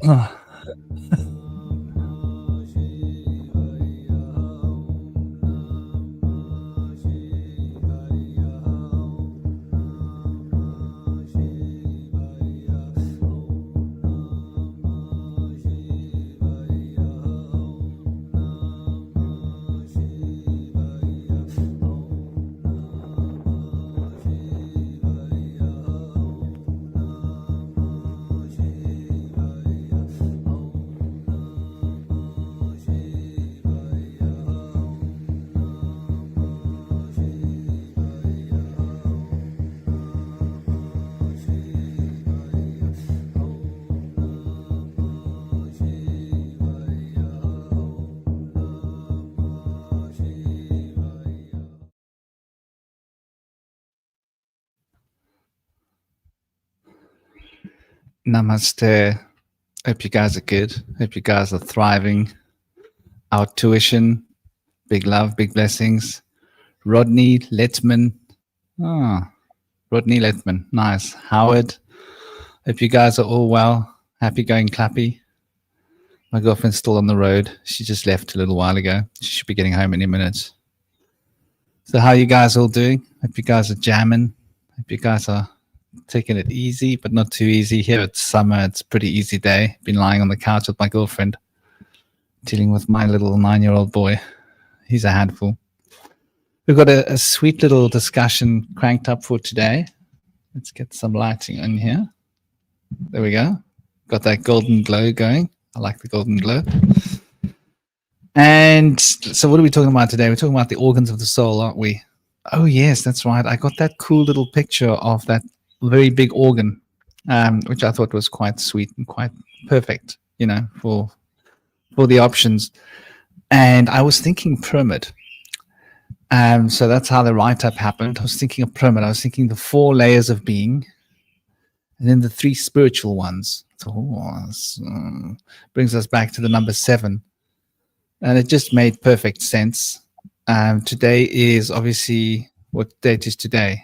Ah. Namaste. Hope you guys are good. Hope you guys are thriving. Our tuition, big love, big blessings. Rodney Letman. Rodney Letman. Nice. Howard. Hope you guys are all well. Happy going clappy. My girlfriend's still on the road. She just left a little while ago. She should be getting home any minute. So how you guys all doing? Hope you guys are jamming. Hope you guys are taking it easy, but not too easy. Here it's summer. It's a pretty easy day. Been lying on the couch with my girlfriend, dealing with my little 9-year-old boy. He's a handful. We've got a sweet little discussion cranked up for today. Let's get some lighting in here. There we go. Got that golden glow going. I like the golden glow. And so what are we talking about today? We're talking about the organs of the soul, aren't we? Oh, yes, that's right. I got that cool little picture of that very big organ, which I thought was quite sweet and quite perfect, you know, for the options. And I was thinking pyramid. So that's how the write-up happened. I was thinking of pyramid. I was thinking the 4 layers of being, and then the 3 spiritual ones. So brings us back to the number 7. And it just made perfect sense. Today is obviously, what date is today?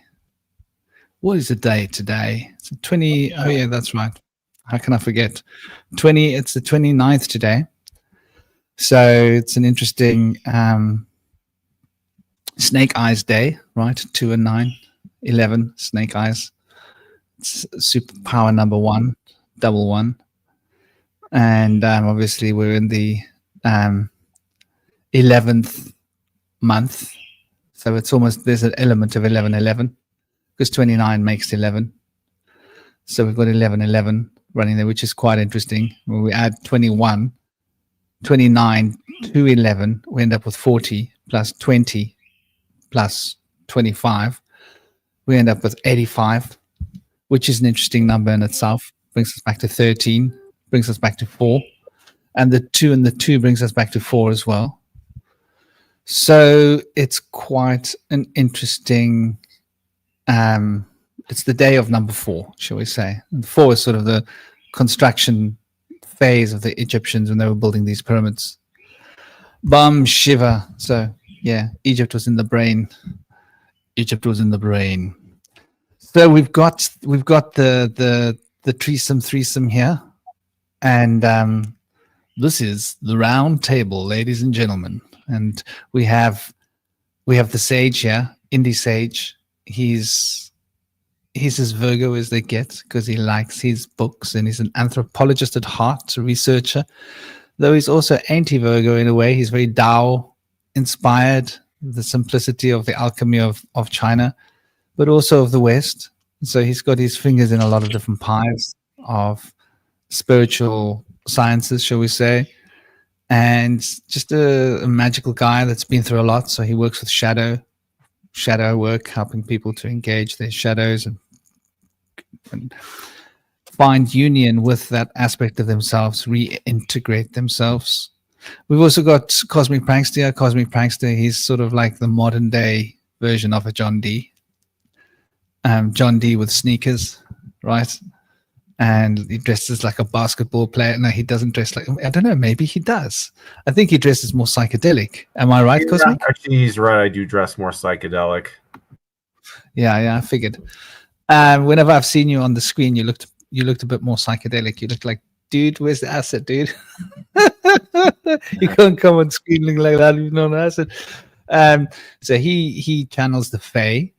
What is the day today? It's 20. Oh yeah, that's right. How can I forget? 20. It's the 29th today. So it's an interesting Snake Eyes Day, right? 2 and 9, 11. Snake Eyes. It's superpower number 1, double 1, and obviously we're in the 11th month, so it's almost, there's an element of 11 because 29 makes 11, so we've got 11 running there, which is quite interesting. When we add 29 to 11, we end up with 40 plus 20 plus 25, we end up with 85, which is an interesting number in itself. Brings us back to 13, brings us back to 4, and the 2 and the 2 brings us back to 4 as well. So it's quite an interesting, it's the day of number 4, shall we say. And 4 is sort of the construction phase of the Egyptians when they were building these pyramids. Bam Shiva. So yeah, Egypt was in the brain. Egypt was in the brain. So we've got the threesome here. And this is the round table, ladies and gentlemen. And we have the sage here, Indie Sage. He's as Virgo as they get because he likes his books and he's an anthropologist at heart, a researcher. Though he's also anti-Virgo in a way. He's very Tao inspired, the simplicity of the alchemy of China, but also of the West. So he's got his fingers in a lot of different pies of spiritual sciences, shall we say. And just a magical guy that's been through a lot. So he works with shadow work, helping people to engage their shadows and find union with that aspect of themselves, reintegrate themselves. We've also got Cosmic Prankster. Cosmic Prankster, he's sort of like the modern day version of a John D. John D with sneakers, right? And he dresses like a basketball player. No, he doesn't dress like, I don't know, maybe he does. I think he dresses more psychedelic. Am I right, Cosmic? Actually, he's right. I do dress more psychedelic. Yeah, I figured. Whenever I've seen you on the screen, you looked a bit more psychedelic. You looked like dude, where's the acid, dude? You can't come on screaming like that if you're not on acid. So he channels the Fae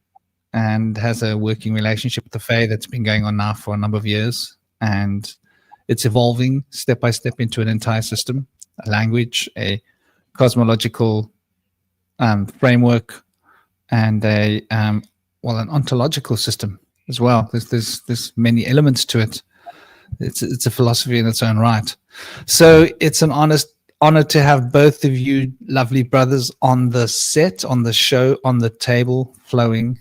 and has a working relationship with the Fae that's been going on now for a number of years, and it's evolving step by step into an entire system, a language, a cosmological framework, and an ontological system as well. There's many elements to it. It's a philosophy in its own right. So it's an honor to have both of you lovely brothers on the set, on the show, on the table, flowing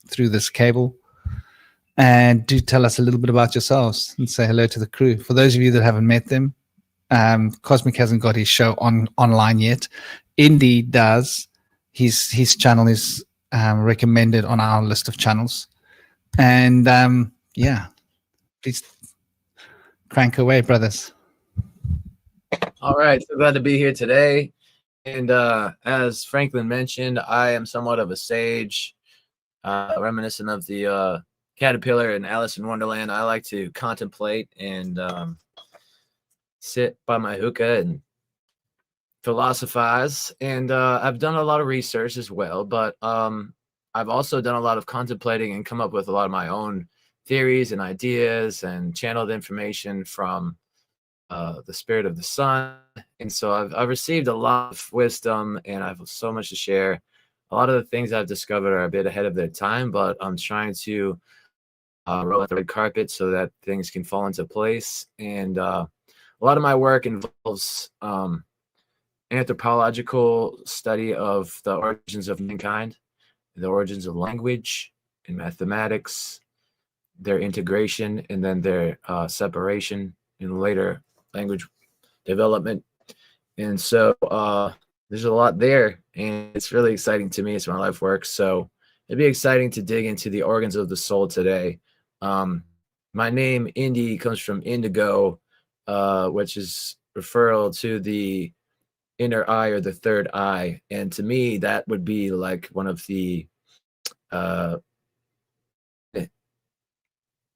through this cable. And do tell us a little bit about yourselves and say hello to the crew. For those of you that haven't met them, Cosmic hasn't got his show online yet. Indy does. His channel is recommended on our list of channels. And yeah, please crank away, brothers. All right, so glad to be here today. And as Franklin mentioned, I am somewhat of a sage, reminiscent of the caterpillar in Alice in Wonderland. I like to contemplate and sit by my hookah and philosophize. And I've done a lot of research as well, but I've also done a lot of contemplating and come up with a lot of my own theories and ideas and channeled information from the spirit of the sun. And so I've received a lot of wisdom, and I have so much to share. A lot of the things I've discovered are a bit ahead of their time, but I'm trying to roll out the red carpet so that things can fall into place. And a lot of my work involves anthropological study of the origins of mankind, the origins of language and mathematics, their integration, and then their separation in later language development. And so there's a lot there, and it's really exciting to me. It's my life work. So it'd be exciting to dig into the organs of the soul today. My name, Indy, comes from indigo, which is referral to the inner eye or the third eye. And to me, that would be like one of the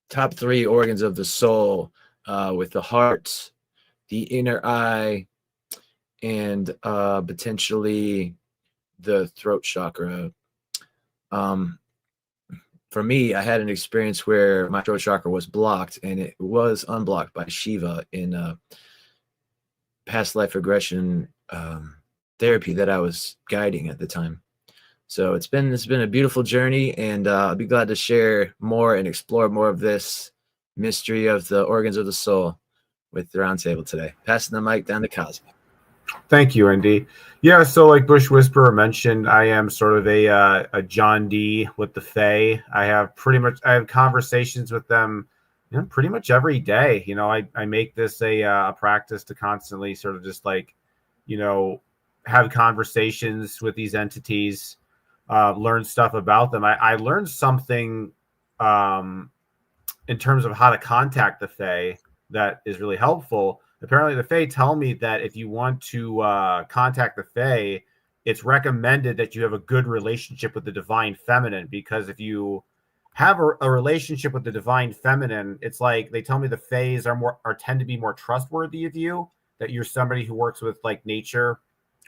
top 3 organs of the soul, with the heart, the inner eye, and potentially the throat chakra. For me, I had an experience where my throat chakra was blocked, and it was unblocked by Shiva in past life regression therapy that I was guiding at the time. So it's been a beautiful journey, and I'll be glad to share more and explore more of this mystery of the organs of the soul with the roundtable today. Passing the mic down to Cosmic. Thank you, Indy. Yeah, so like Bush Whisperer mentioned, I am sort of a John D with the Fae. I have conversations with them, pretty much every day. I make this a practice to constantly sort of just like, have conversations with these entities, learn stuff about them. I learned something in terms of how to contact the Fae that is really helpful. Apparently, the Fae tell me that if you want to contact the Fae, it's recommended that you have a good relationship with the divine feminine, because if you have a relationship with the divine feminine, it's like they tell me the Faes tend to be more trustworthy of you, that you're somebody who works with like nature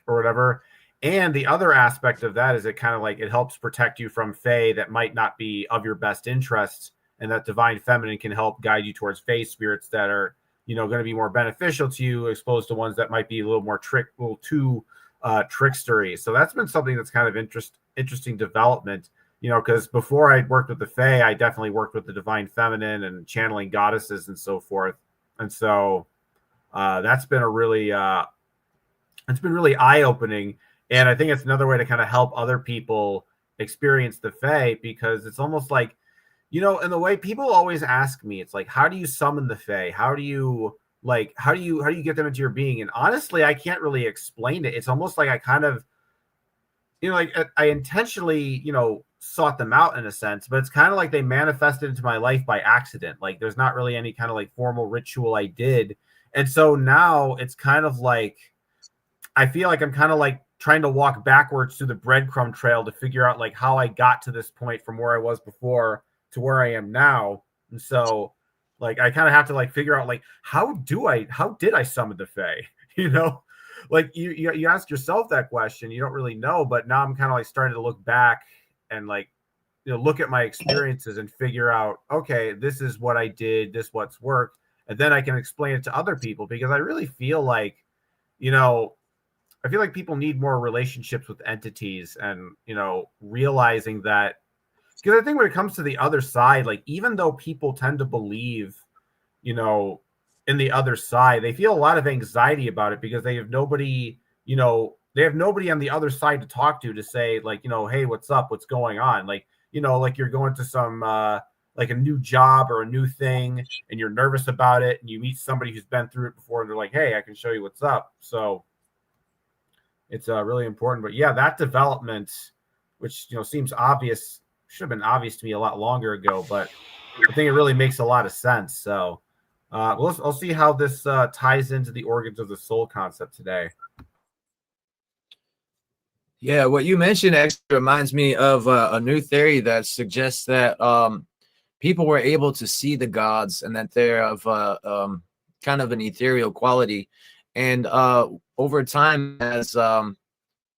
or whatever. And the other aspect of that is it kind of like it helps protect you from Fae that might not be of your best interests, and that divine feminine can help guide you towards Fae spirits that are going to be more beneficial to you, exposed to ones that might be a little more too trickstery. So that's been something that's kind of interesting development, because before I worked with the Fae, I definitely worked with the divine feminine and channeling goddesses and so forth. And so that's been really eye-opening. And I think it's another way to kind of help other people experience the Fae, because it's almost like, in the way people always ask me, it's like, how do you summon the Fae? How do you get them into your being? And honestly, I can't really explain it. It's almost like I kind of, I intentionally, sought them out in a sense, but it's kind of like they manifested into my life by accident. Like there's not really any kind of like formal ritual I did. And so now it's kind of like, I feel like I'm kind of like trying to walk backwards through the breadcrumb trail to figure out like how I got to this point from where I was before to where I am now. And so Like I kind of have to like figure out like how did I summon the Fae? You know, like you ask yourself that question, you don't really know. But now I'm kind of like starting to look back and like, you know, look at my experiences and figure out, okay, this is what I did, this what's worked, and then I can explain it to other people, because I really feel like, you know, I feel like people need more relationships with entities, and, you know, realizing that, because I think when it comes to the other side, like even though people tend to believe, you know, in the other side, they feel a lot of anxiety about it because they have nobody, you know, they have nobody on the other side to talk to say like, you know, hey, what's up? What's going on? Like, you know, like you're going to some like a new job or a new thing and you're nervous about it, and you meet somebody who's been through it before and they're like, hey, I can show you what's up. So it's really important. But yeah, that development, which, you know, seems obvious, should have been obvious to me a lot longer ago, but I think it really makes a lot of sense. So I'll see how this ties into the organs of the soul concept today. Yeah, what you mentioned actually reminds me of a new theory that suggests that people were able to see the gods, and that they're of kind of an ethereal quality. And over time,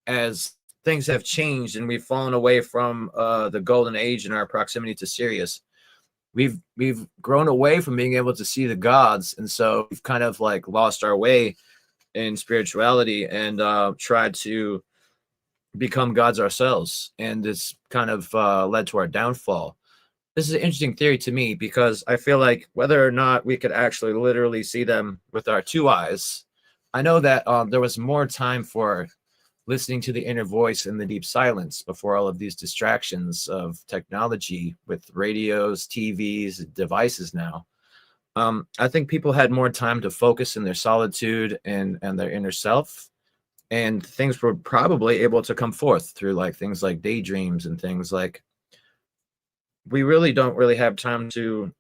as things have changed and we've fallen away from the golden age in our proximity to Sirius, we've grown away from being able to see the gods, and so we've kind of like lost our way in spirituality and tried to become gods ourselves, and it's kind of led to our downfall. This is an interesting theory to me, because I feel like whether or not we could actually literally see them with our two eyes, I know that there was more time for listening to the inner voice in the deep silence before all of these distractions of technology with radios, TVs, devices now. I think people had more time to focus in their solitude and their inner self, and things were probably able to come forth through like things like daydreams and things like, we really don't really have time to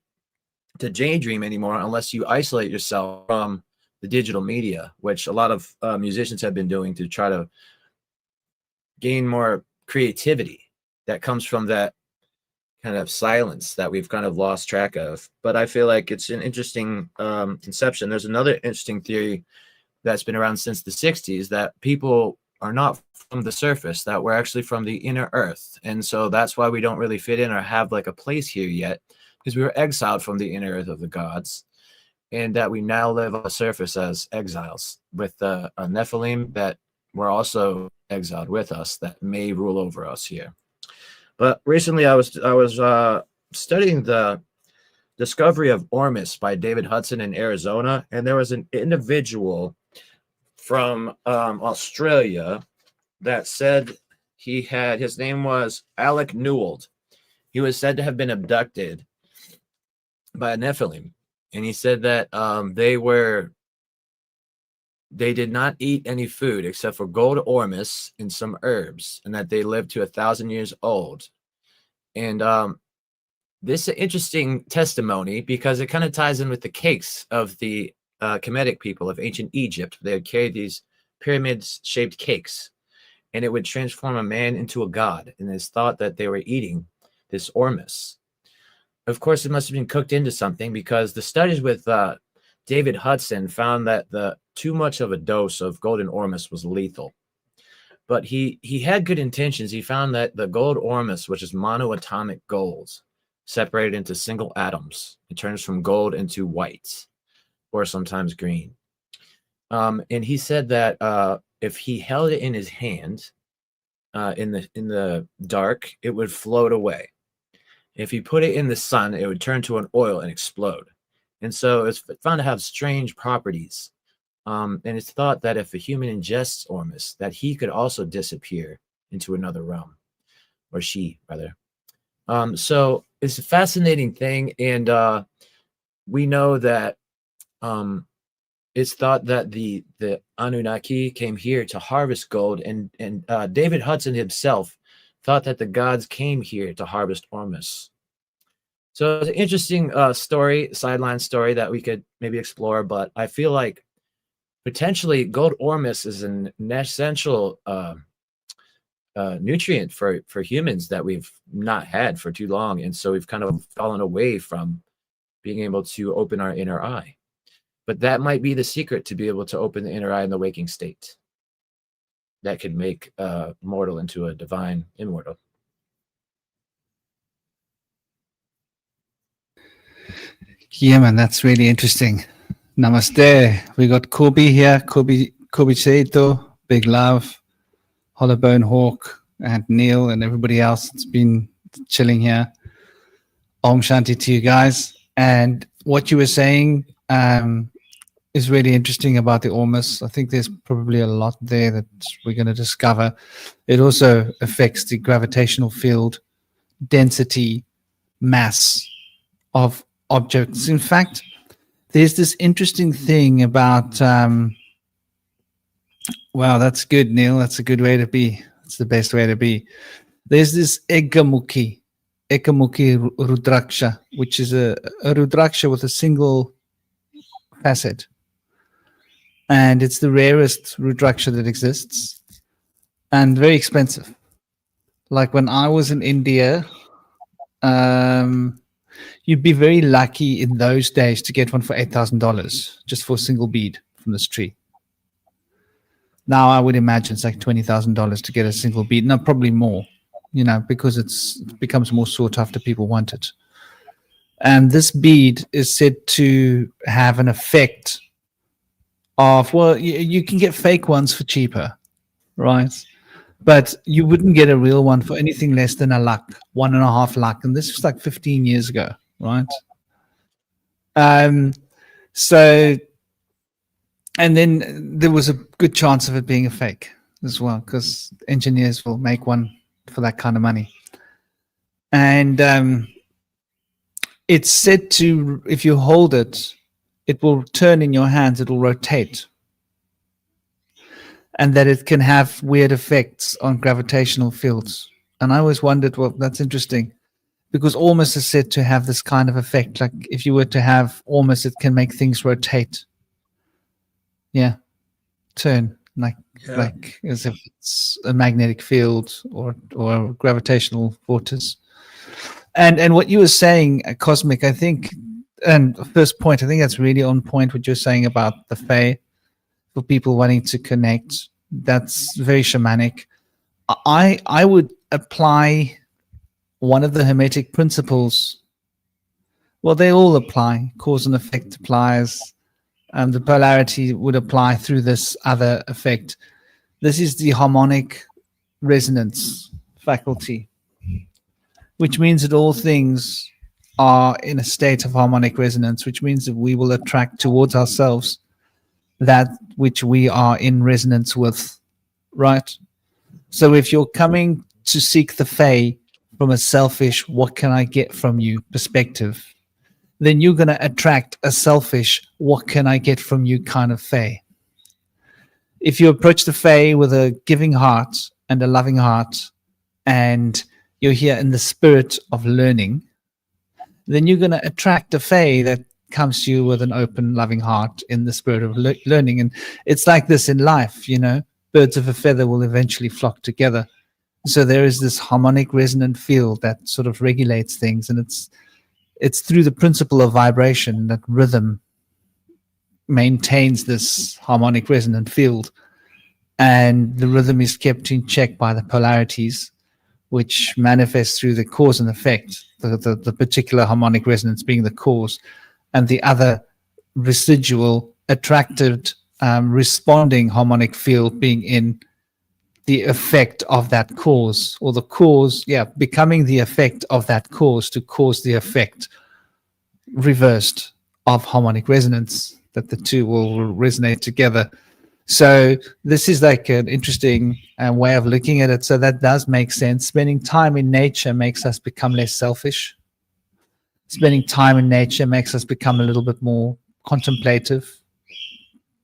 daydream anymore unless you isolate yourself from the digital media, which a lot of musicians have been doing to try to gain more creativity that comes from that kind of silence that we've kind of lost track of. But I feel like it's an interesting conception. There's another interesting theory that's been around since the 60s, that people are not from the surface, that we're actually from the inner earth. And so that's why we don't really fit in or have like a place here yet, because we were exiled from the inner earth of the gods, and that we now live on the surface as exiles with a Nephilim that were also exiled with us, that may rule over us here. But recently I was studying the discovery of Ormus by David Hudson in Arizona, and there was an individual from Australia that said his name was Alec Newald. He was said to have been abducted by a Nephilim, and he said that they did not eat any food except for gold ormus and some herbs, and that they lived to 1,000 years old. And this is an interesting testimony, because it kind of ties in with the cakes of the Hermetic people of ancient Egypt. They would carry these pyramid-shaped cakes, and it would transform a man into a god, and it's thought that they were eating this ormus. Of course, it must have been cooked into something, because the studies with David Hudson found that too much of a dose of golden ormus was lethal. But he had good intentions. He found that the gold ormus, which is monoatomic gold, separated into single atoms, it turns from gold into white, or sometimes green. And he said that if he held it in his hand in the dark, it would float away. If he put it in the sun, it would turn to an oil and explode. And so it's found to have strange properties. And it's thought that if a human ingests ormus, that he could also disappear into another realm, or she, rather. So it's a fascinating thing, and we know that it's thought that the Anunnaki came here to harvest gold, and David Hudson himself thought that the gods came here to harvest ormus. So it's an interesting sideline story that we could maybe explore, but I feel like potentially gold ormus is an essential nutrient for humans that we've not had for too long, and so we've kind of fallen away from being able to open our inner eye. But that might be the secret to be able to open the inner eye in the waking state. That could make a mortal into a divine immortal. Yeah, man, that's really interesting. Namaste. We got Kobe here, Kobe Seito, Big Love, Hollowbone Hawk, and Neil, and everybody else that's been chilling here. Om Shanti to you guys. And what you were saying is really interesting about the Ormus. I think there's probably a lot there that we're going to discover. It also affects the gravitational field, density, mass of objects. In fact, there's this interesting thing about wow, that's good, Neil. That's a good way to be. That's the best way to be. There's this Ekamukhi Rudraksha, which is a Rudraksha with a single facet. And it's the rarest Rudraksha that exists and very expensive. Like when I was in India, you'd be very lucky in those days to get one for $8,000 just for a single bead from this tree. Now I would imagine it's like $20,000 to get a single bead. No, probably more, you know, because it becomes more sought after. People want it. And this bead is said to have an effect of, well, you can get fake ones for cheaper, right? But you wouldn't get a real one for anything less than a lakh, 1.5 lakh. And this was like 15 years ago, right? So, and then there was a good chance of it being a fake as well, because engineers will make one for that kind of money. And it's said to, if you hold it, it will turn in your hands, it will rotate. And that it can have weird effects on gravitational fields. And I always wondered, well, that's interesting, because Ormus is said to have this kind of effect. Like if you were to have Ormus, it can make things rotate. Yeah, turn like as if it's a magnetic field or a gravitational vortex. And what you were saying, Cosmic, I think, and first point, I think that's really on point. What you're saying about the Fae, for people wanting to connect, that's very shamanic. I would apply one of the Hermetic principles. Well, they all apply. Cause and effect applies. The polarity would apply through this other effect. This is the harmonic resonance faculty, which means that all things are in a state of harmonic resonance, which means that we will attract towards ourselves that which we are in resonance with, right? So if you're coming to seek the Fae from a selfish, what can I get from you perspective, then you're going to attract a selfish, what can I get from you kind of Fae. If you approach the Fae with a giving heart and a loving heart, and you're here in the spirit of learning, then you're going to attract a Fae that comes to you with an open, loving heart in the spirit of learning. And it's like this in life, you know, birds of a feather will eventually flock together. So there is this harmonic resonant field that sort of regulates things. And it's through the principle of vibration that rhythm maintains this harmonic resonant field. And the rhythm is kept in check by the polarities, which manifests through the cause and effect, the particular harmonic resonance being the cause, and the other residual attracted responding harmonic field being in the effect of that cause, or the cause, becoming the effect of that cause to cause the effect reversed of harmonic resonance, that the two will resonate together. So this is like an interesting way of looking at it. So that does make sense. Spending time in nature makes us become less selfish. Spending time in nature makes us become a little bit more contemplative,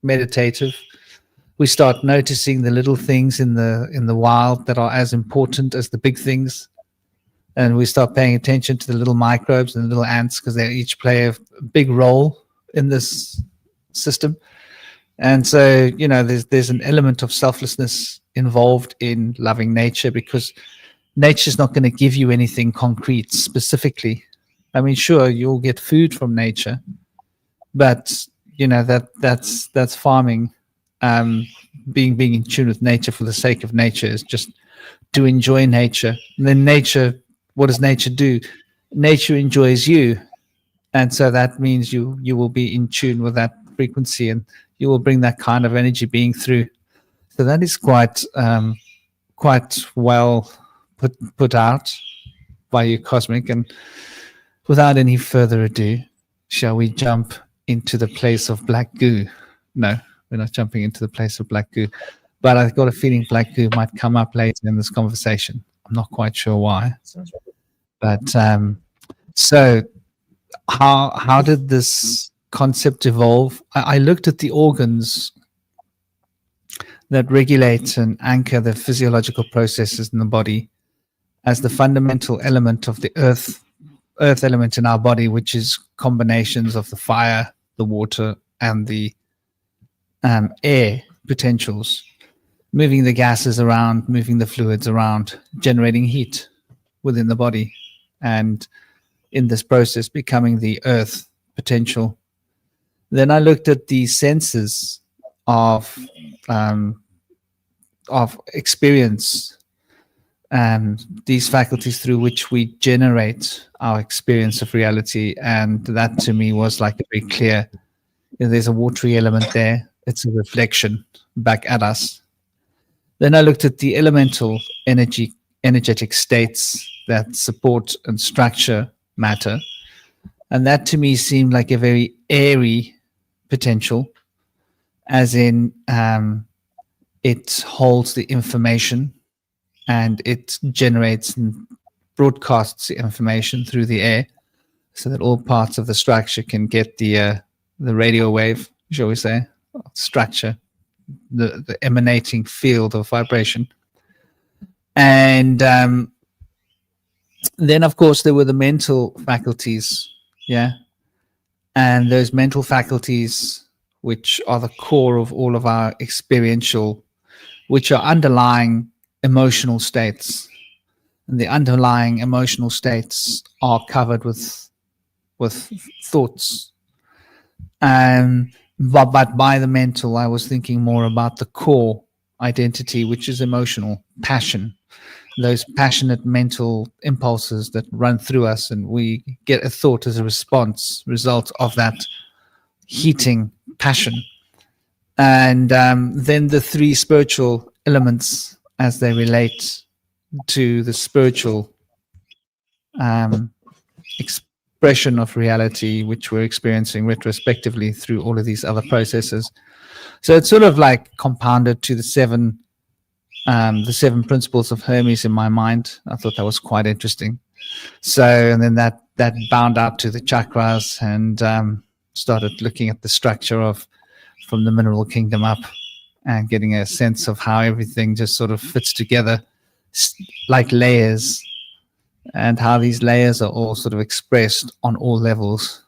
meditative. We start noticing the little things in the wild that are as important as the big things. And we start paying attention to the little microbes and the little ants, because they each play a big role in this system. And so, you know, there's an element of selflessness involved in loving nature, because nature is not going to give you anything concrete specifically. I mean, sure, you'll get food from nature, but that's farming. Being in tune with nature for the sake of nature is just to enjoy nature. And then nature, what does nature do? Nature enjoys you, and so that means you will be in tune with that frequency, and you will bring that kind of energy being through. So that is quite well put out by you, Cosmic. And without any further ado, shall we jump into the place of black goo? No, we're not jumping into the place of black goo, but I've got a feeling black goo might come up later in this conversation. I'm not quite sure why, but so how did this concept evolve? I looked at the organs that regulate and anchor the physiological processes in the body as the fundamental element of the earth element in our body, which is combinations of the fire, the water, and the air potentials, moving the gases around, moving the fluids around, generating heat within the body, and in this process becoming the earth potential. Then I looked at the senses of experience, and these faculties through which we generate our experience of reality. And that to me was like a very clear, there's a watery element there. It's a reflection back at us. Then I looked at the elemental energetic states that support and structure matter. And that to me seemed like a very airy potential, as in it holds the information and it generates and broadcasts the information through the air so that all parts of the structure can get the radio wave, shall we say, structure, the emanating field of vibration. And then, of course, there were the mental faculties, yeah? And those mental faculties, which are the core of all of our experiential, which are underlying emotional states. And the underlying emotional states are covered with thoughts. But by the mental, I was thinking more about the core identity, which is emotional, passion, those passionate mental impulses that run through us, and we get a thought as a result of that heating passion. And then the three spiritual elements as they relate to the spiritual expression of reality, which we're experiencing retrospectively through all of these other processes. So it's sort of like compounded to the seven principles of Hermes in my mind. I thought that was quite interesting. So, and then that bound out to the chakras, and started looking at the structure of from the mineral kingdom up, and getting a sense of how everything just sort of fits together like layers, and how these layers are all sort of expressed on all levels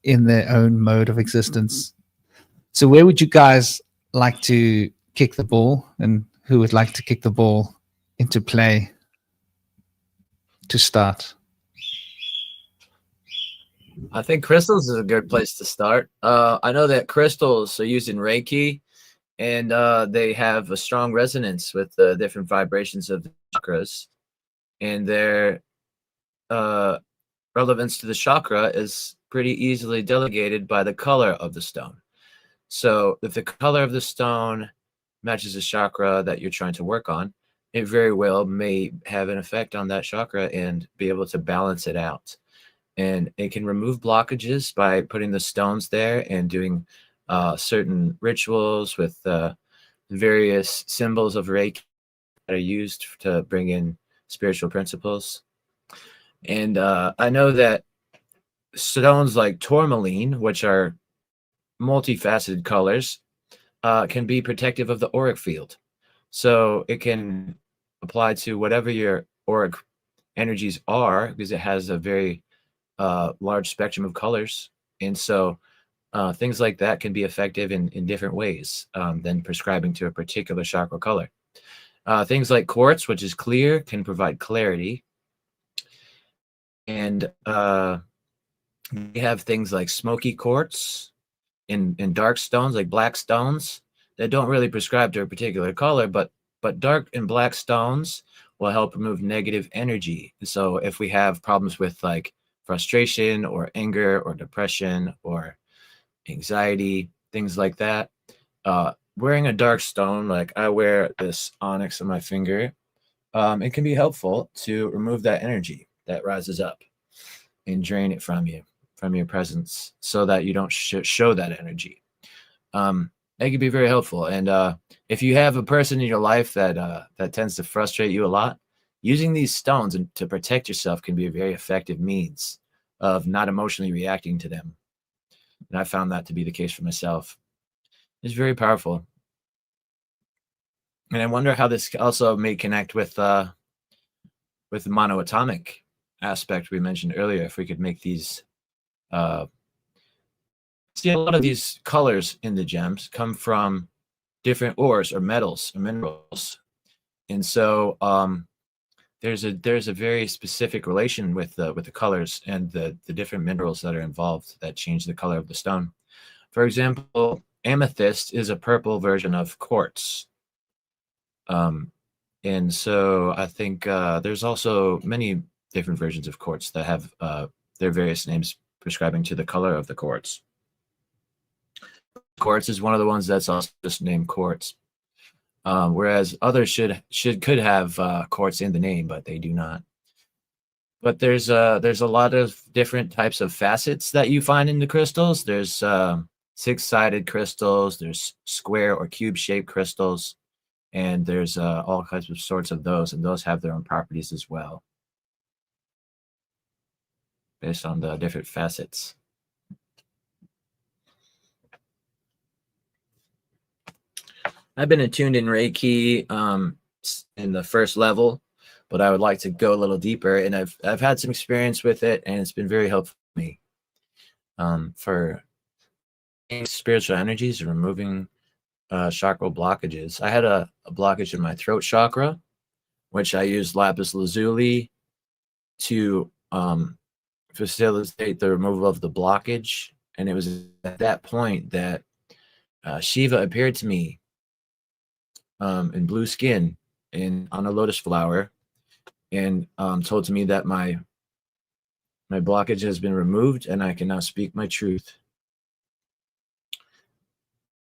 in their own mode of existence. So where would you guys like to kick the ball, and who would like to kick the ball into play to start? I think crystals is a good place to start. I know that crystals are used in Reiki, and they have a strong resonance with the different vibrations of the chakras, and their relevance to the chakra is pretty easily delegated by the color of the stone. So if the color of the stone matches the chakra that you're trying to work on, it very well may have an effect on that chakra and be able to balance it out. And it can remove blockages by putting the stones there and doing certain rituals with various symbols of Reiki that are used to bring in spiritual principles. And I know that stones like tourmaline, which are multifaceted colors, can be protective of the auric field. So it can apply to whatever your auric energies are, because it has a very large spectrum of colors. And so things like that can be effective in different ways than prescribing to a particular chakra color. Things like quartz, which is clear, can provide clarity. And We have things like smoky quartz in dark stones, like black stones, that don't really prescribe to a particular color, but dark and black stones will help remove negative energy. So if we have problems with like frustration or anger or depression or anxiety, things like that, wearing a dark stone, like I wear this onyx on my finger, it can be helpful to remove that energy that rises up and drain it from you, from your presence, so that you don't show that energy. That can be very helpful. And if you have a person in your life that that tends to frustrate you a lot, using these stones and to protect yourself can be a very effective means of not emotionally reacting to them. And I found that to be the case for myself. It's very powerful. And I wonder how this also may connect with the monoatomic aspect we mentioned earlier. If we could make these, see, a lot of these colors in the gems come from different ores or metals or minerals, and so there's a very specific relation with the colors and the different minerals that are involved that change the color of the stone. For example, amethyst is a purple version of quartz. And so I think there's also many different versions of quartz that have their various names prescribing to the color of the quartz. Quartz is one of the ones that's also just named quartz, whereas others could have quartz in the name, but they do not. But there's a lot of different types of facets that you find in the crystals. There's six-sided crystals, there's square or cube-shaped crystals, and there's all kinds of sorts of those, and those have their own properties as well, based on the different facets. I've been attuned in Reiki in the first level, but I would like to go a little deeper, and I've had some experience with it, and it's been very helpful for me for spiritual energies and removing chakra blockages. I had a blockage in my throat chakra, which I used lapis lazuli to facilitate the removal of the blockage, and it was at that point that Shiva appeared to me in blue skin and on a lotus flower, and told to me that my blockage has been removed and I can now speak my truth.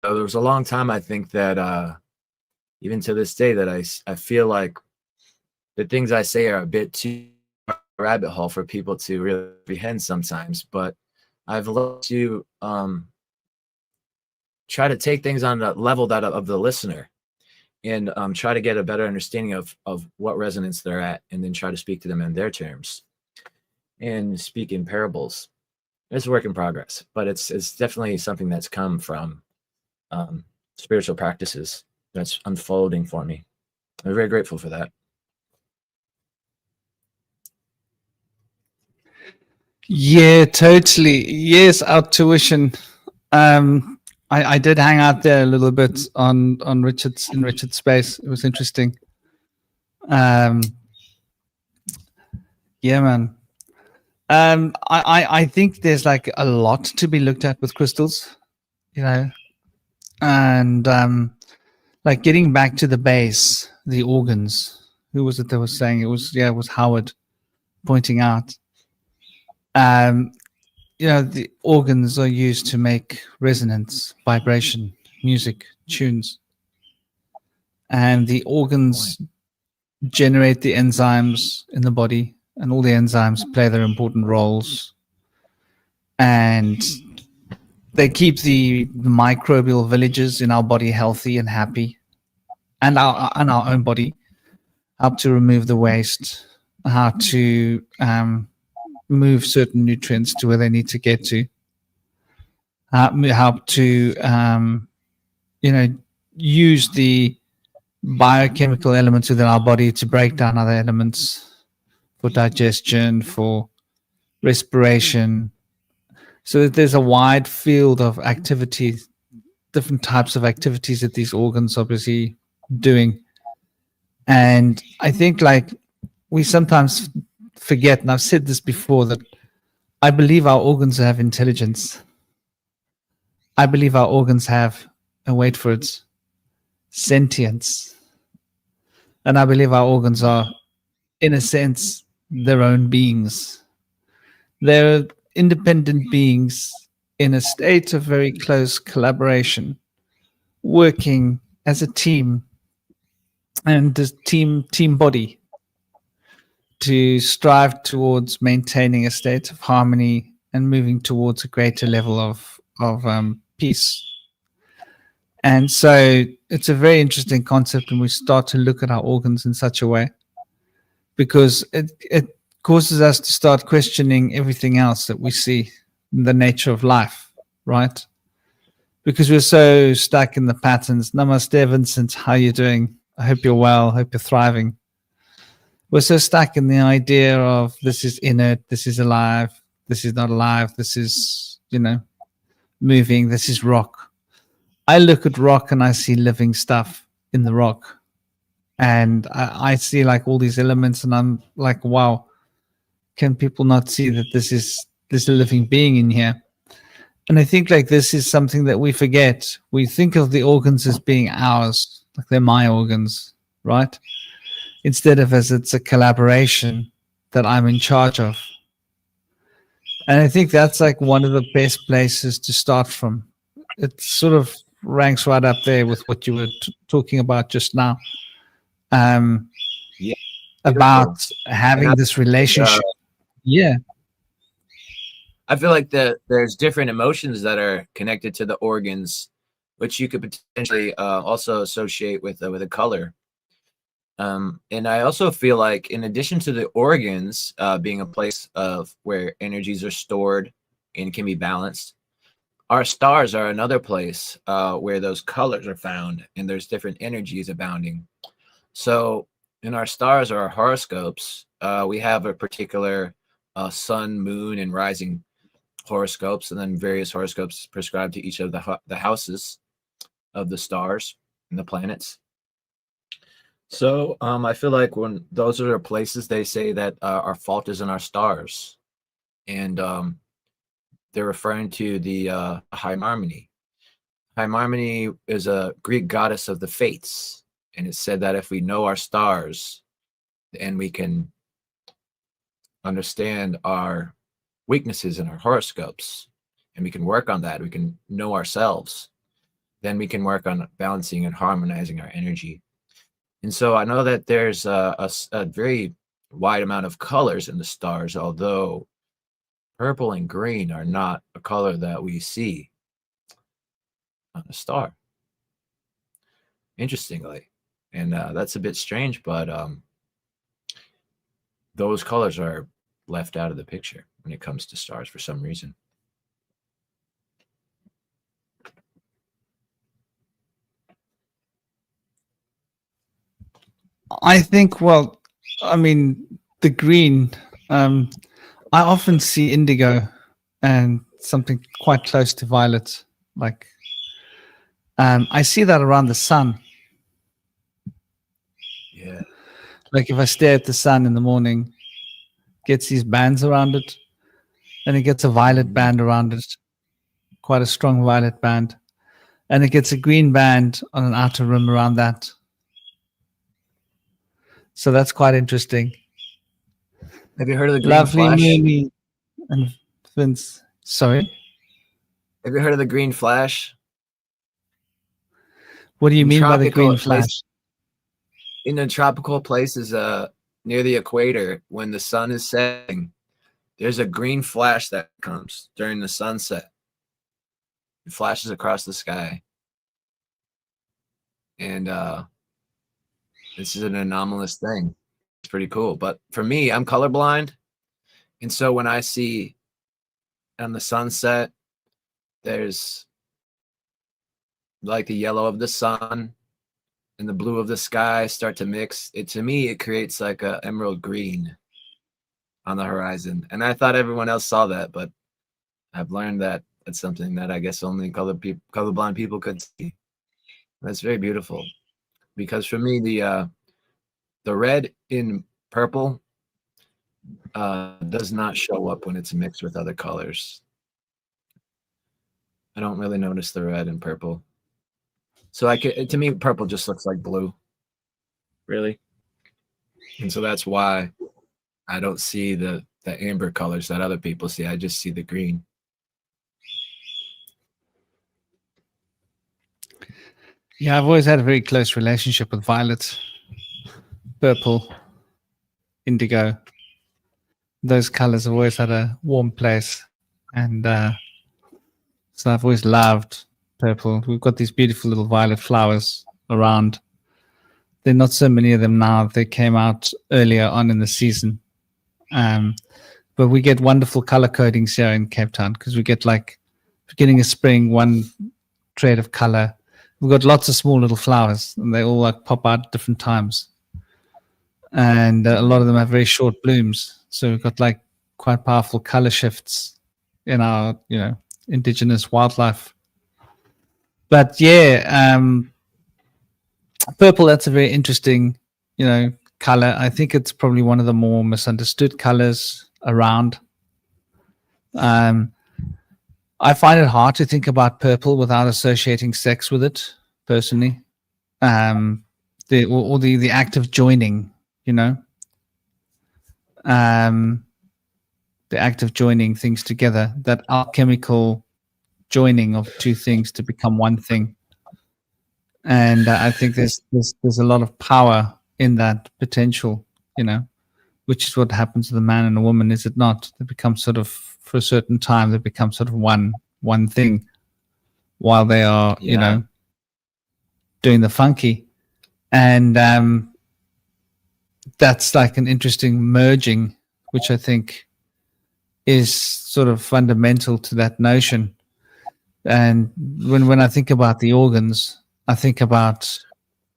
So there was a long time, I think, that even to this day, that I feel like the things I say are a bit too rabbit hole for people to really comprehend sometimes, but I've learned to try to take things on the level that of the listener, and try to get a better understanding of what resonance they're at, and then try to speak to them in their terms and speak in parables. It's a work in progress, but it's definitely something that's come from spiritual practices that's unfolding for me. I'm very grateful for that. Yeah, totally. Yes, our tuition. I did hang out there a little bit on Richard's space. It was interesting. Yeah, man. I think there's like a lot to be looked at with crystals, you know, and like getting back to the base, the organs. Who was it that was saying it was? Yeah, it was Howard pointing out. You know, the organs are used to make resonance, vibration, music, tunes. And the organs generate the enzymes in the body, and all the enzymes play their important roles. And they keep the microbial villages in our body healthy and happy, and our own body, help to remove the waste, how to move certain nutrients to where they need to get to, help to you know, use the biochemical elements within our body to break down other elements for digestion, for respiration. So there's a wide field of activities, different types of activities that these organs are busy doing. And I think like we sometimes forget, and I've said this before, that I believe our organs have intelligence. I believe our organs have, and wait for it, sentience. And I believe our organs are, in a sense, their own beings. They're independent beings in a state of very close collaboration, working as a team and this team body to strive towards maintaining a state of harmony and moving towards a greater level of peace. And so it's a very interesting concept when we start to look at our organs in such a way, because it causes us to start questioning everything else that we see in the nature of life, right? Because we're so stuck in the patterns. Namaste, Vincent. How you doing? I hope you're well. Hope you're thriving. We're so stuck in the idea of this is inert, this is alive, this is not alive, this is, moving, this is rock. I look at rock and I see living stuff in the rock. And I see like all these elements and I'm like, wow, can people not see that there's a living being in here? And I think like this is something that we forget. We think of the organs as being ours, like they're my organs, right? Instead of as it's a collaboration that I'm in charge of. And I think that's like one of the best places to start from. It sort of ranks right up there with what you were talking about just now. Yeah, about having this relationship. Yeah. I feel like there's different emotions that are connected to the organs, which you could potentially also associate with a color. And I also feel like, in addition to the organs being a place of where energies are stored and can be balanced, our stars are another place where those colors are found and there's different energies abounding. So in our stars or our horoscopes, we have a particular sun, moon, and rising horoscopes, and then various horoscopes prescribed to each of the houses of the stars and the planets. So I feel like when those are the places, they say that our fault is in our stars, and they're referring to the High Harmony. High Harmony is a Greek goddess of the fates, and it said that if we know our stars, and we can understand our weaknesses in our horoscopes, and we can work on that, we can know ourselves, then we can work on balancing and harmonizing our energy. And so I know that there's a very wide amount of colors in the stars, although purple and green are not a color that we see on a star, interestingly. And that's a bit strange, but those colors are left out of the picture when it comes to stars for some reason. I think, well, I mean, the green, I often see indigo and something quite close to violet. Like, I see that around the sun. Yeah. Like if I stare at the sun in the morning, gets these bands around it, and it gets a violet band around it, quite a strong violet band, and it gets a green band on an outer rim around that. So that's quite interesting. Have you heard of the green Lovely flash? Mooney and Vince. Sorry, Have you heard of the green flash? what do you In mean by the tropical green flash? In the tropical places near the equator, when the sun is setting, there's a green flash that comes during the sunset. It flashes across the sky. And this is an anomalous thing. It's pretty cool. But for me, I'm colorblind. And so when I see on the sunset, there's like the yellow of the sun and the blue of the sky start to mix. To me, it creates like a emerald green on the horizon. And I thought everyone else saw that, but I've learned that it's something that I guess only colorblind people could see. That's very beautiful, because for me, the red in purple does not show up when it's mixed with other colors. I don't really notice the red and purple. So to me, purple just looks like blue, really. And so that's why I don't see the amber colors that other people see. I just see the green. Yeah, I've always had a very close relationship with violet, purple, indigo. Those colors have always had a warm place. And so I've always loved purple. We've got these beautiful little violet flowers around. There are not so many of them now. They came out earlier on in the season. But we get wonderful color codings here in Cape Town because we get like beginning of spring, one trade of color. We've got lots of small little flowers and they all like pop out at different times. And a lot of them have very short blooms. So we've got like quite powerful color shifts in our, indigenous wildlife. But yeah, purple, that's a very interesting, color. I think it's probably one of the more misunderstood colors around. I find it hard to think about purple without associating sex with it, personally. The act of joining, the act of joining things together, that alchemical joining of two things to become one thing. And I think there's a lot of power in that potential, which is what happens to the man and a woman, is it not? They become sort of, for a certain time, they become sort of one thing while they are, doing the funky. And that's like an interesting merging, which I think is sort of fundamental to that notion. And when I think about the organs, I think about,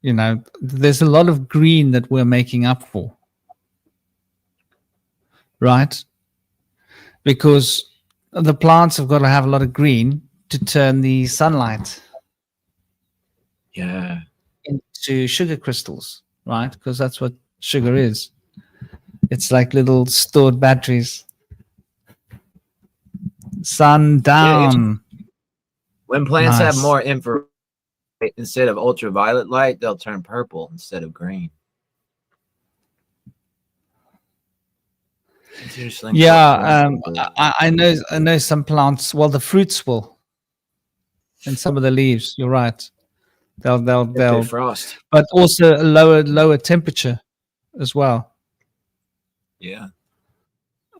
there's a lot of green that we're making up for, right? Because the plants have got to have a lot of green to turn the sunlight into sugar crystals, right? Because that's what sugar is. It's like little stored batteries. Sun down. When plants have more infrared instead of ultraviolet light, they'll turn purple instead of green. Yeah, I know some plants. Well, the fruits will, and some of the leaves. You're right. They'll frost, but also a lower temperature as well. Yeah.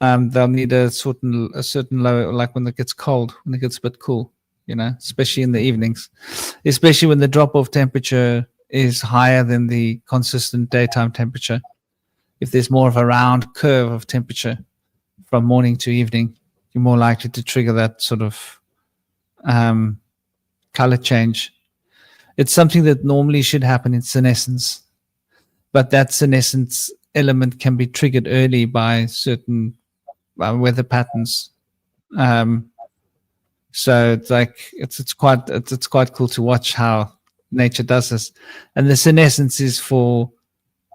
They'll need a certain lower, like when it gets cold, when it gets a bit cool, especially in the evenings, especially when the drop off temperature is higher than the consistent daytime temperature. If there's more of a round curve of temperature from morning to evening, you're more likely to trigger that sort of color change. It's something that normally should happen in senescence, but that senescence element can be triggered early by certain weather patterns. So it's like it's quite cool to watch how nature does this. And the senescence is for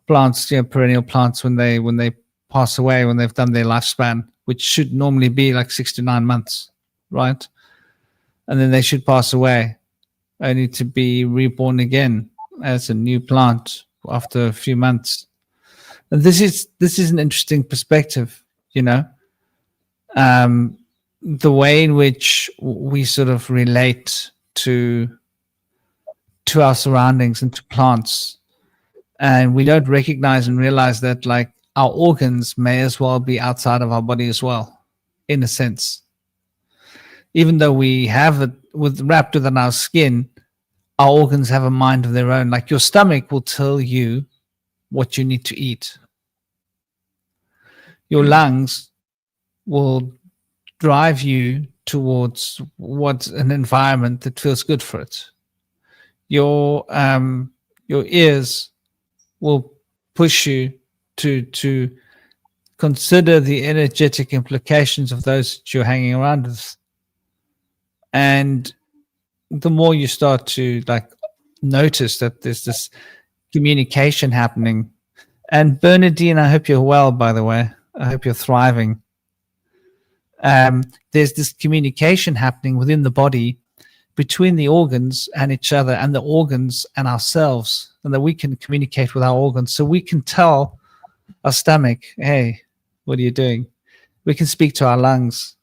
plants, perennial plants, when they pass away, when they've done their lifespan, which should normally be like 6 to 9 months, right? And then they should pass away, only to be reborn again as a new plant after a few months. And this is an interesting perspective, the way in which we sort of relate to our surroundings and to plants. And we don't recognize and realize that like our organs may as well be outside of our body as well, in a sense. Even though we have it wrapped within our skin, our organs have a mind of their own. Like your stomach will tell you what you need to eat. Your lungs will drive you towards what's an environment that feels good for it. Your ears will push you to consider the energetic implications of those that you're hanging around with. And the more you start to like notice that there's this communication happening. And Bernadine, I hope you're well, by the way. I hope you're thriving. There's this communication happening within the body between the organs and each other, and the organs and ourselves, and that we can communicate with our organs. So we can tell our stomach, hey, what are you doing? We can speak to our lungs.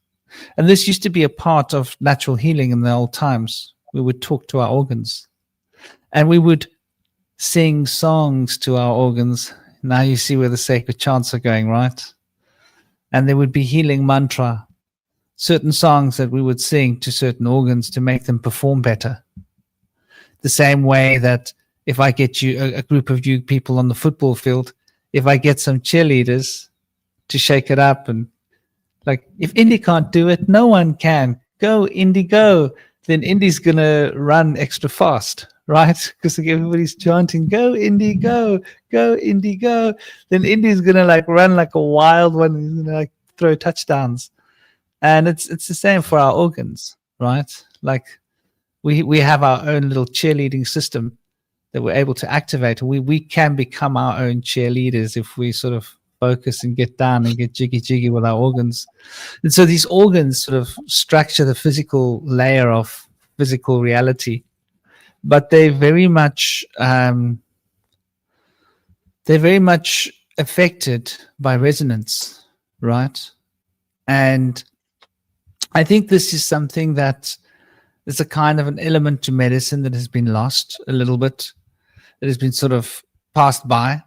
And this used to be a part of natural healing in the old times. We would talk to our organs, and we would sing songs to our organs. Now you see where the sacred chants are going, right? And there would be healing mantra, certain songs that we would sing to certain organs to make them perform better. The same way that if I get you a group of you people on the football field, if I get some cheerleaders to shake it up, and like, if Indy can't do it, no one can. Go, Indy, go. Then Indy's going to run extra fast, right? Because everybody's chanting, go, Indy, go, go, Indy, go. Then Indy's going to like run like a wild one, and like throw touchdowns. And it's the same for our organs, right? Like we have our own little cheerleading system that we're able to activate. We can become our own cheerleaders if we sort of focus and get down and get jiggy with our organs. And so these organs sort of structure the physical layer of physical reality, but they're very much affected by resonance, right? And I think this is something that is a kind of an element to medicine that has been lost a little bit. It has been sort of passed by.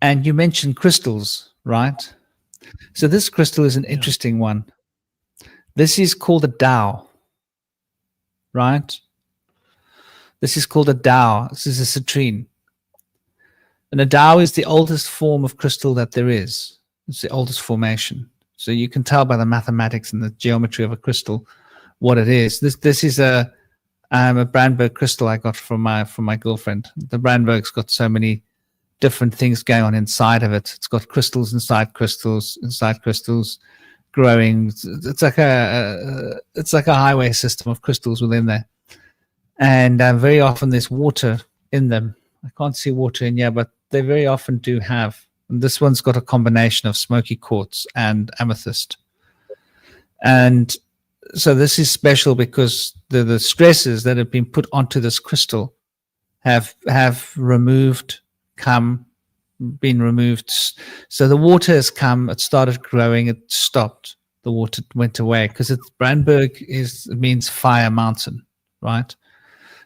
And you mentioned crystals, right? So this crystal is an interesting one. This is called a Tao, right? This is called a Tao. This is a citrine. And a Tao is the oldest form of crystal that there is. It's the oldest formation. So you can tell by the mathematics and the geometry of a crystal what it is. This is a Brandberg crystal I got from my girlfriend. The Brandberg's got so many different things going on inside of it. It's got crystals inside crystals, growing. It's like a highway system of crystals within there. And very often there's water in them. I can't see water in here, but they very often do have. And this one's got a combination of smoky quartz and amethyst. And so this is special because the stresses that have been put onto this crystal have been removed. So the water has come, it started growing, it stopped, the water went away, because Brandberg means fire mountain, right?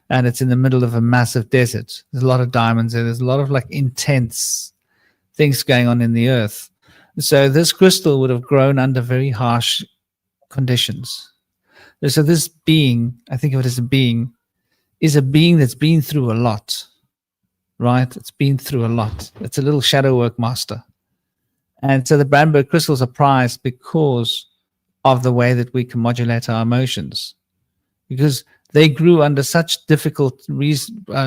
And it's in the middle of a massive desert. There's a lot of diamonds there. There's a lot of like intense things going on in the earth. So this crystal would have grown under very harsh conditions. So this being, I think of it as a being, is a being that's been through a lot, right? It's been through a lot. It's a little shadow work master. And so the Brandberg crystals are prized because of the way that we can modulate our emotions, because they grew under such difficult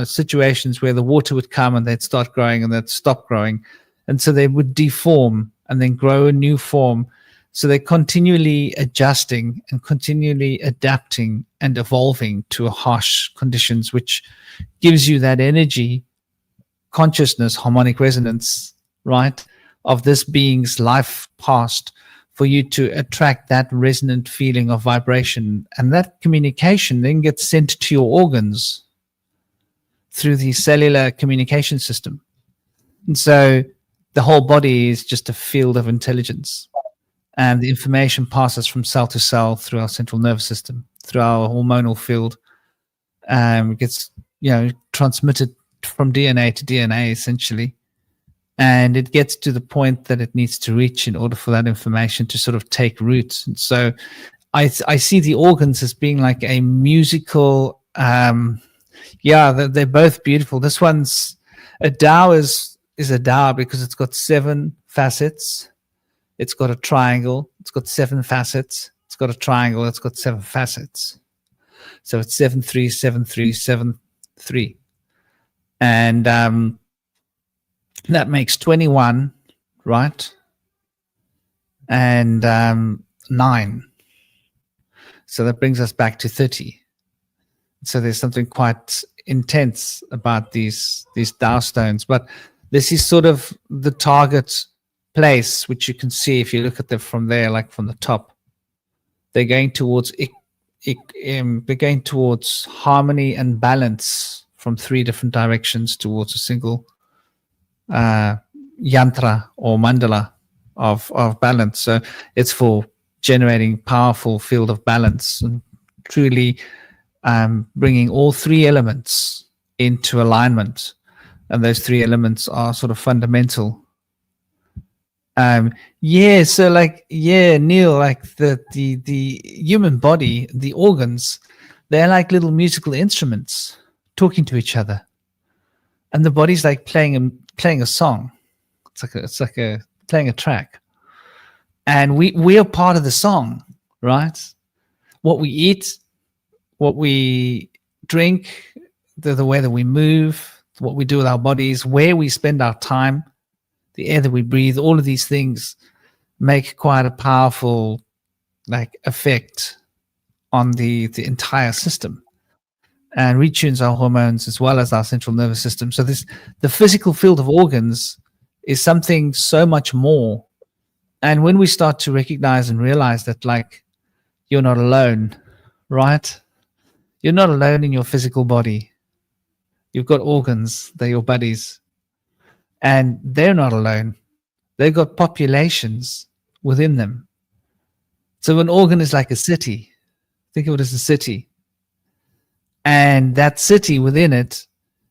situations where the water would come and they'd start growing and they'd stop growing. And so they would deform and then grow a new form. So they're continually adjusting and continually adapting and evolving to harsh conditions, which gives you that energy, consciousness, harmonic resonance, right, of this being's life past, for you to attract that resonant feeling of vibration. And that communication then gets sent to your organs through the cellular communication system. And so the whole body is just a field of intelligence. And the information passes from cell to cell through our central nervous system, through our hormonal field. It gets, transmitted from DNA to DNA, essentially. And it gets to the point that it needs to reach in order for that information to sort of take root. And so I see the organs as being like a musical, they're both beautiful. This one's, a Tao is a Tao because it's got 7 facets. It's got a triangle. It's got 7 facets. It's got a triangle. It's got 7 facets. So it's 7, 3, 7, 3, 7, 3. And that makes 21, right? And 9. So that brings us back to 30. So there's something quite intense about these Tao stones. But this is sort of the target place, which you can see if you look at them from there, like from the top. They're going towards they're going towards harmony and balance from 3 different directions towards a single yantra or mandala of balance. So it's for generating powerful field of balance and truly bringing all 3 elements into alignment. And those 3 elements are sort of fundamental. So like, Neil, like the human body, the organs, they're like little musical instruments talking to each other, and the body's like playing a song. It's like playing a track, and we are part of the song, right? What we eat, what we drink, the way that we move, what we do with our bodies, where we spend our time, the air that we breathe, all of these things make quite a powerful like effect on the entire system, and retunes our hormones as well as our central nervous system. So the physical field of organs is something so much more. And when we start to recognize and realize that, like, you're not alone, right? You're not alone in your physical body. You've got organs, they're your buddies. And they're not alone. They've got populations within them. So an organ is like a city. Think of it as a city. And that city within it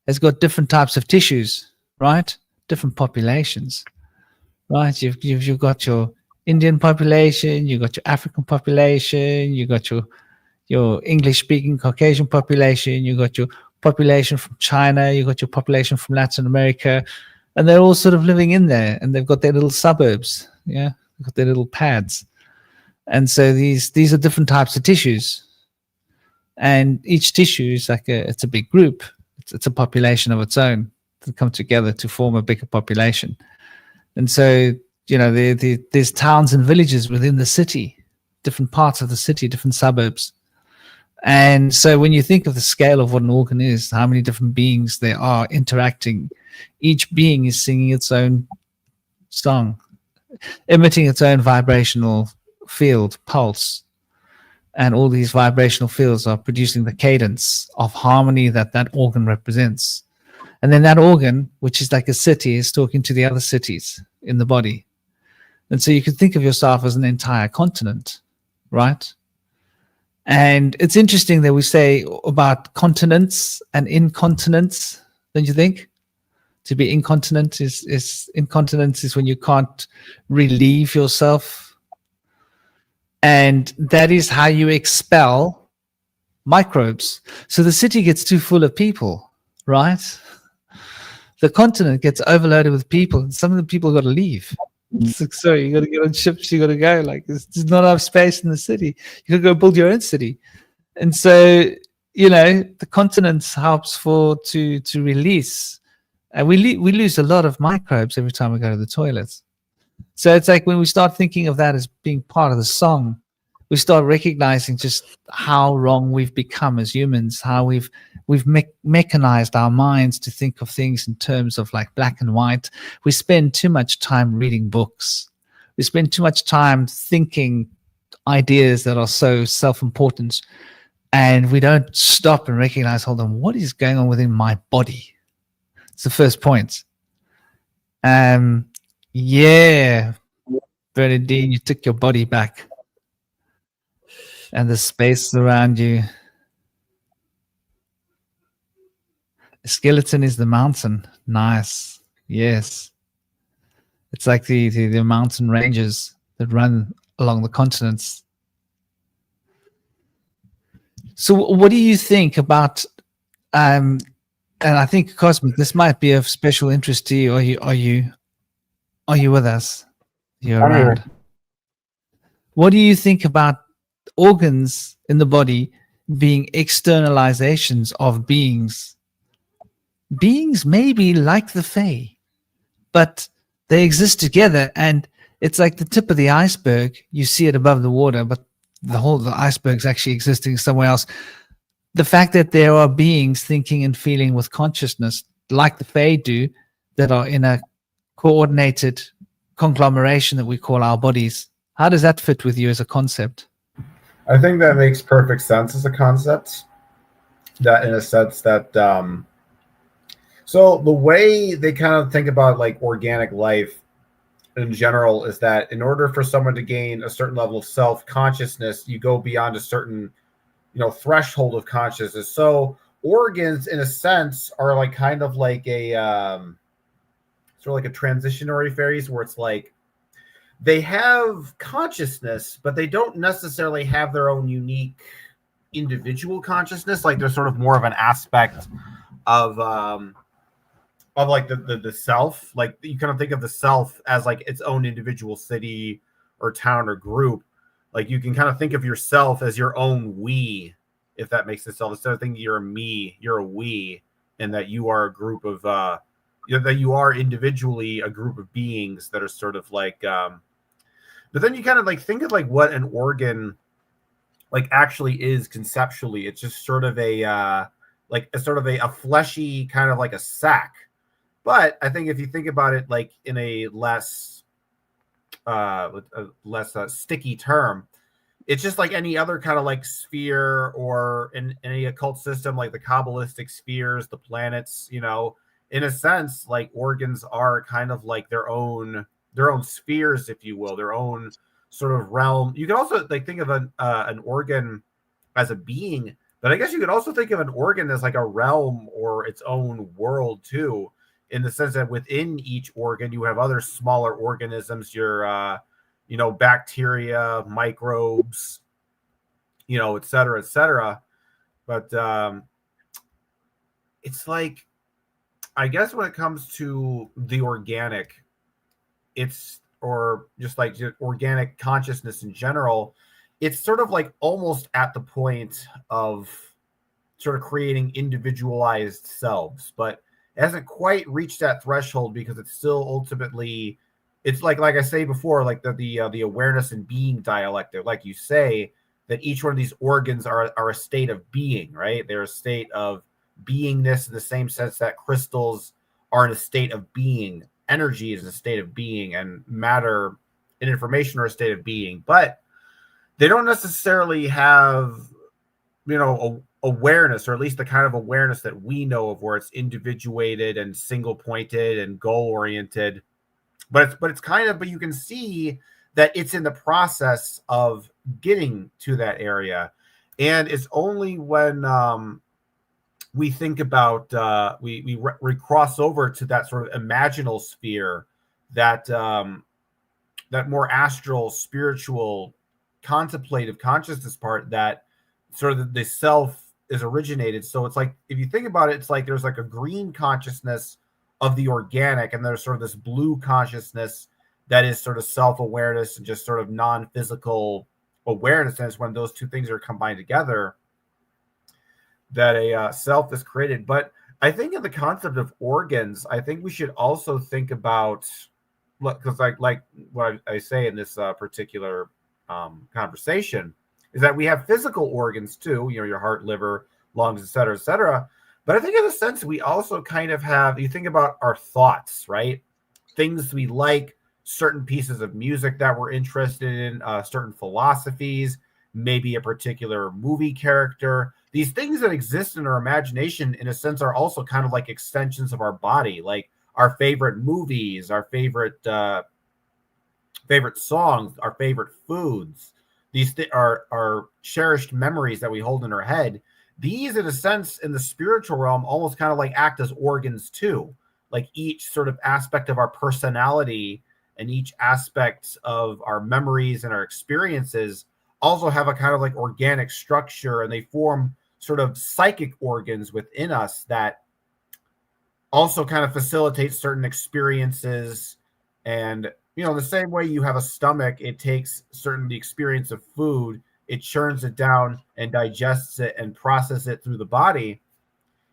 has got different types of tissues, right? Different populations, right? You've got your Indian population, you've got your African population, you've got your English-speaking Caucasian population, you've got your population from China, you've got your population from Latin America, and they're all sort of living in there, and they've got their little suburbs, they've got their little pads. And so these are different types of tissues, and each tissue is like it's a big group. It's a population of its own to come together to form a bigger population. And so, there's towns and villages within the city, different parts of the city, different suburbs. And so when you think of the scale of what an organ is, how many different beings there are interacting, each being is singing its own song, emitting its own vibrational field, pulse. And all these vibrational fields are producing the cadence of harmony that organ represents. And then that organ, which is like a city, is talking to the other cities in the body. And so you can think of yourself as an entire continent, right? And it's interesting that we say about continence and incontinence, don't you think? To be incontinent is incontinence is when you can't relieve yourself. And that is how you expel microbes. So the city gets too full of people, right? The continent gets overloaded with people, and some of the people got to leave. It's like, sorry, you got to get on ships, you got to go. Like, there's not enough space in the city. You got to go build your own city. And so, the continent helps to release. And we lose a lot of microbes every time we go to the toilets. So it's like when we start thinking of that as being part of the song, we start recognizing just how wrong we've become as humans, how we've mechanized our minds to think of things in terms of like black and white. We spend too much time reading books. We spend too much time thinking ideas that are so self-important, and we don't stop and recognize, hold on, what is going on within my body? It's the first point. Yeah, Bernadine, you took your body back. And the space around you. The skeleton is the mountain. Nice. Yes. It's like the mountain ranges that run along the continents. So what do you think about, and I think, Cosmic, this might be of special interest to you. Are you with us? You're around. Here. What do you think about organs in the body being externalizations of beings? Beings may be like the Fae, but they exist together, and it's like the tip of the iceberg. You see it above the water, but the iceberg's actually existing somewhere else. The fact that there are beings thinking and feeling with consciousness like the Fae do, that are in a coordinated conglomeration that we call our bodies. How does that fit with you as a concept? I think that makes perfect sense as a concept. That in a sense that so the way they kind of think about like organic life in general is that in order for someone to gain a certain level of self-consciousness, you go beyond a certain, threshold of consciousness. So organs, in a sense, are like kind of like a sort of like a transitionary phase where it's like they have consciousness, but they don't necessarily have their own unique individual consciousness. Like they're sort of more of an aspect of like the self. Like you kind of think of the self as like its own individual city or town or group. Like you can kind of think of yourself as your own we, if that makes sense. Instead of thinking you're a me, you're a we, and that you are a group of that you are individually a group of beings that are sort of like but then you kind of like think of like what an organ like actually is conceptually. It's just sort of a like a sort of a fleshy kind of like a sack. But I think if you think about it like in a less sticky term, it's just like any other kind of like sphere or in any occult system, like the Kabbalistic spheres, the planets, in a sense, like organs are kind of like their own spheres, if you will, their own sort of realm. You can also like think of an organ as a being, but I guess you could also think of an organ as like a realm or its own world too, in the sense that within each organ you have other smaller organisms, your bacteria, microbes, et cetera, et cetera. But it's like, I guess when it comes to the organic, or just like organic consciousness in general, it's sort of like almost at the point of sort of creating individualized selves, but it hasn't quite reached that threshold because it's still ultimately, it's like I say before, like the awareness and being dialectic, like you say, that each one of these organs are a state of being, right? They're a state of beingness in the same sense that crystals are in a state of being. Energy is a state of being, and matter and information are a state of being, but they don't necessarily have, awareness, or at least the kind of awareness that we know of, where it's individuated and single pointed and goal oriented. But you can see that it's in the process of getting to that area. And it's only when we think about we cross over to that sort of imaginal sphere, that that more astral, spiritual, contemplative consciousness part, that sort of the self is originated. So it's like, if you think about it, it's like there's like a green consciousness of the organic, and there's sort of this blue consciousness that is sort of self-awareness and just sort of non-physical awareness. And it's when those two things are combined together that a self is created. But I think in the concept of organs, I think we should also think about, because like what I say in this particular conversation, is that we have physical organs too, your heart, liver, lungs, et cetera, et cetera. But I think in a sense, we also kind of have, you think about our thoughts, right? Things we like, certain pieces of music that we're interested in, certain philosophies, maybe a particular movie character. These things that exist in our imagination, in a sense, are also kind of like extensions of our body, like our favorite movies, our favorite songs, our favorite foods. These are cherished memories that we hold in our head. These, in a sense, in the spiritual realm, almost kind of like act as organs too. Like each sort of aspect of our personality and each aspect of our memories and our experiences also have a kind of like organic structure, and they form sort of psychic organs within us that also kind of facilitate certain experiences. And the same way you have a stomach, it takes the experience of food, it churns it down and digests it and processes it through the body.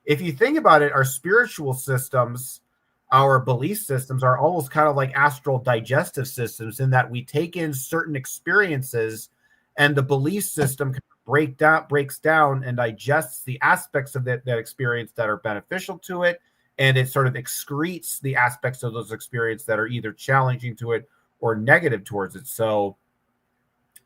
If you think about it, our spiritual systems, our belief systems, are almost kind of like astral digestive systems, in that we take in certain experiences, and the belief system breaks down and digests the aspects of that experience that are beneficial to it, and it sort of excretes the aspects of those experiences that are either challenging to it or negative towards it. So,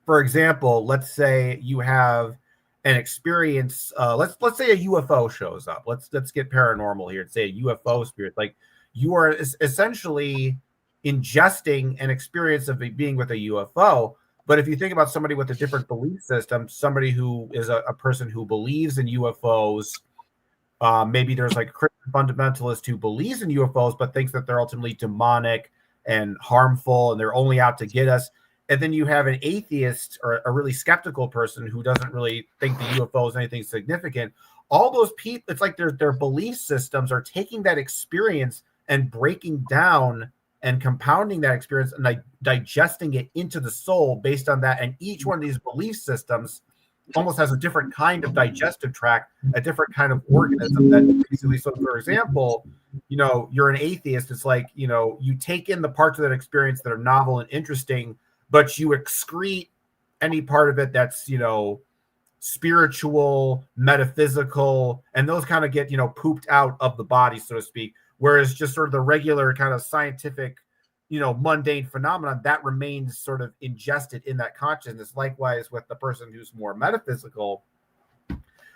for example, let's say you have an experience. Let's say a UFO shows up. Let's get paranormal here and say a UFO spirit. Like, you are essentially ingesting an experience of being with a UFO. But if you think about somebody with a different belief system, somebody who is a person who believes in UFOs, maybe there's like a Christian fundamentalist who believes in UFOs but thinks that they're ultimately demonic and harmful and they're only out to get us. And then you have an atheist or a really skeptical person who doesn't really think the UFO is anything significant. All those people, it's like their belief systems are taking that experience and breaking down and compounding that experience and digesting it into the soul based on that. And each one of these belief systems almost has a different kind of digestive tract, a different kind of organism that basically, so for example, you're an atheist. It's like, you take in the parts of that experience that are novel and interesting, but you excrete any part of it that's, spiritual, metaphysical, and those kind of get, pooped out of the body, so to speak. Whereas just sort of the regular kind of scientific, mundane phenomenon that remains sort of ingested in that consciousness. Likewise with the person who's more metaphysical,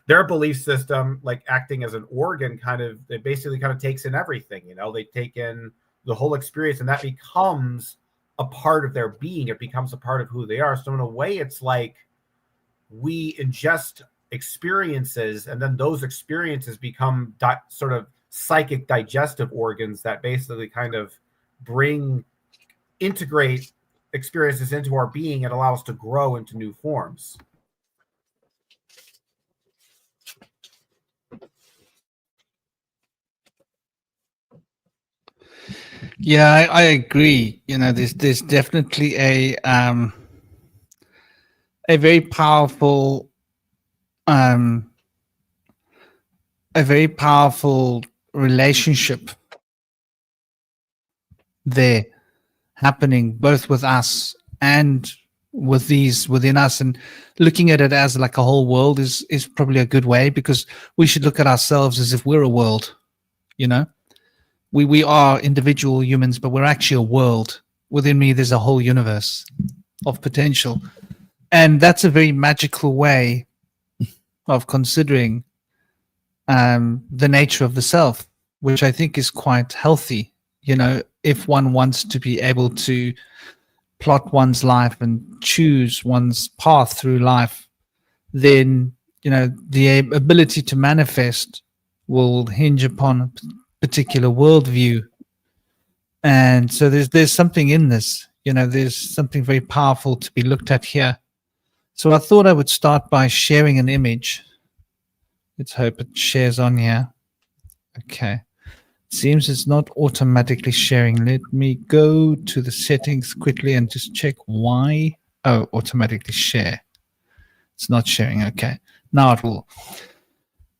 their belief system, like acting as an organ, it basically kind of takes in everything. They take in the whole experience, and that becomes a part of their being. It becomes a part of who they are. So in a way, it's like we ingest experiences, and then those experiences become sort of psychic digestive organs that basically kind of integrate experiences into our being and allow us to grow into new forms. Yeah, I agree. There's definitely a very powerful relationship there happening both with us and with these within us, and looking at it as like a whole world is probably a good way, because we should look at ourselves as if we're a world. We are individual humans, but we're actually a world. Within me, there's a whole universe of potential. And that's a very magical way of considering the nature of the self, which I think is quite healthy. If one wants to be able to plot one's life and choose one's path through life, then, the ability to manifest will hinge upon a particular worldview. And so there's something in this, there's something very powerful to be looked at here. So I thought I would start by sharing an image. Let's hope it shares on here. Okay. Seems it's not automatically sharing. Let me go to the settings quickly and just check why. Oh, automatically share. It's not sharing. Okay. Now it will.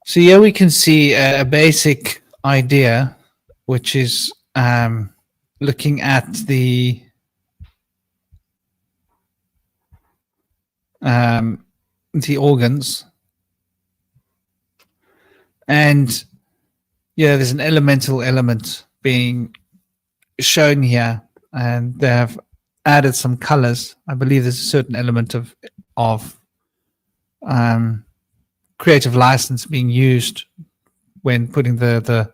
So here we can see a basic idea, which is looking at the organs, and there's an elemental element being shown here, and they have added some colors. I believe there's a certain element of creative license being used when putting the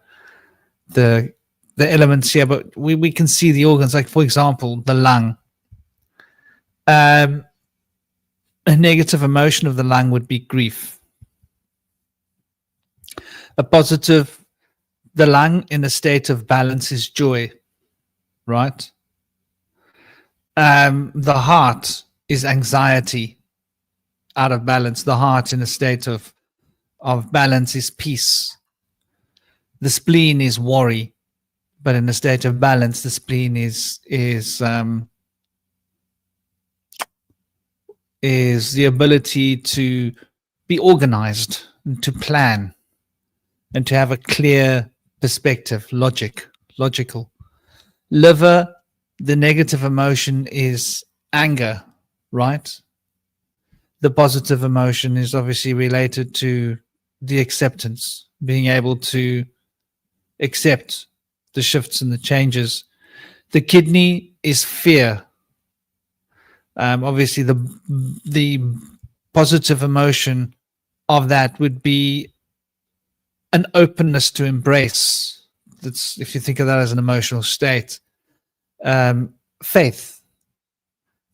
elements here, but we can see the organs, like for example the lung. A negative emotion of the lung would be grief. A positive, the lung in a state of balance, is joy, right? The heart is anxiety, out of balance. The heart in a state of balance is peace. The spleen is worry, but in a state of balance, the spleen is the ability to be organized and to plan and to have a clear perspective, logical. Liver, the negative emotion is anger, right? The positive emotion is obviously related to the acceptance, being able to accept the shifts and the changes. The kidney is fear. Obviously, the positive emotion of that would be an openness to embrace. That's, if you think of that as an emotional state. Faith,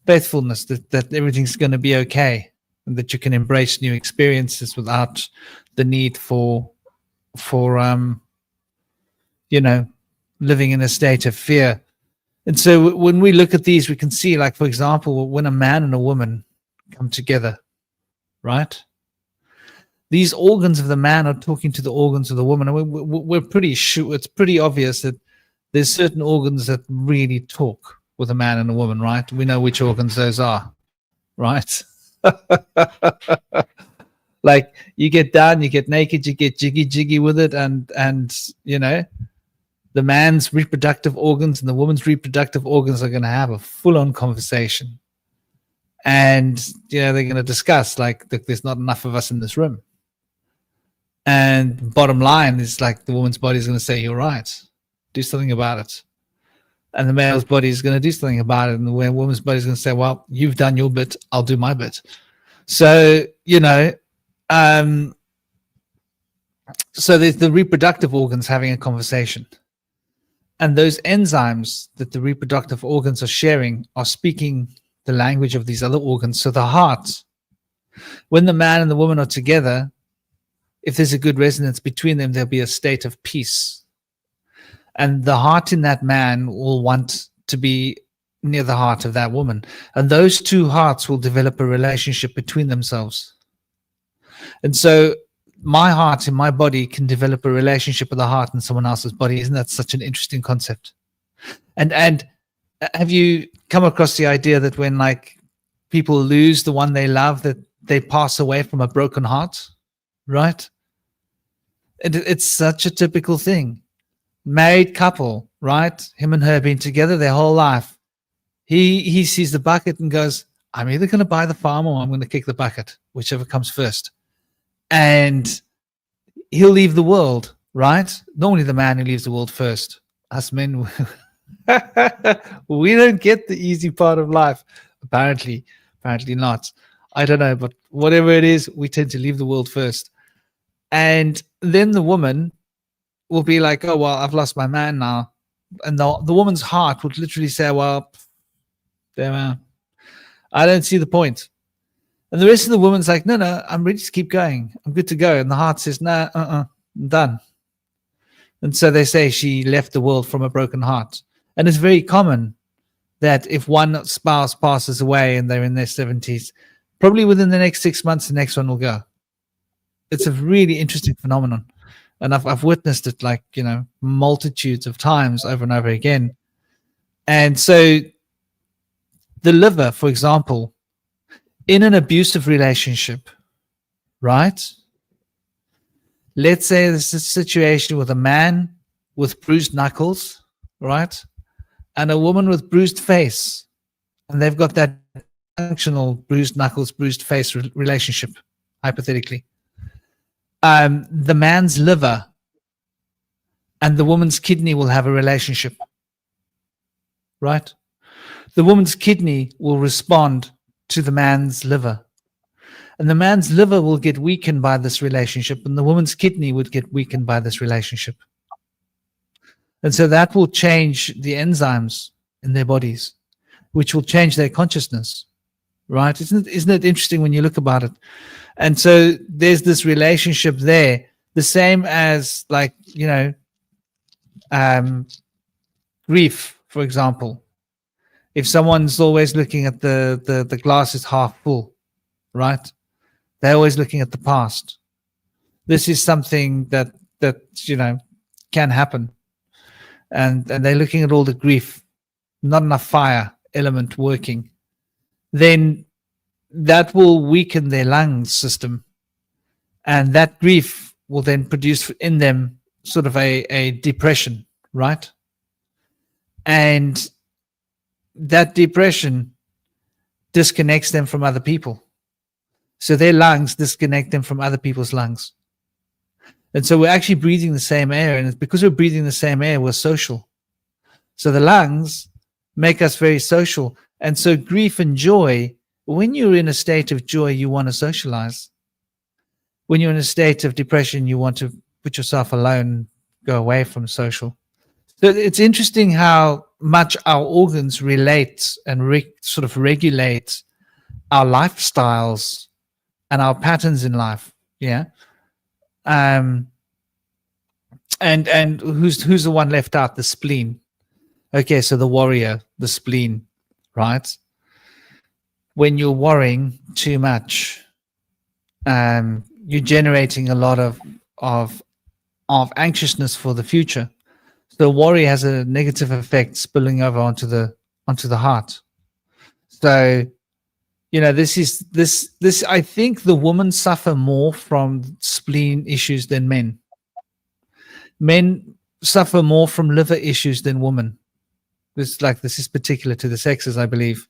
faithfulness that everything's going to be okay, and that you can embrace new experiences without the need for living in a state of fear. And so when we look at these, we can see, like, for example, when a man and a woman come together, right? These organs of the man are talking to the organs of the woman. And we're pretty sure, it's pretty obvious that there's certain organs that really talk with a man and a woman, right? We know which organs those are, right? Like, you get down, you get naked, you get jiggy with it, and the man's reproductive organs and the woman's reproductive organs are going to have a full-on conversation. And, they're going to discuss, like, there's not enough of us in this room. And bottom line is, like, the woman's body is going to say, you're right, do something about it. And the male's body is going to do something about it. And the woman's body is going to say, well, you've done your bit, I'll do my bit. So, so there's the reproductive organs having a conversation. And those enzymes that the reproductive organs are sharing are speaking the language of these other organs. So the heart, when the man and the woman are together, if there's a good resonance between them, there'll be a state of peace. And the heart in that man will want to be near the heart of that woman. And those two hearts will develop a relationship between themselves. And so my heart in my body can develop a relationship with the heart in someone else's body. Isn't that such an interesting concept? And have you come across the idea that when, like, people lose the one they love, that they pass away from a broken heart, right? It's such a typical thing. Married couple, right? Him and her been together their whole life. He sees the bucket and goes, I'm either going to buy the farm or I'm going to kick the bucket, whichever comes first. And he'll leave the world, right? Normally the man who leaves the world first. Us men, we don't get the easy part of life. Apparently not. I don't know, but whatever it is, we tend to leave the world first. And then the woman will be like, oh, well, I've lost my man now. And the woman's heart would literally say, well, damn, I don't see the point. And the rest of the woman's like, no, I'm ready to keep going. I'm good to go. And the heart says, no, I'm done. And so they say she left the world from a broken heart. And it's very common that if one spouse passes away and they're in their 70s, probably within the next 6 months, the next one will go. It's a really interesting phenomenon. And I've witnessed it, like, multitudes of times over and over again. And so the liver, for example, in an abusive relationship, right? Let's say there's a situation with a man with bruised knuckles, right? And a woman with bruised face. And they've got that functional bruised knuckles, bruised face relationship, hypothetically. The man's liver and the woman's kidney will have a relationship, right? The woman's kidney will respond to the man's liver, and the man's liver will get weakened by this relationship, and the woman's kidney would get weakened by this relationship. And so that will change the enzymes in their bodies, which will change their consciousness, right? Isn't it interesting when you look about it? And so there's this relationship there, the same as, like, grief, for example. If someone's always looking at the glass is half full, right? They're always looking at the past. This is something that can happen. And they're looking at all the grief, not enough fire element working. Then that will weaken their lung system. And that grief will then produce in them sort of a depression, right? And that depression disconnects them from other people. So their lungs disconnect them from other people's lungs. And so we're actually breathing the same air. And it's because we're breathing the same air, we're social. So the lungs make us very social. And so grief and joy, when you're in a state of joy, you want to socialize. When you're in a state of depression, you want to put yourself alone, go away from social. So it's interesting how much our organs relate and sort of regulate our lifestyles and our patterns in life. Yeah. And who's the one left out? The spleen. Okay, so the warrior, the spleen, right? When you're worrying too much, you're generating a lot of anxiousness for the future. So worry has a negative effect spilling over onto the heart. So, you know, this I think the women suffer more from spleen issues than men. Men suffer more from liver issues than women. This is particular to the sexes, I believe.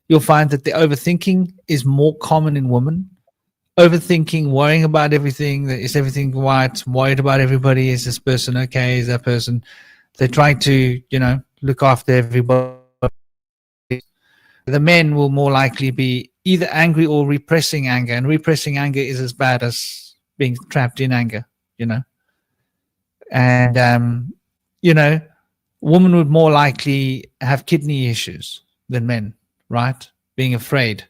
You'll find that the overthinking is more common in women. Overthinking, worrying about everything. Is everything right? Worried about everybody. Is this person okay? Is that person? They're trying to, you know, look after everybody. The men will more likely be either angry or repressing anger. And repressing anger is as bad as being trapped in anger, you know. And, you know, women would more likely have kidney issues than men, right? Being afraid.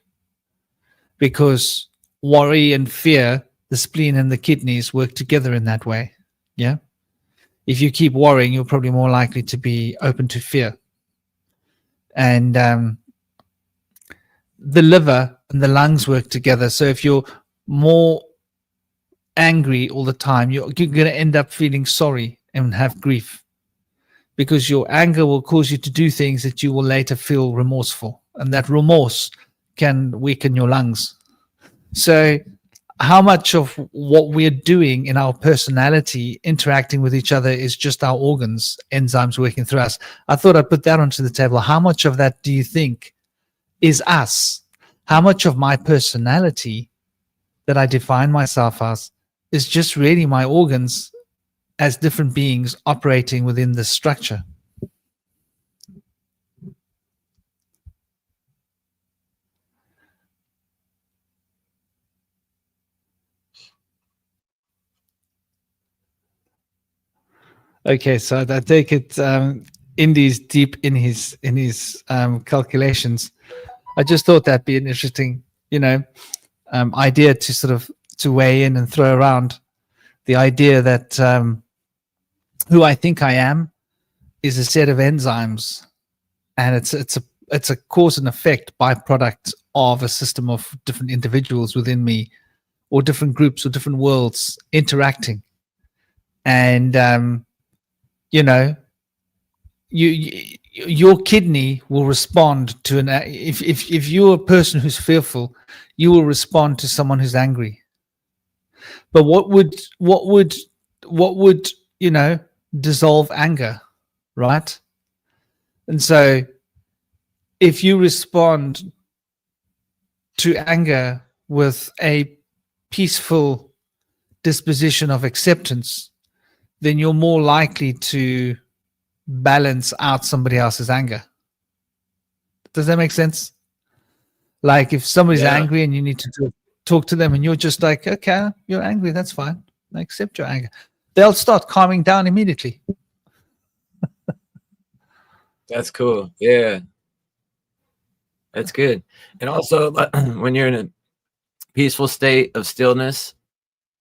Because worry and fear, the spleen and the kidneys work together in that way. Yeah. If you keep worrying, you're probably more likely to be open to fear. And the liver and the lungs work together. So if you're more angry all the time, you're going to end up feeling sorry and have grief, because your anger will cause you to do things that you will later feel remorseful, and that remorse can weaken your lungs. So how much of what we're doing in our personality interacting with each other is just our organs, enzymes working through us? I thought I'd put that onto the table. How much of that do you think is us? How much of my personality that I define myself as is just really my organs as different beings operating within this structure? Okay, so I take it Indy's deep in his calculations. I just thought that'd be an interesting, you know, idea to sort of to weigh in and throw around. The idea that who I think I am is a set of enzymes, and it's a cause and effect byproduct of a system of different individuals within me, or different groups or different worlds interacting. And you know, your kidney will respond to if you're a person who's fearful, you will respond to someone who's angry. But what would you know, dissolve anger, right? And so if you respond to anger with a peaceful disposition of acceptance, then you're more likely to balance out somebody else's anger. Does that make sense? Like if somebody's angry and you need to talk to them, and you're just like, okay, you're angry, that's fine, I accept your anger, they'll start calming down immediately. That's cool. Yeah, that's good. And also, when you're in a peaceful state of stillness,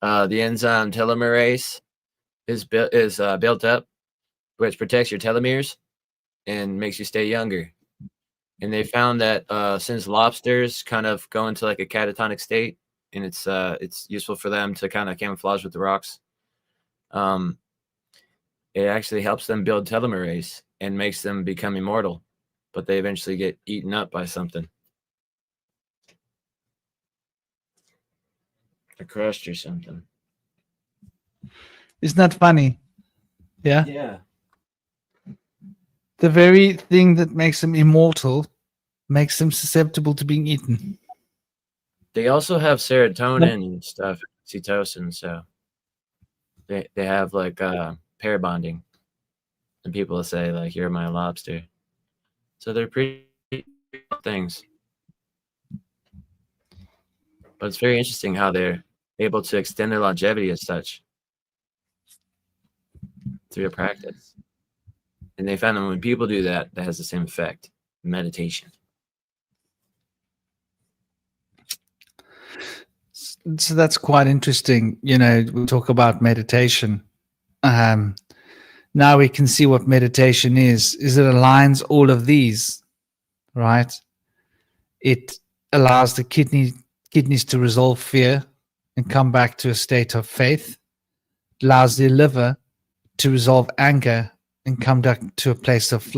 the enzyme telomerase is built up, which protects your telomeres and makes you stay younger. And they found that since lobsters kind of go into like a catatonic state, and it's useful for them to kind of camouflage with the rocks, it actually helps them build telomerase and makes them become immortal, but they eventually get eaten up by something. A crust or something. Isn't that funny? Yeah. Yeah. The very thing that makes them immortal makes them susceptible to being eaten. They also have serotonin and stuff, oxytocin, so they have like pair bonding, and people will say like, "You're my lobster." So they're pretty things. But it's very interesting how they're able to extend their longevity as such through a practice. And they found that when people do that, that has the same effect. Meditation. So that's quite interesting. You know, we talk about meditation. Now we can see what meditation is it aligns all of these, right? It allows the kidneys to resolve fear and come back to a state of faith. It allows the liver to resolve anger and come back to a place of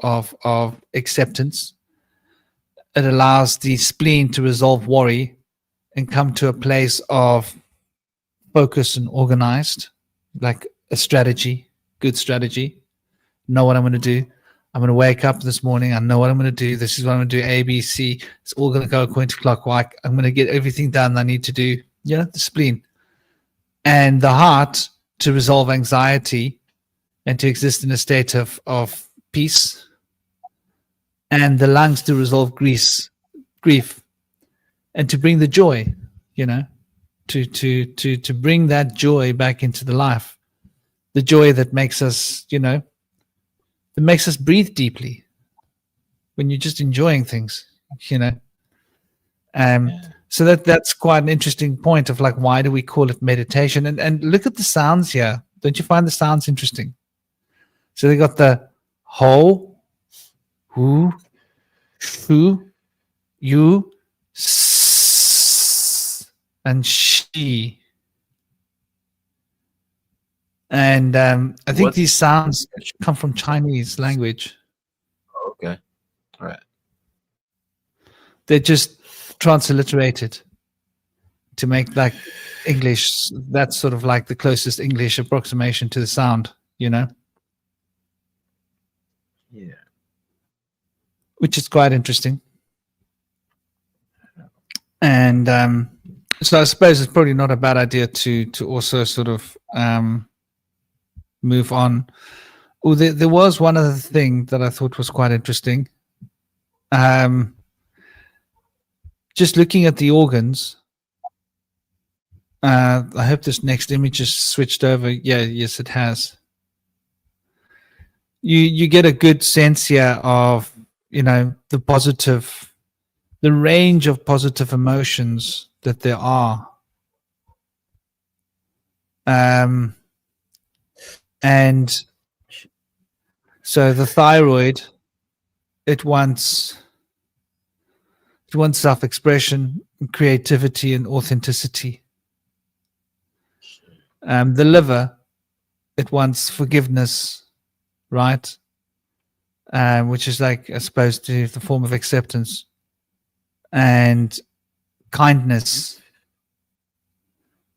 of acceptance. It allows the spleen to resolve worry and come to a place of focus and organized, like a strategy, good strategy. Know what I'm going to do. I'm going to wake up this morning. I know what I'm going to do. This is what I'm going to do. A, B, C. It's all going to go according to clockwork. I'm going to get everything done I need to do. Yeah, the spleen. And the heart to resolve anxiety and to exist in a state of peace. And the lungs to resolve grief. And to bring the joy, you know, to bring that joy back into the life. The joy that makes us, you know, that makes us breathe deeply when you're just enjoying things, you know. So that's quite an interesting point of like, why do we call it meditation? And look at the sounds here. Don't you find the sounds interesting? So they got the ho, hu, shu, yu, s, and she. And I think these sounds come from Chinese language. Okay. All right. They're just transliterated to make like English. That's sort of like the closest English approximation to the sound, you know? Yeah. Which is quite interesting. And so I suppose it's probably not a bad idea to also sort of move on. Oh, there was one other thing that I thought was quite interesting. Just looking at the organs. I hope this next image is switched over. Yeah, yes, it has. You get a good sense here of, you know, the range of positive emotions that there are. And so the thyroid, it wants self-expression, creativity, and authenticity. The liver, it wants forgiveness, right? Which is like, I suppose, to the form of acceptance, and kindness,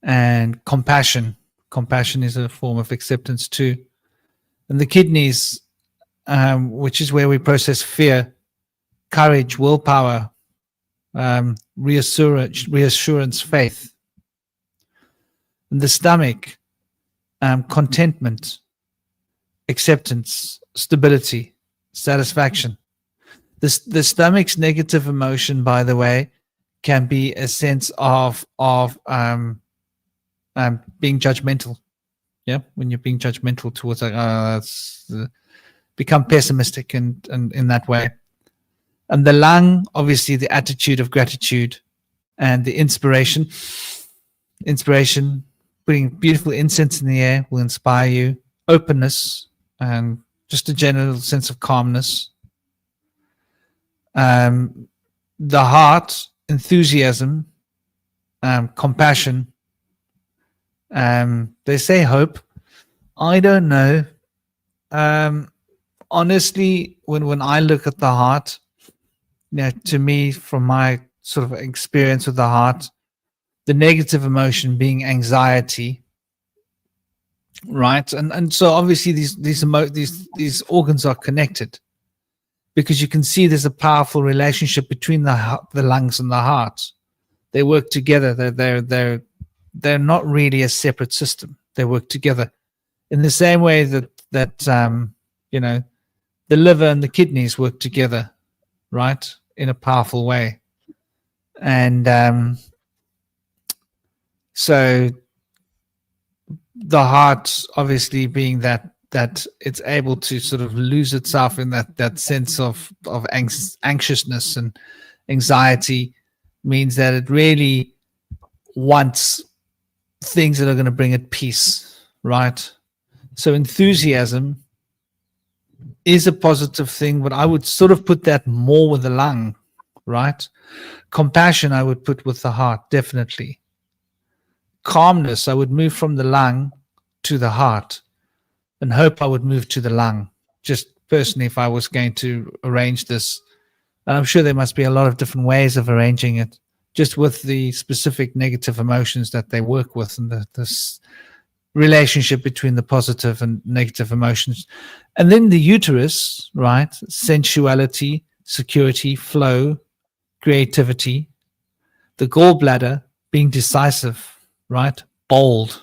and compassion. Compassion is a form of acceptance too. And the kidneys, which is where we process fear, courage, willpower, reassurance, faith. And the stomach, contentment, acceptance, stability, satisfaction. The stomach's negative emotion, by the way, can be a sense of being judgmental. Yeah, when you're being judgmental towards become pessimistic and in that way. And the lung, obviously, the attitude of gratitude, and the inspiration, putting beautiful incense in the air will inspire you. Openness and just a general sense of calmness. The heart, enthusiasm, compassion. They say hope. I don't know. Honestly, when I look at the heart, you know, to me, from my sort of experience with the heart, the negative emotion being anxiety, right? And so obviously these organs are connected, because you can see there's a powerful relationship between the lungs and the heart. They work together. They're not really a separate system. They work together in the same way that you know, the liver and the kidneys work together, right, in a powerful way. And so the heart, obviously, being that it's able to sort of lose itself in that sense of anxiousness and anxiety, means that it really wants things that are going to bring it peace, right? So enthusiasm is a positive thing, but I would sort of put that more with the lung, right? Compassion I would put with the heart, definitely. Calmness I would move from the lung to the heart, and hope I would move to the lung. Just personally, if I was going to arrange this, and I'm sure there must be a lot of different ways of arranging it, just with the specific negative emotions that they work with, and this relationship between the positive and negative emotions. And then the uterus, right? Sensuality, security, flow, creativity. The gallbladder being decisive, right? Bold,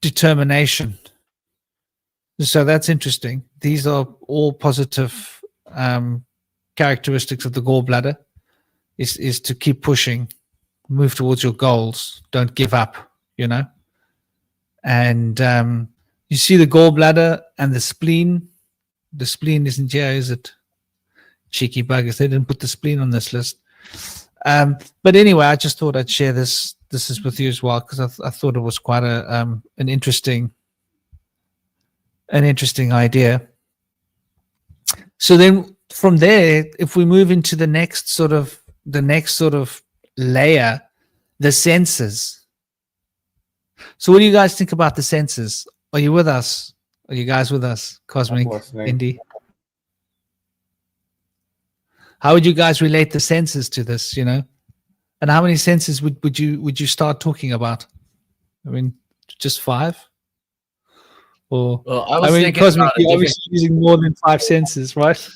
determination. So that's interesting. These are all positive characteristics of the gallbladder, is to keep pushing, move towards your goals, don't give up, you know. And you see the gallbladder and the spleen. The spleen isn't here, is it? Cheeky buggers, they didn't put the spleen on this list. But anyway, I just thought I'd share this is with you as well, because I thought it was quite an interesting idea. So then from there, if we move into the next sort of layer, the senses. So what do you guys think about the senses? Are you with us? Are you guys with us? Cosmic, Indy? How would you guys relate the senses to this, you know? And how many senses would you start talking about? I mean, just 5? Or Well, I was thinking Cosmic, about you're obviously using more than 5 senses, right?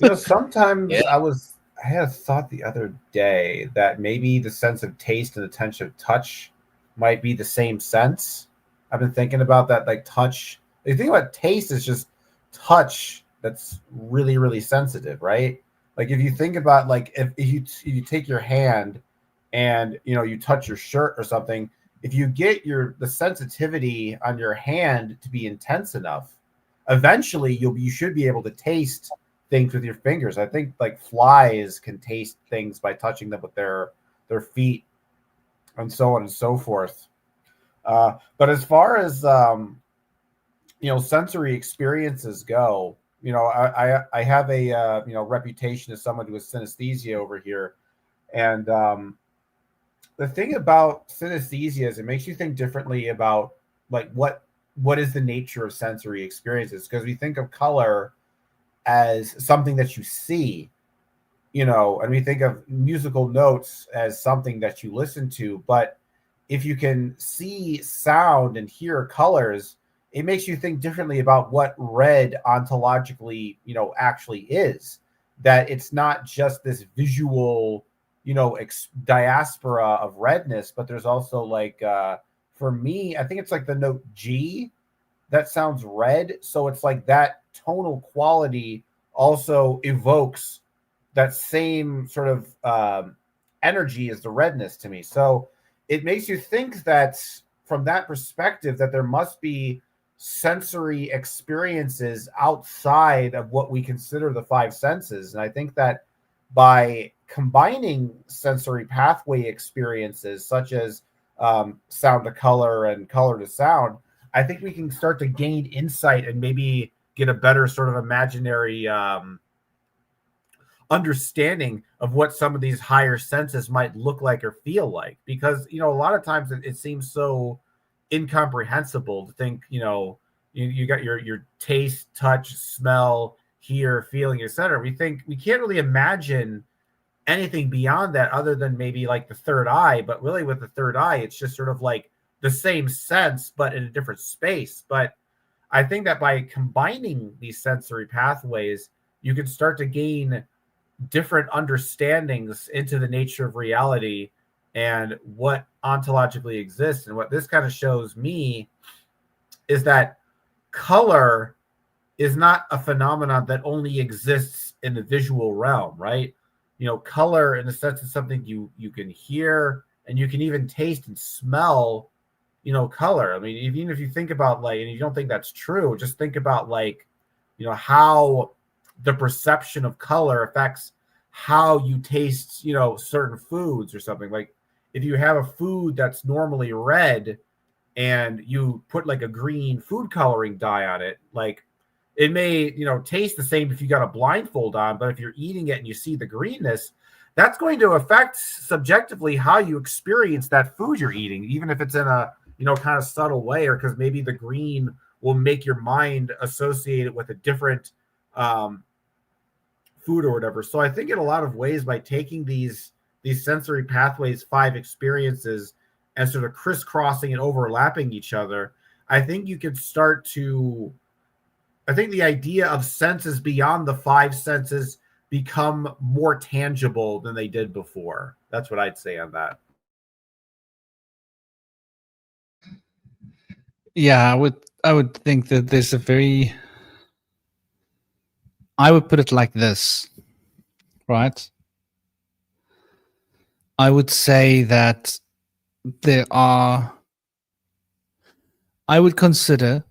You know, sometimes Yeah. I had a thought the other day that maybe the sense of taste and the sense of touch might be the same sense. I've been thinking about that, like touch. The thing about taste is just touch that's really, really sensitive, right? Like if you think about, like if you take your hand and you touch your shirt or something, if you get the sensitivity on your hand to be intense enough, eventually you should be able to taste things with your fingers. I think like flies can taste things by touching them with their feet, and so on and so forth. But as far as sensory experiences go, I have a reputation as someone who has synesthesia over here, and the thing about synesthesia is it makes you think differently about like what is the nature of sensory experiences, because we think of color as something that you see, and we think of musical notes as something that you listen to. But if you can see sound and hear colors, it makes you think differently about what red ontologically, actually is. That it's not just this visual, diaspora of redness, but there's also like, for me, I think it's like the note G that sounds red. So it's like that tonal quality also evokes that same sort of energy as the redness to me. So it makes you think that from that perspective that there must be sensory experiences outside of what we consider the 5 senses. And I think that by combining sensory pathway experiences such as sound to color and color to sound, I think we can start to gain insight and maybe get a better sort of imaginary understanding of what some of these higher senses might look like or feel like. Because, a lot of times it seems so incomprehensible to think, you got your taste, touch, smell, hear, feeling, etc. We can't really imagine anything beyond that other than maybe like the third eye. But really with the third eye, it's just sort of like the same sense, but in a different space. But I think that by combining these sensory pathways, you can start to gain different understandings into the nature of reality and what ontologically exists. And what this kind of shows me is that color is not a phenomenon that only exists in the visual realm, right? You know, color in the sense of something you can hear, and you can even taste and smell, you know, color. I mean, even if you think about, like, and you don't think that's true, just think about, like, you know, how the perception of color affects how you taste, you know, certain foods or something. Like, if you have a food that's normally red and you put like a green food coloring dye on it, like, it may, you know, taste the same if you got a blindfold on, but if you're eating it and you see the greenness, that's going to affect subjectively how you experience that food you're eating, even if it's in a, you know, kind of subtle way, or because maybe the green will make your mind associate it with a different food or whatever. So I think in a lot of ways, by taking these sensory pathways, 5 experiences, and sort of crisscrossing and overlapping each other, I think you can start to, I think the idea of senses beyond the 5 senses become more tangible than they did before. That's what I'd say on that. Yeah, I would think that there's a very, I would put it like this, right? I would say that I would consider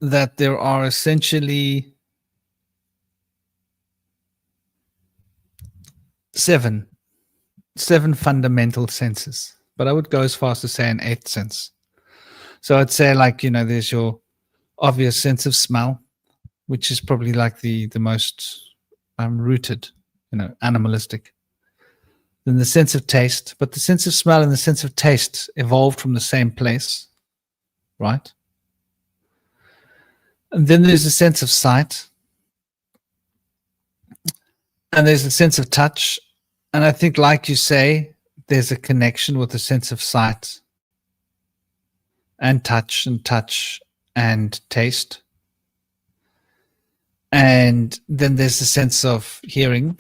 that there are essentially 7 fundamental senses, but I would go as far as to say an 8th sense. So I'd say, like, you know, there's your obvious sense of smell, which is probably like the most rooted, you know, animalistic. Then the sense of taste, but the sense of smell and the sense of taste evolved from the same place, right? And then there's a sense of sight, and there's a sense of touch. And I think, like you say, there's a connection with the sense of sight and touch and taste. And then there's the sense of hearing.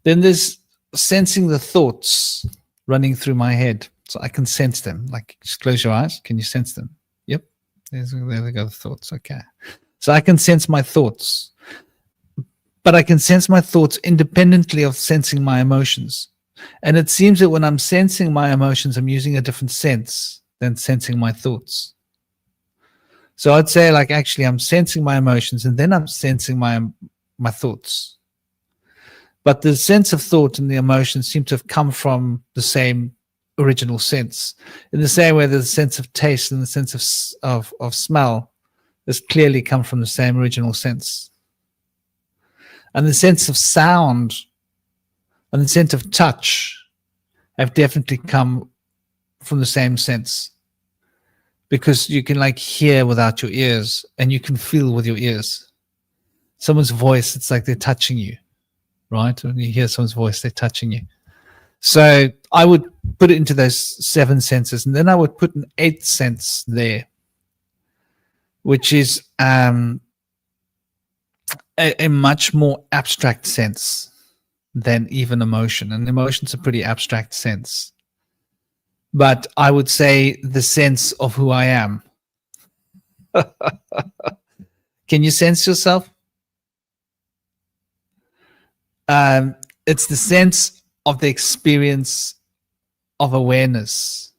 Then there's sensing the thoughts running through my head. So I can sense them. Like, just close your eyes. Can you sense them? Yep. There they go, the thoughts. Okay. So I can sense my thoughts. But I can sense my thoughts independently of sensing my emotions. And it seems that when I'm sensing my emotions, I'm using a different sense than sensing my thoughts. So I'd say, like, actually I'm sensing my emotions and then I'm sensing my thoughts. But the sense of thought and the emotions seem to have come from the same original sense. In the same way that the sense of taste and the sense of smell has clearly come from the same original sense. And the sense of sound and the sense of touch have definitely come from the same sense. Because you can, like, hear without your ears and you can feel with your ears. Someone's voice, it's like they're touching you, right? When you hear someone's voice, they're touching you. So I would put it into those 7 senses, and then I would put an 8th sense there, which is a much more abstract sense than even emotion. And emotion's a pretty abstract sense. But I would say the sense of who I am. Can you sense yourself? It's the sense of the experience of awareness,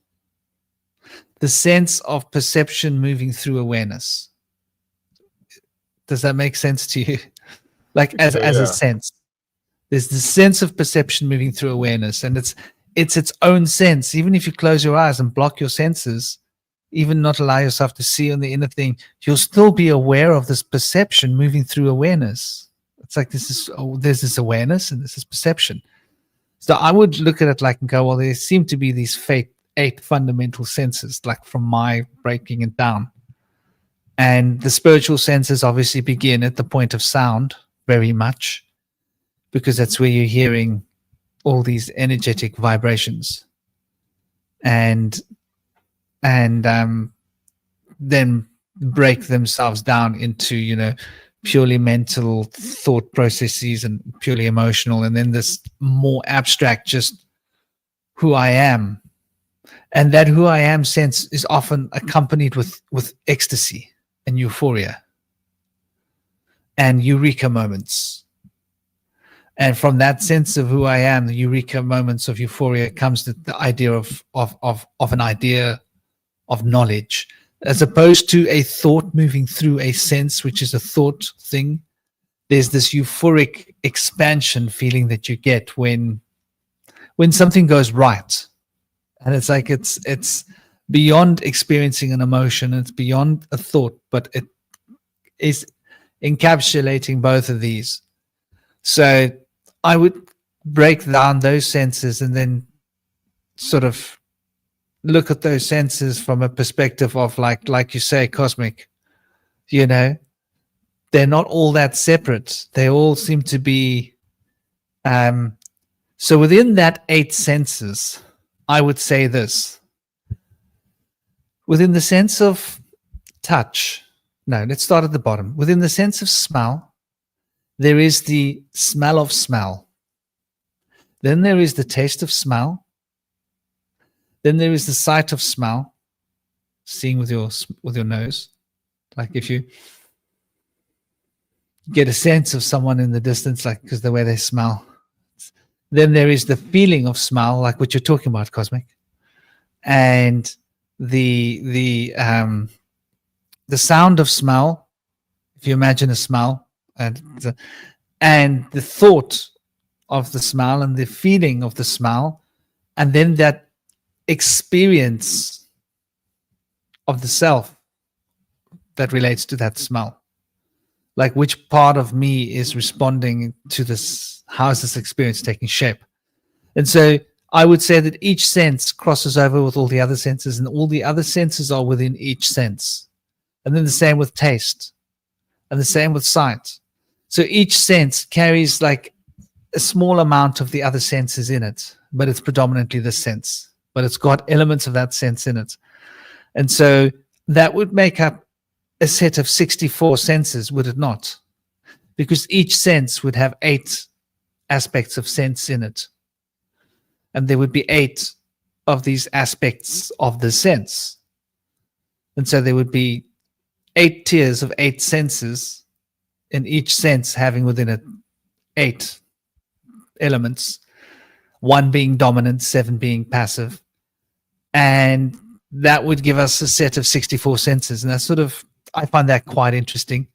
the sense of perception moving through awareness. Does that make sense to you? Like, as a sense, there's the sense of perception moving through awareness, and it's its own sense. Even if you close your eyes and block your senses, even not allow yourself to see on the inner thing, you'll still be aware of this perception moving through awareness. It's like there's this awareness and this is perception. So I would look at it like and go, well, there seem to be these 8 fundamental senses, like from my breaking it down. And the spiritual senses obviously begin at the point of sound very much, because that's where you're hearing all these energetic vibrations. And then break themselves down into, you know, purely mental thought processes and purely emotional, and then this more abstract, just who I am. And that who I am sense is often accompanied with ecstasy and euphoria and eureka moments. And from that sense of who I am, the eureka moments of euphoria, comes the idea of an idea of knowledge, as opposed to a thought moving through a sense, which is a thought thing. There's this euphoric expansion feeling that you get when something goes right. And it's like it's beyond experiencing an emotion, it's beyond a thought, but it is encapsulating both of these. So I would break down those senses and then sort of look at those senses from a perspective of like you say, cosmic. They're not all that separate. They all seem to be so within that 8 senses, I would say this. Within the sense of touch, no, let's start at the bottom. Within the sense of smell, there is the smell of smell. Then there is the taste of smell. Then there is the sight of smell, seeing with your nose. Like if you get a sense of someone in the distance, like because the way they smell. Then there is the feeling of smell, like what you're talking about, Cosmic, and the sound of smell. If you imagine a smell, and the thought of the smell, and the feeling of the smell, and then that experience of the self that relates to that smell. Like which part of me is responding to this? How is this experience taking shape? And so I would say that each sense crosses over with all the other senses, and all the other senses are within each sense. And then the same with taste, and the same with sight. So each sense carries like a small amount of the other senses in it, but it's predominantly this sense, but it's got elements of that sense in it. And so that would make up a set of 64 senses, would it not? Because each sense would have 8 aspects of sense in it. And there would be 8 of these aspects of the sense. And so there would be 8 tiers of 8 senses, in each sense having within it 8 elements, 1 being dominant, 7 being passive. And that would give us a set of 64 senses. And that's sort of, I find that quite interesting,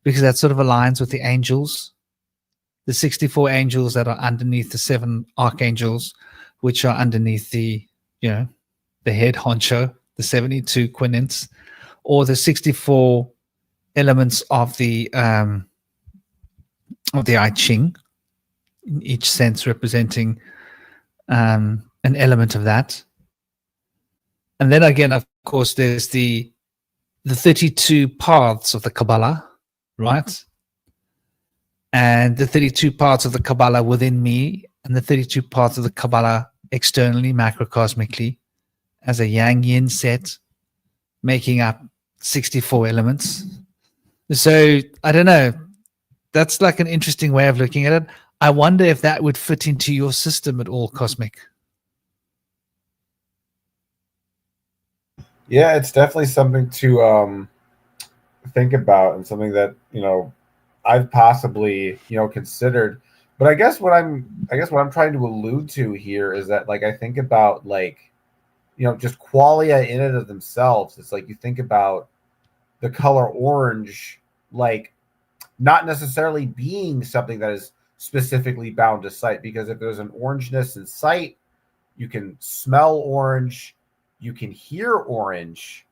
because that sort of aligns with the angels, the 64 angels that are underneath the 7 archangels, which are underneath the head honcho, the 72 quinins, or the 64 elements of the I Ching, in each sense representing an element of that. And then again, of course, there's the 32 paths of the Kabbalah, right? And the 32 parts of the Kabbalah within me, and the 32 parts of the Kabbalah externally, macrocosmically, as a yang-yin set, making up 64 elements. So, I don't know. That's like an interesting way of looking at it. I wonder if that would fit into your system at all, Cosmic. Yeah, it's definitely something to think about, and something that I've possibly considered. But I guess what I'm trying to allude to here is that, like, I think about, like, just qualia in and of themselves. It's like you think about the color orange, like, not necessarily being something that is specifically bound to sight, because if there's an orangeness in sight, you can smell orange, you can hear orange.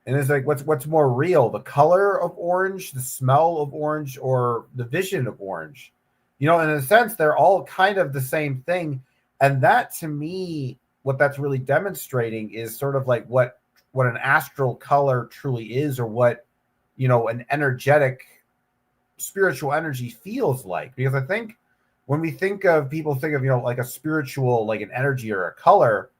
And it's like, what's more real, the color of orange, the smell of orange, or the vision of orange? In a sense, they're all kind of the same thing. And that, to me, what that's really demonstrating is sort of like what an astral color truly is, or what, an energetic spiritual energy feels like. Because I think when people think of, like a spiritual, like an energy or a color,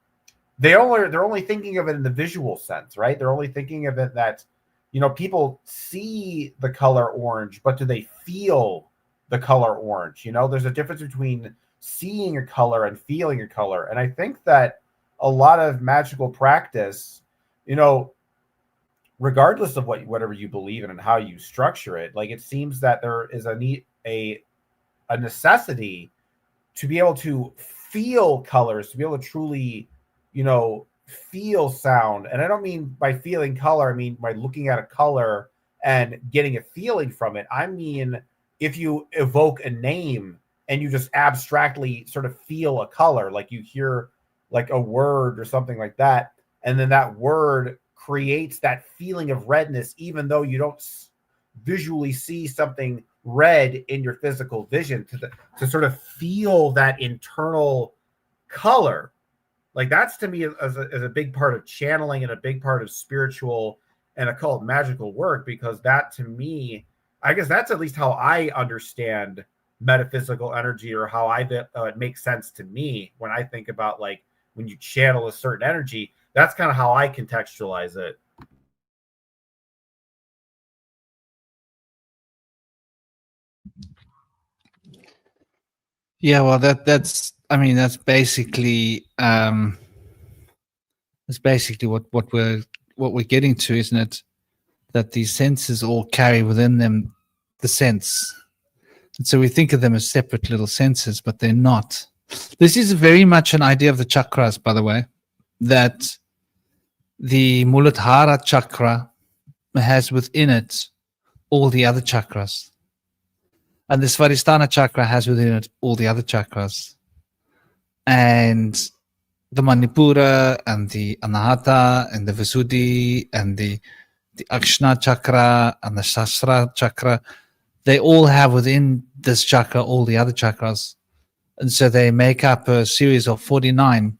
they're only thinking of it in the visual sense, right? They're only thinking of it that people see the color orange, but do they feel the color orange? There's a difference between seeing a color and feeling a color. And I think that a lot of magical practice, regardless of whatever you believe in and how you structure it, like it seems that there is a necessity to be able to feel colors, to be able to truly, feel sound. And I don't mean by feeling color, I mean by looking at a color and getting a feeling from it. I mean, if you evoke a name and you just abstractly sort of feel a color, like you hear like a word or something like that, and then that word creates that feeling of redness, even though you don't visually see something red in your physical vision, to sort of feel that internal color. Like that's to me as a big part of channeling and a big part of spiritual and occult magical work, because that to me, I guess that's at least how I understand metaphysical energy, or how it makes sense to me when I think about like when you channel a certain energy. That's kind of how I contextualize it. Yeah, well, that's basically what we're getting to, isn't it? That these senses all carry within them the sense, and so we think of them as separate little senses, but they're not. This is very much an idea of the chakras, by the way, that the Muladhara chakra has within it all the other chakras, and the Svadhisthana chakra has within it all the other chakras, and the Manipura and the Anahata and the Visuddhi and the Akshna chakra and the Sahasrara chakra, they all have within this chakra all the other chakras. And so they make up a series of 49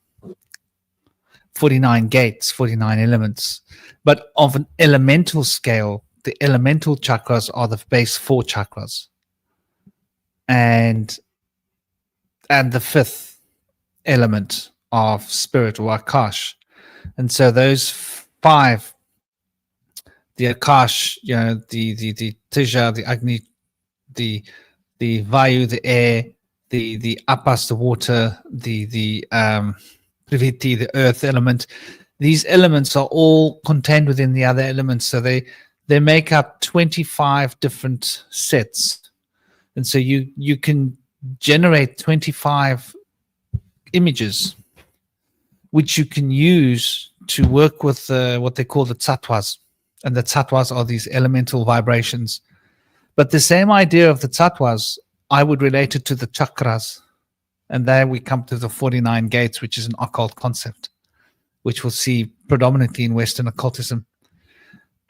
gates, 49 elements. But of an elemental scale, the elemental chakras are the base 4 chakras. And the 5th element of spirit, or Akash. And so those 5, the Akash, the Tija, the Agni, the Vayu, the air, the Apas, the water, the Priviti, the earth element. These elements are all contained within the other elements, so they make up 25 different sets, and so you can generate 25 images, which you can use to work with what they call the tattvas, and the tattvas are these elemental vibrations. But the same idea of the tattvas, I would relate it to the chakras. And there we come to the 49 gates, which is an occult concept, which we'll see predominantly in Western occultism.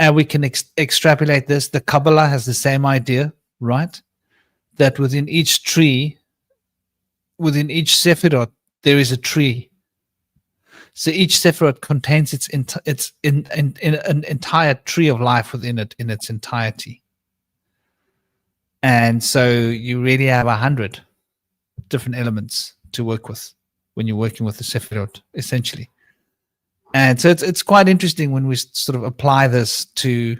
And we can extrapolate this. The Kabbalah has the same idea, right? That within each tree, within each sephirot, there is a tree. So each sephirot contains its an entire tree of life within it, in its entirety. And so you really have 100 different elements to work with when you're working with the Sephirot, essentially. And so it's quite interesting when we sort of apply this to,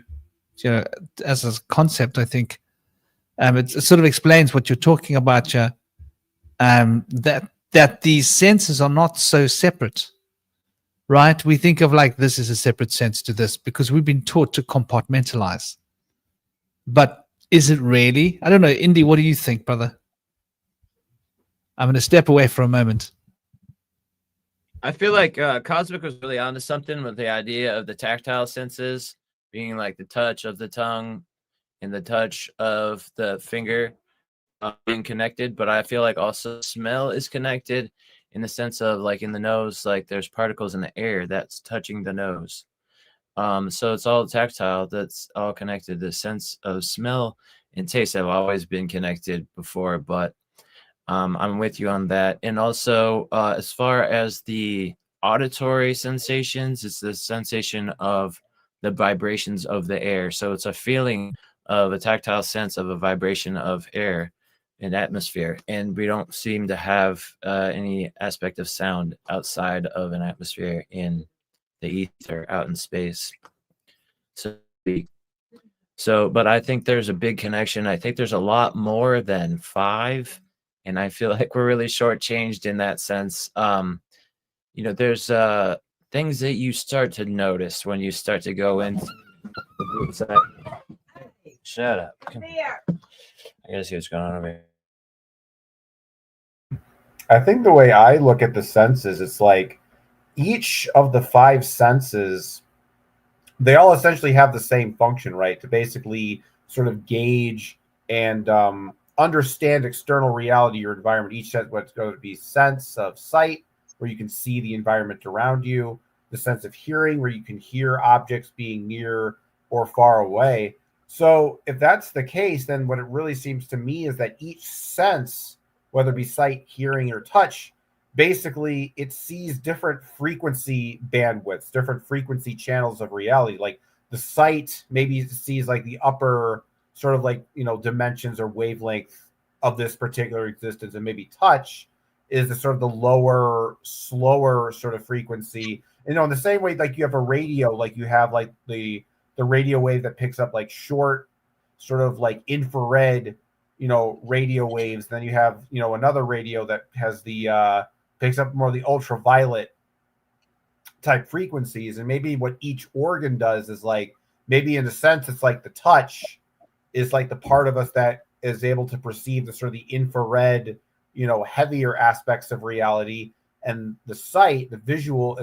as a concept. I think it sort of explains what you're talking about, that these senses are not so separate, right? We think of like this is a separate sense to this because we've been taught to compartmentalize. But is it really? I don't know. Indy, what do you think, brother? I'm going to step away for a moment. I feel like Cosmic was really onto something with the idea of the tactile senses being like the touch of the tongue and the touch of the finger being connected. But I feel like also smell is connected in the sense of like in the nose, like there's particles in the air that's touching the nose. So it's all tactile. That's all connected. The sense of smell and taste have always been connected before, but I'm with you on that. And also, as far as the auditory sensations, it's the sensation of the vibrations of the air. So it's a feeling of a tactile sense of a vibration of air and atmosphere. And we don't seem to have any aspect of sound outside of an atmosphere in the ether out in space. So speak. So, but I think there's a big connection. I think there's a lot more than 5, and I feel like we're really shortchanged in that sense. There's things that you start to notice when you start to go into the deep side. Shut up. Come here. I gotta see what's going on over here. I think the way I look at the senses, it's like each of the 5 senses, they all essentially have the same function, right? To basically sort of gauge and understand external reality, your environment. Each has what's going to be sense of sight, where you can see the environment around you, the sense of hearing, where you can hear objects being near or far away. So if that's the case, then what it really seems to me is that each sense, whether it be sight, hearing, or touch, basically it sees different frequency bandwidths, different frequency channels of reality. Like the sight maybe sees like the upper sort of like, dimensions or wavelength of this particular existence, and maybe touch is the sort of the lower, slower sort of frequency. In the same way, like you have a radio, like you have like the radio wave that picks up like short, sort of like infrared, radio waves. Then you have, another radio that has the picks up more of the ultraviolet type frequencies. And maybe what each organ does is like, maybe in a sense, it's like the touch is like the part of us that is able to perceive the sort of the infrared, heavier aspects of reality. And the sight, the visual,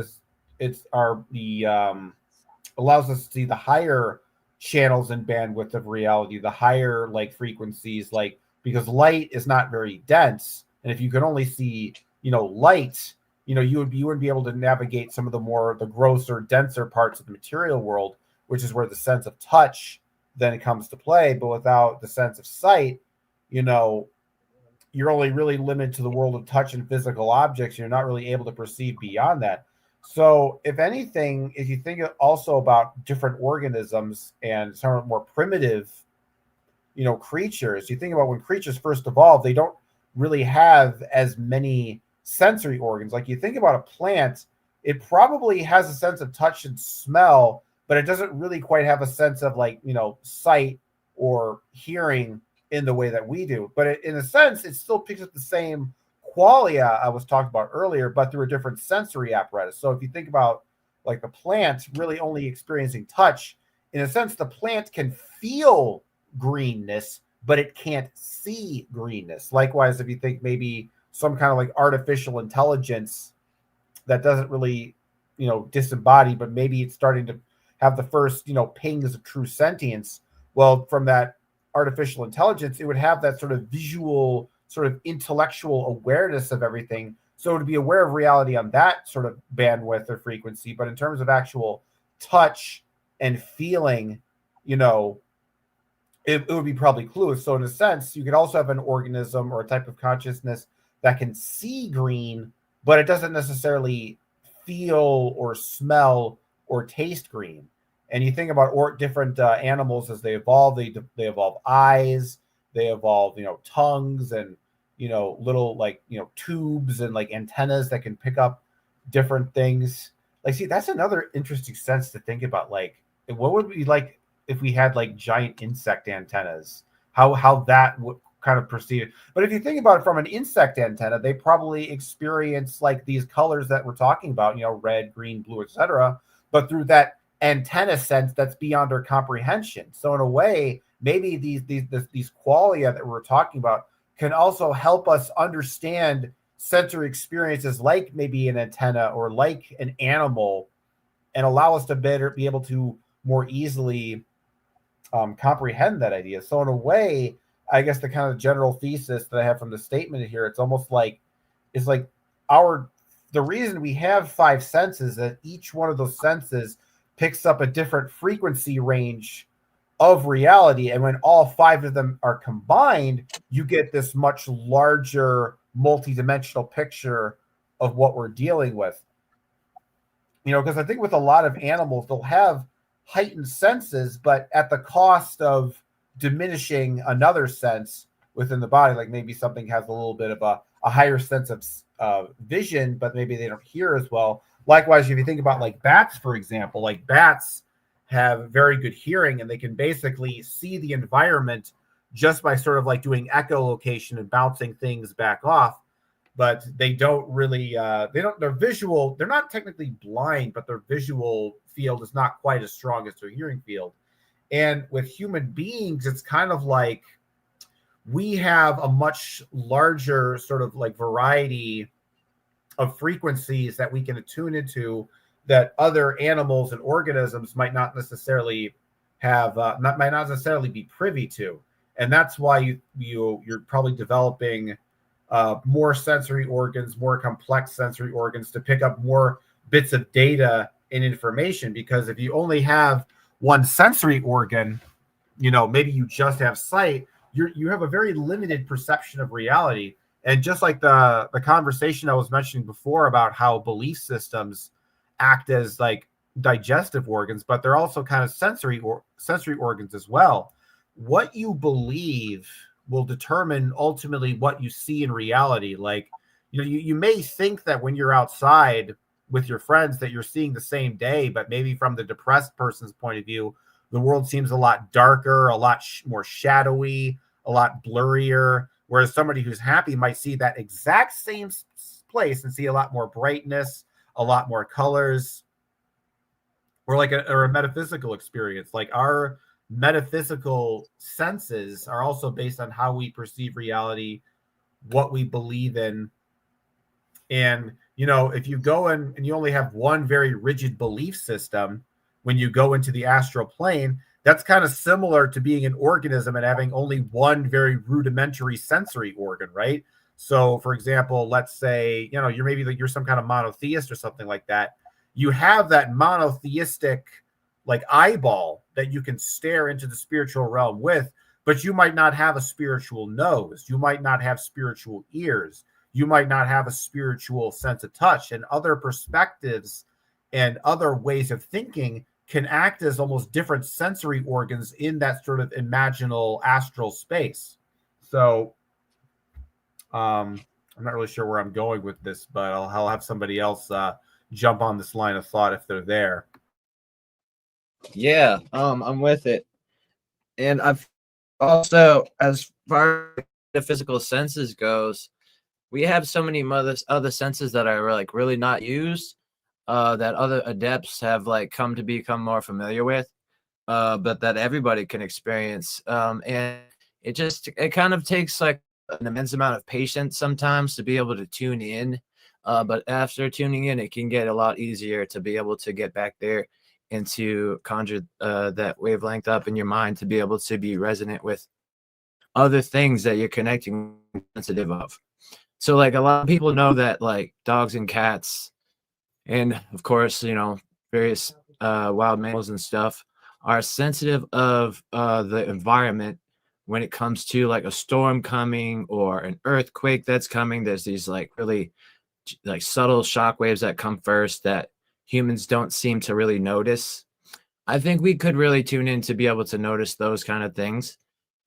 allows us to see the higher channels and bandwidth of reality, the higher like frequencies, like because light is not very dense. And if you could only see, light, you wouldn't be able to navigate some of the grosser, denser parts of the material world, which is where the sense of touch then comes to play. But without the sense of sight, you're only really limited to the world of touch and physical objects. You're not really able to perceive beyond that. So if anything, if you think also about different organisms and some of the more primitive, creatures, you think about when creatures first evolved, they don't really have as many sensory organs. Like you think about a plant, it probably has a sense of touch and smell, but it doesn't really quite have a sense of like, sight or hearing in the way that we do. But in a sense, it still picks up the same qualia I was talking about earlier, but through a different sensory apparatus. So if you think about like the plant really only experiencing touch, in a sense, the plant can feel greenness, but it can't see greenness. Likewise, if you think maybe some kind of like artificial intelligence that doesn't really, disembody, but maybe it's starting to have the first, pings of true sentience. Well, from that artificial intelligence, it would have that sort of visual, sort of intellectual awareness of everything. So to be aware of reality on that sort of bandwidth or frequency, but in terms of actual touch and feeling, it would be probably clueless. So in a sense, you could also have an organism or a type of consciousness that can see green, but it doesn't necessarily feel or smell or taste green. And you think about different animals as they evolve, they evolve eyes, they evolve, tongues and, little like, tubes and like antennas that can pick up different things. Like, see, that's another interesting sense to think about. Like, what would be like if we had like giant insect antennas, how that would kind of perceive it. But if you think about it from an insect antenna, they probably experience like these colors that we're talking about, red, green, blue, etc. But through that antenna sense, that's beyond our comprehension. So in a way, maybe these qualia that we're talking about can also help us understand sensory experiences like maybe an antenna or like an animal, and allow us to better be able to more easily comprehend that idea. So in a way, I guess the kind of general thesis that I have from the statement here, it's almost like it's like the reason we have 5 senses, that each one of those senses picks up a different frequency range of reality, and when all 5 of them are combined, you get this much larger multidimensional picture of what we're dealing with. Because I think with a lot of animals, they'll have heightened senses, but at the cost of diminishing another sense within the body. Like maybe something has a little bit of a higher sense of vision, but maybe they don't hear as well. Likewise, if you think about like bats, for example, like bats have very good hearing, and they can basically see the environment just by sort of like doing echolocation and bouncing things back off. But they don't really, their visual, they're not technically blind, but their visual field is not quite as strong as their hearing field. And with human beings, it's kind of like we have a much larger sort of like variety of frequencies that we can attune into that other animals and organisms might not necessarily have, might not necessarily be privy to. And that's why you're probably developing more sensory organs, more complex sensory organs to pick up more bits of data and information. Because if you only have one sensory organ, maybe you just have sight, you have a very limited perception of reality. And just like the conversation I was mentioning before about how belief systems act as like digestive organs, but they're also kind of sensory organs as well. What you believe will determine ultimately what you see in reality. Like, you may think that when you're outside with your friends that you're seeing the same day, but maybe from the depressed person's point of view, the world seems a lot darker, a lot more shadowy, a lot blurrier. Whereas somebody who's happy might see that exact same place and see a lot more brightness, a lot more colors, or like a metaphysical experience. Like our metaphysical senses are also based on how we perceive reality, what we believe in. And, if you go in and you only have one very rigid belief system, when you go into the astral plane, that's kind of similar to being an organism and having only one very rudimentary sensory organ, right? So, for example, let's say, you're some kind of monotheist or something like that. You have that monotheistic like eyeball that you can stare into the spiritual realm with, but you might not have a spiritual nose. You might not have spiritual ears. You might not have a spiritual sense of touch, and other perspectives and other ways of thinking can act as almost different sensory organs in that sort of imaginal astral space. So I'm not really sure where I'm going with this, but I'll have somebody else jump on this line of thought if they're there. Yeah, I'm with it. And I've also, as far as the physical senses goes, we have so many other senses that are like really not used, that other adepts have like come to become more familiar with, but that everybody can experience. And it kind of takes like an immense amount of patience sometimes to be able to tune in. But after tuning in, it can get a lot easier to be able to get back there and to conjure that wavelength up in your mind to be able to be resonant with other things that you're connecting sensitive of. So like a lot of people know that like dogs and cats and of course, various wild mammals and stuff are sensitive of the environment when it comes to like a storm coming or an earthquake that's coming. There's these like really like subtle shock waves that come first that humans don't seem to really notice. I think we could really tune in to be able to notice those kind of things,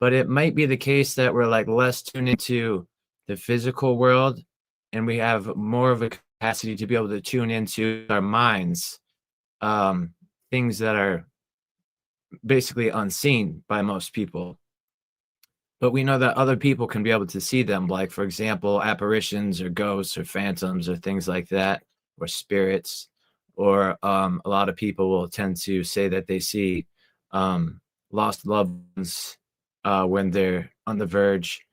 but it might be the case that we're like less tuned into the physical world and we have more of a capacity to be able to tune into our minds, things that are basically unseen by most people. But we know that other people can be able to see them, like, for example, apparitions or ghosts or phantoms or things like that, or spirits. Or a lot of people will tend to say that they see lost loved ones when they're on the verge,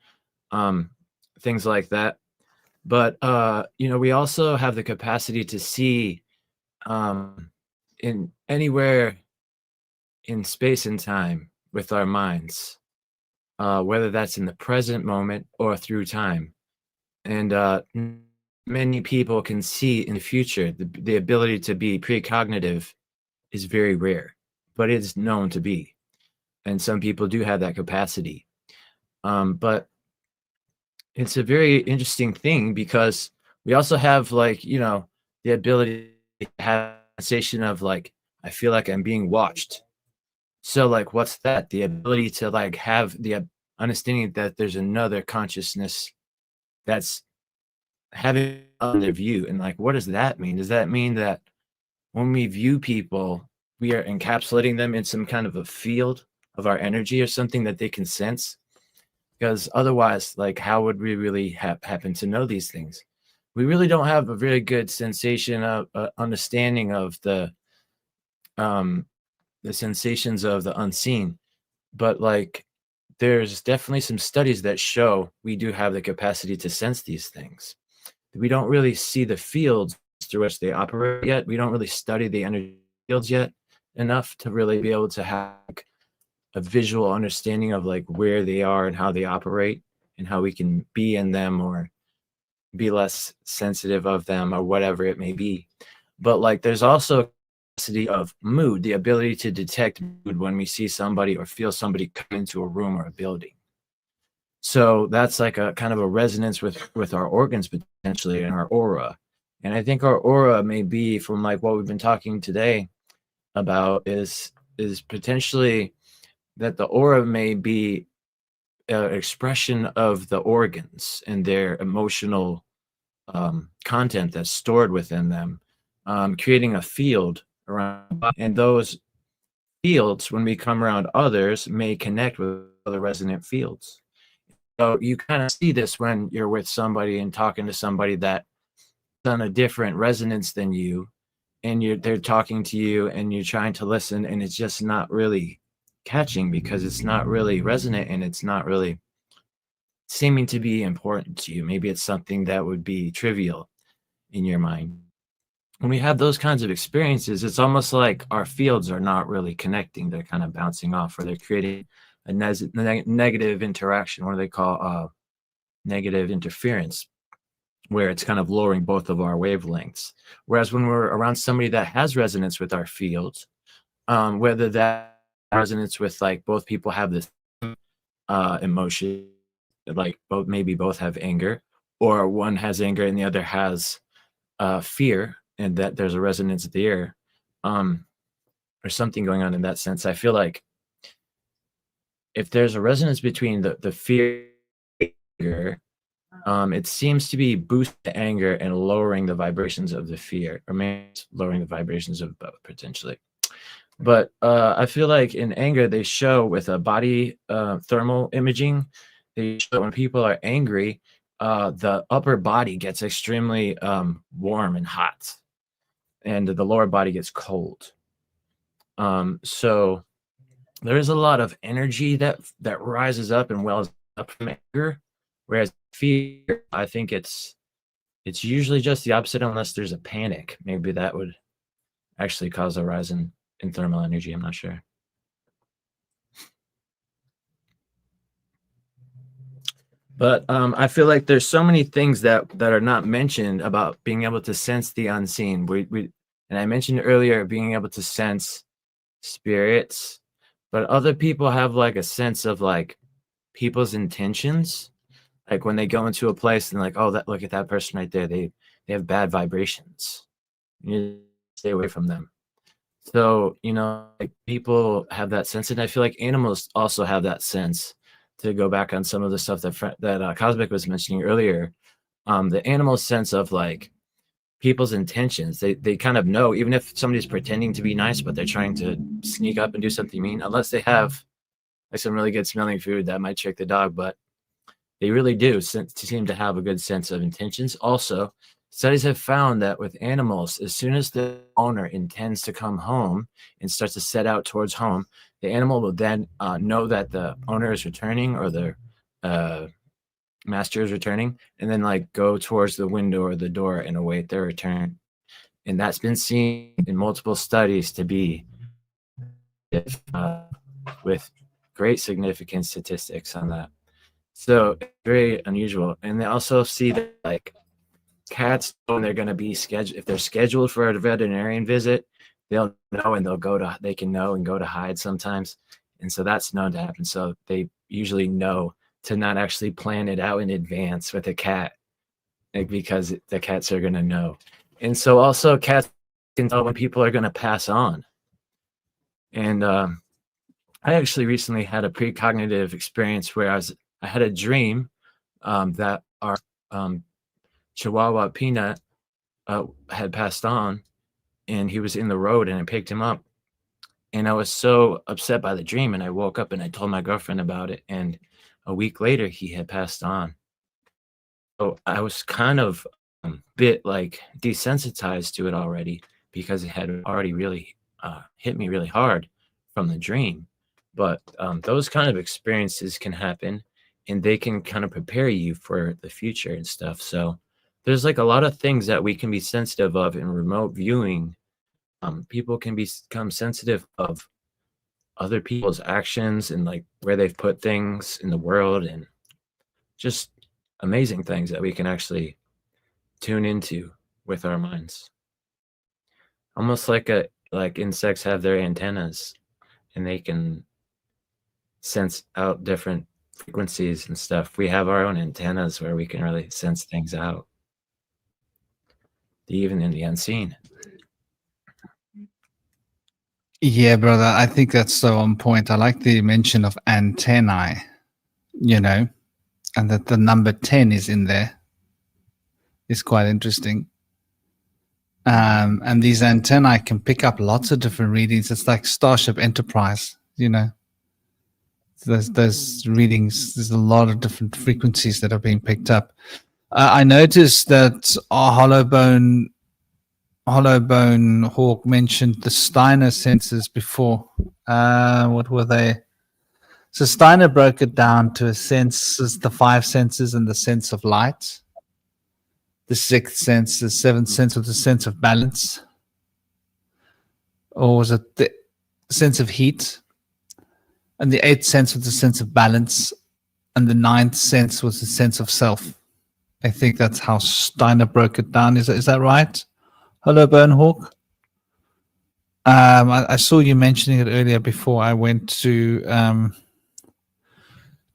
things like that. But, we also have the capacity to see in anywhere in space and time with our minds. Whether that's in the present moment or through time. And many people can see in the future. The ability to be precognitive is very rare, but it's known to be. And some people do have that capacity. But it's a very interesting thing because we also have like, the ability to have a sensation of like, I feel like I'm being watched. So like, what's that? The ability to like have the understanding that there's another consciousness that's having another view. And like, what does that mean? Does that mean that when we view people, we are encapsulating them in some kind of a field of our energy or something that they can sense. Because otherwise, like, how would we really happen to know these things? We really don't have a very good sensation of understanding of the sensations of the unseen. But like, there's definitely some studies that show we do have the capacity to sense these things. We don't really see the fields through which they operate yet. We don't really study the energy fields yet enough to really be able to have a visual understanding of like where they are and how they operate and how we can be in them or be less sensitive of them or whatever it may be. But like, there's also capacity of mood, the ability to detect mood when we see somebody or feel somebody come into a room or a building. So that's like a kind of a resonance with our organs potentially and our aura. And I think our aura may be, from like what we've been talking today about, is potentially that the aura may be an expression of the organs and their emotional content that's stored within them, creating a field around. And those fields, when we come around others, may connect with other resonant fields. So you kind of see this when you're with somebody and talking to somebody that's on a different resonance than you, and they're talking to you and you're trying to listen, and it's just not really catching because it's not really resonant and it's not really seeming to be important to you. Maybe it's something that would be trivial in your mind. When we have those kinds of experiences, it's almost like our fields are not really connecting. They're kind of bouncing off, or they're creating a negative interaction. What do they call negative interference, where it's kind of lowering both of our wavelengths. Whereas when we're around somebody that has resonance with our fields, whether that resonance with like both people have this emotion, like both have anger, or one has anger and the other has fear, and that there's a resonance there, or something going on in that sense. I feel like if there's a resonance between the fear, it seems to be boosting the anger and lowering the vibrations of the fear, or maybe lowering the vibrations of both potentially. But I feel like in anger, they show with a body thermal imaging, they show when people are angry, the upper body gets extremely warm and hot, and the lower body gets cold. So there is a lot of energy that rises up and wells up from anger, whereas fear, I think it's usually just the opposite, unless there's a panic. Maybe that would actually cause a rise in thermal energy. I'm not sure. But I feel like there's so many things that are not mentioned about being able to sense the unseen. And I mentioned earlier being able to sense spirits, but other people have like a sense of like people's intentions. Like when they go into a place and like, oh, look at that person right there. They have bad vibrations. You need to stay away from them. So, like people have that sense, and I feel like animals also have that sense. To go back on some of the stuff that Cosmic was mentioning earlier, the animal sense of like people's intentions, they kind of know, even if somebody's pretending to be nice, but they're trying to sneak up and do something mean, unless they have like some really good smelling food that might trick the dog, but they really do seem to have a good sense of intentions. Also, studies have found that with animals, as soon as the owner intends to come home and starts to set out towards home, the animal will then know that the owner is returning or the master is returning, and then like go towards the window or the door and await their return. And that's been seen in multiple studies to be with great significant statistics on that. So it's very unusual. And they also see that like cats, when they're going to be scheduled, if they're scheduled for a veterinarian visit, they'll know and they can know and go to hide sometimes. And so that's known to happen. So they usually know to not actually plan it out in advance with a cat, like, because the cats are going to know. And so also cats can tell when people are going to pass on. And I actually recently had a precognitive experience where I had a dream that our Chihuahua Peanut had passed on, and he was in the road, and I picked him up, And I was so upset by the dream, and I woke up and I told my girlfriend about it, and a week later he had passed on. So I was kind of bit like desensitized to it already, because it had already really hit me really hard from the dream. But those kind of experiences can happen, and they can kind of prepare you for the future and stuff. So there's like a lot of things that we can be sensitive of in remote viewing. People can become sensitive of other people's actions and like where they've put things in the world, and just amazing things that we can actually tune into with our minds. Almost like insects have their antennas, and they can sense out different frequencies and stuff. We have our own antennas where we can really sense things out, even in the unseen. Yeah, brother, I think that's so on point. I like the mention of antennae, and that the number 10 is in there. It's quite interesting. And these antennae can pick up lots of different readings. It's like Starship Enterprise, Those readings, there's a lot of different frequencies that are being picked up. I noticed that our Hollowbone Hawk mentioned the Steiner senses before. What were they? So Steiner broke it down to a sense, the 5 senses and the sense of light. The 6th sense, the 7th sense was the sense of balance. Or was it the sense of heat? And the 8th sense was the sense of balance. And the 9th sense was the sense of self. I think that's how Steiner broke it down. Is that right? Hello, Burnhawk. I saw you mentioning it earlier before I went to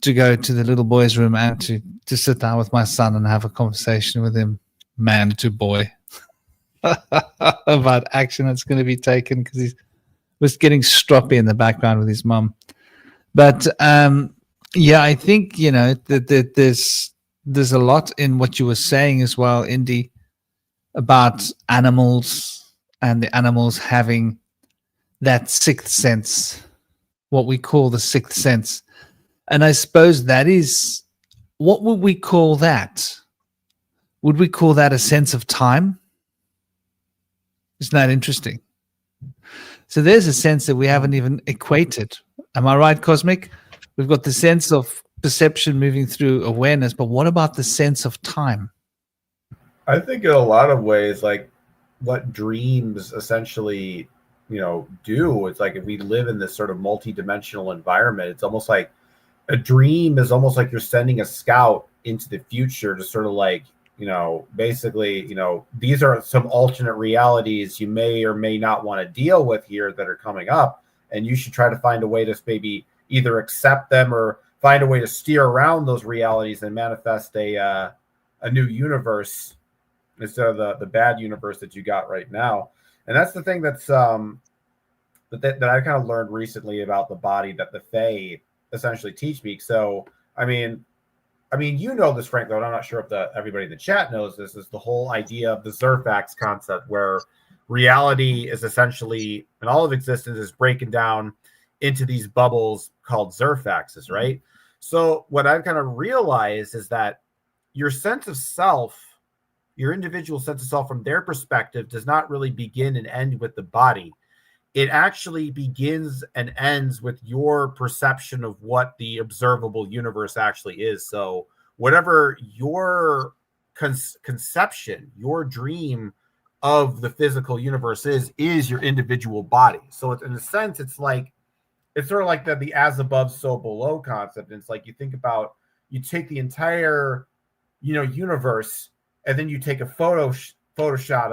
go to the little boy's room and to sit down with my son and have a conversation with him, man to boy, about action that's going to be taken, because he was getting stroppy in the background with his mum. But yeah, I think that there's a lot in what you were saying as well, Indy, about animals and the animals having that 6th sense, what we call the 6th sense. And I suppose that is, what would we call that? Would we call that a sense of time? Isn't that interesting? So there's a sense that we haven't even equated. Am I right, Cosmic? We've got the sense of perception moving through awareness, but what about the sense of time? I think in a lot of ways, like what dreams essentially, do, it's like if we live in this sort of multi-dimensional environment, it's almost like a dream is almost like you're sending a scout into the future to sort of like, basically, these are some alternate realities you may or may not want to deal with here that are coming up. And you should try to find a way to maybe either accept them or find a way to steer around those realities and manifest a new universe instead of the bad universe that you got right now. And that's the thing that's that I kind of learned recently about the body that the Fae essentially teach me. So, I mean, this, Frank, though, and I'm not sure if everybody in the chat knows this, is the whole idea of the Zerfax concept, where reality is essentially, and all of existence is breaking down into these bubbles called Zerfaxes, right? So what I've kind of realized is that your sense of self, your individual sense of self from their perspective, does not really begin and end with the body. It actually begins and ends with your perception of what the observable universe actually is. So whatever your conception, your dream of the physical universe is your individual body. So it's, in a sense, it's sort of like the as above, so below concept. And it's like, you think about, you take the entire, universe, and then you take a Photoshop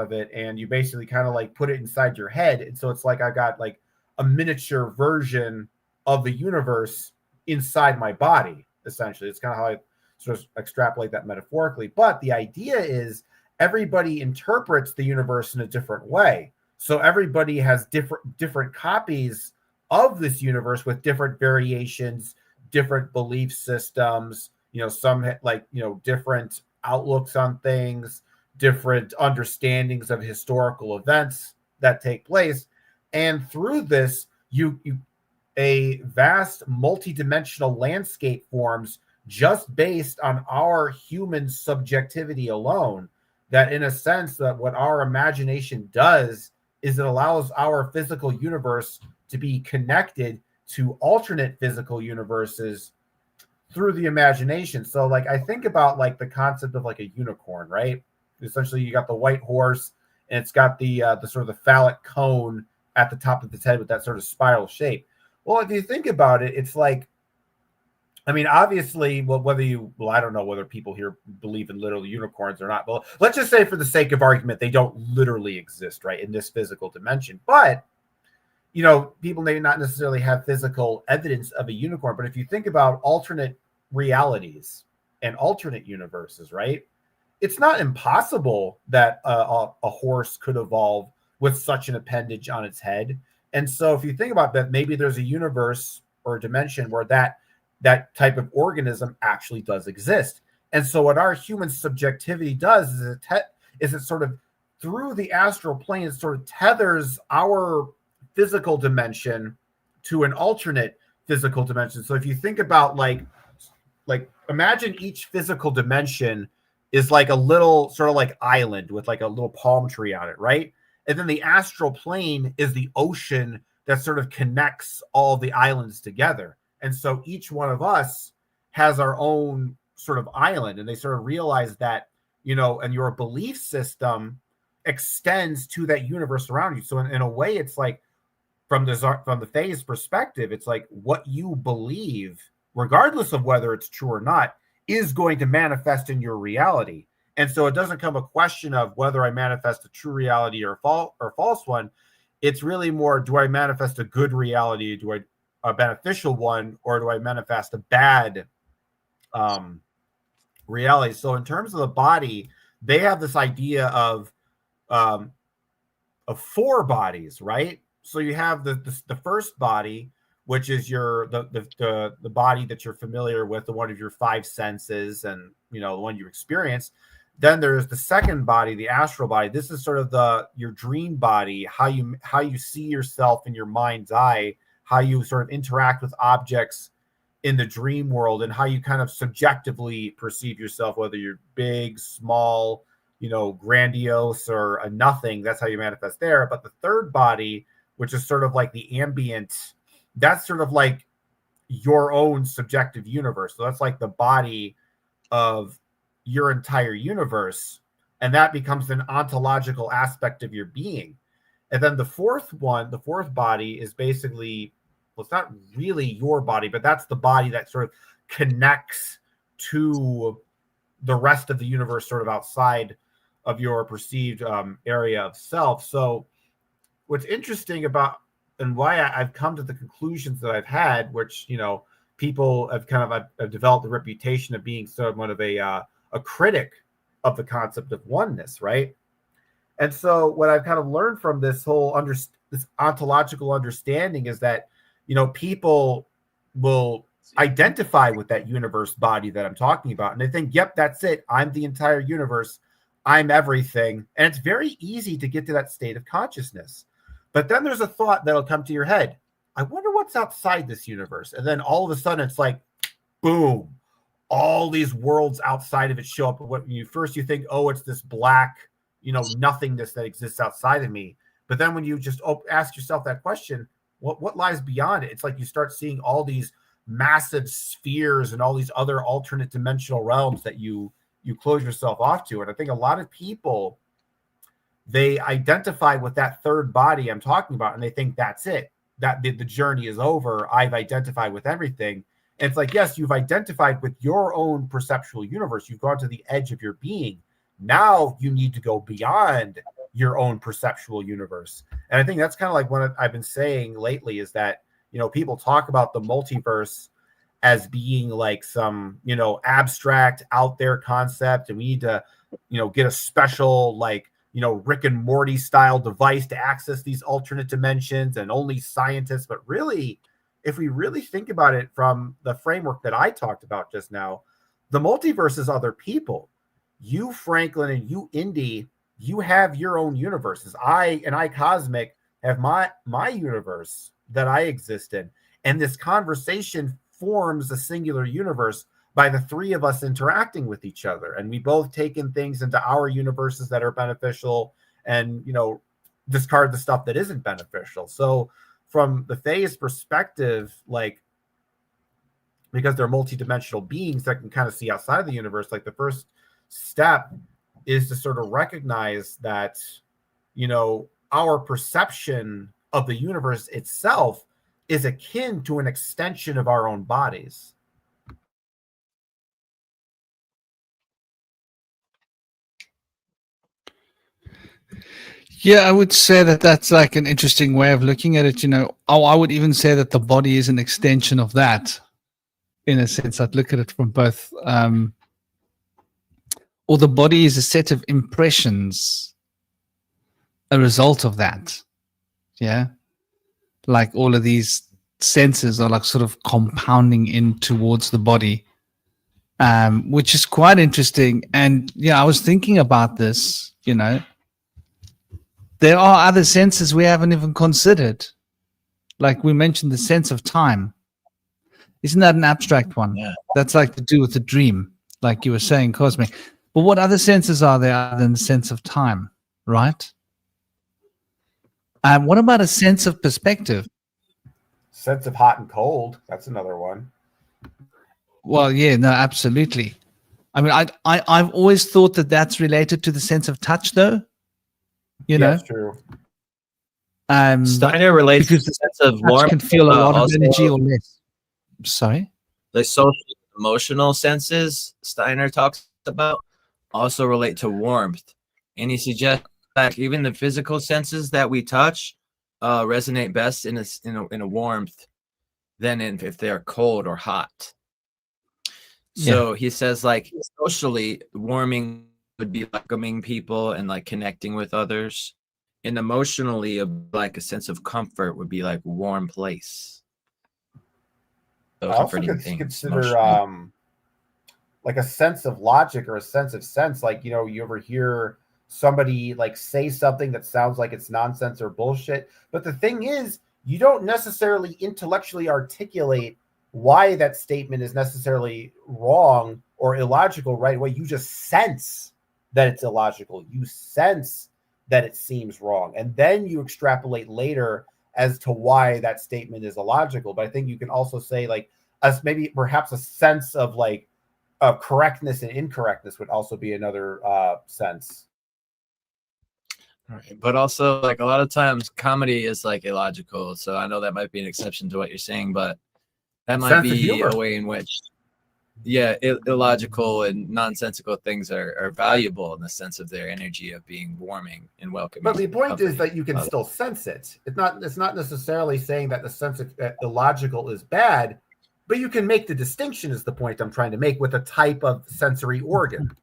of it, and you basically kind of like put it inside your head. And so it's like I got like a miniature version of the universe inside my body, essentially. It's kind of how I sort of extrapolate that metaphorically. But the idea is everybody interprets the universe in a different way. So everybody has different copies of this universe with different variations, different belief systems, some like, different outlooks on things, different understandings of historical events that take place. And through this, a vast multidimensional landscape forms just based on our human subjectivity alone. That in a sense, that what our imagination does is it allows our physical universe to be connected to alternate physical universes through the imagination. So like I think about like the concept of like a unicorn, right? Essentially you got the white horse and it's got the sort of the phallic cone at the top of its head with that sort of spiral shape. Well, if you think about it, it's like, I mean, obviously, I don't know whether people here believe in literal unicorns or not. But let's just say for the sake of argument, they don't literally exist, right, in this physical dimension. But, you know, people may not necessarily have physical evidence of a unicorn. But if you think about alternate realities and alternate universes, right, it's not impossible that a horse could evolve with such an appendage on its head. And so if you think about that, maybe there's a universe or a dimension where that type of organism actually does exist. And so what our human subjectivity does is it sort of through the astral plane, it sort of tethers our physical dimension to an alternate physical dimension. So if you think about like imagine each physical dimension is like a little sort of like island with like a little palm tree on it, right? And then the astral plane is the ocean that sort of connects all the islands together. And so each one of us has our own sort of island, and they sort of realize that, you know, and your belief system extends to that universe around you. So in a way, it's like from the phase perspective, it's like what you believe, regardless of whether it's true or not, is going to manifest in your reality. And so it doesn't come a question of whether I manifest a true reality or false one. It's really more, do I manifest a good reality? Do I a beneficial one, or do I manifest a bad reality? So in terms of the body, they have this idea of 4 bodies, right? So you have the first body, which is the body that you're familiar with, the one of your 5 senses, and you know the one you experience. Then there's the second body, the astral body. This is sort of your dream body, how you see yourself in your mind's eye, how you sort of interact with objects in the dream world, and how you kind of subjectively perceive yourself, whether you're big, small, you know, grandiose, or a nothing. That's how you manifest there. But the third body, which is sort of like the ambient, that's sort of like your own subjective universe. So that's like the body of your entire universe. And that becomes an ontological aspect of your being. And then the fourth body is basically, well, it's not really your body, but that's the body that sort of connects to the rest of the universe, sort of outside of your perceived area of self. So what's interesting about, and why I've come to the conclusions that I've had, which, you know, people have have developed the reputation of being somewhat of a critic of the concept of oneness, right? And so what I've kind of learned from this whole this ontological understanding is that, you know, people will identify with that universe body that I'm talking about. And they think, yep, that's it. I'm the entire universe. I'm everything. And it's very easy to get to that state of consciousness. But then there's a thought that'll come to your head. I wonder what's outside this universe. And then all of a sudden it's like, boom, all these worlds outside of it show up. What you think, oh, it's this black, you know, nothingness that exists outside of me. But then when you just ask yourself that question, what lies beyond it? It's like you start seeing all these massive spheres and all these other alternate dimensional realms that you close yourself off to. And I think a lot of people, they identify with that third body I'm talking about, and they think that's it, that the journey is over. I've identified with everything. And it's like, yes, you've identified with your own perceptual universe. You've gone to the edge of your being. Now you need to go beyond your own perceptual universe. And I think that's kind of like what I've been saying lately is that, you know, people talk about the multiverse as being like some, you know, abstract out there concept. And we need to, you know, get a special, like, you know, Rick and Morty style device to access these alternate dimensions, and only scientists. But really, if we really think about it from the framework that I talked about just now, the multiverse is other people. You, Franklin, and you, Indy, you have your own universes. I Cosmic have my universe. that I exist in. And this conversation forms a singular universe by the three of us interacting with each other. And we both take in things into our universes that are beneficial and, discard the stuff that isn't beneficial. So from the Fae's perspective, like, because they're multidimensional beings that can kind of see outside of the universe, like the first step is to sort of recognize that, our perception of the universe itself is akin to an extension of our own bodies. Yeah, I would say that that's like an interesting way of looking at it. I would even say that the body is an extension of that. In a sense, I'd look at it from both, or the body is a set of impressions, a result of that. Yeah, like all of these senses are like sort of compounding in towards the body, which is quite interesting. And I was thinking about this. There are other senses we haven't even considered. Like we mentioned, the sense of time. Isn't that an abstract one? Yeah. That's like to do with the dream, like you were saying, cosmic. But what other senses are there other than the sense of time, right? What about a sense of perspective? Sense of hot and cold. That's another one. Well, yeah, no, absolutely. I mean, I've always thought that that's related to the sense of touch, though. That's true. Steiner relates because the sense of touch warmth can feel a lot of also energy or less. Sorry? The social emotional senses Steiner talks about also relate to warmth. And he suggests that even the physical senses that we touch resonate best in a warmth than if they're cold or hot. So he says, like, socially, warming would be welcoming people and like connecting with others. And emotionally, like a sense of comfort would be like warm place. So I also consider like a sense of logic or a sense of sense. Like, you ever hear somebody like say something that sounds like it's nonsense or bullshit. But the thing is, you don't necessarily intellectually articulate why that statement is necessarily wrong or illogical right away. You just sense that it's illogical. You sense that it seems wrong. And then you extrapolate later as to why that statement is illogical. But I think you can also say like maybe perhaps a sense of like correctness and incorrectness would also be another sense. Right. But also like a lot of times comedy is like illogical. So I know that might be an exception to what you're saying, but that might be a way in which illogical and nonsensical things are valuable in the sense of their energy of being warming and welcoming. But the point is that you can still sense it. It's not necessarily saying that the sense of illogical is bad, but you can make the distinction is the point I'm trying to make with a type of sensory organ.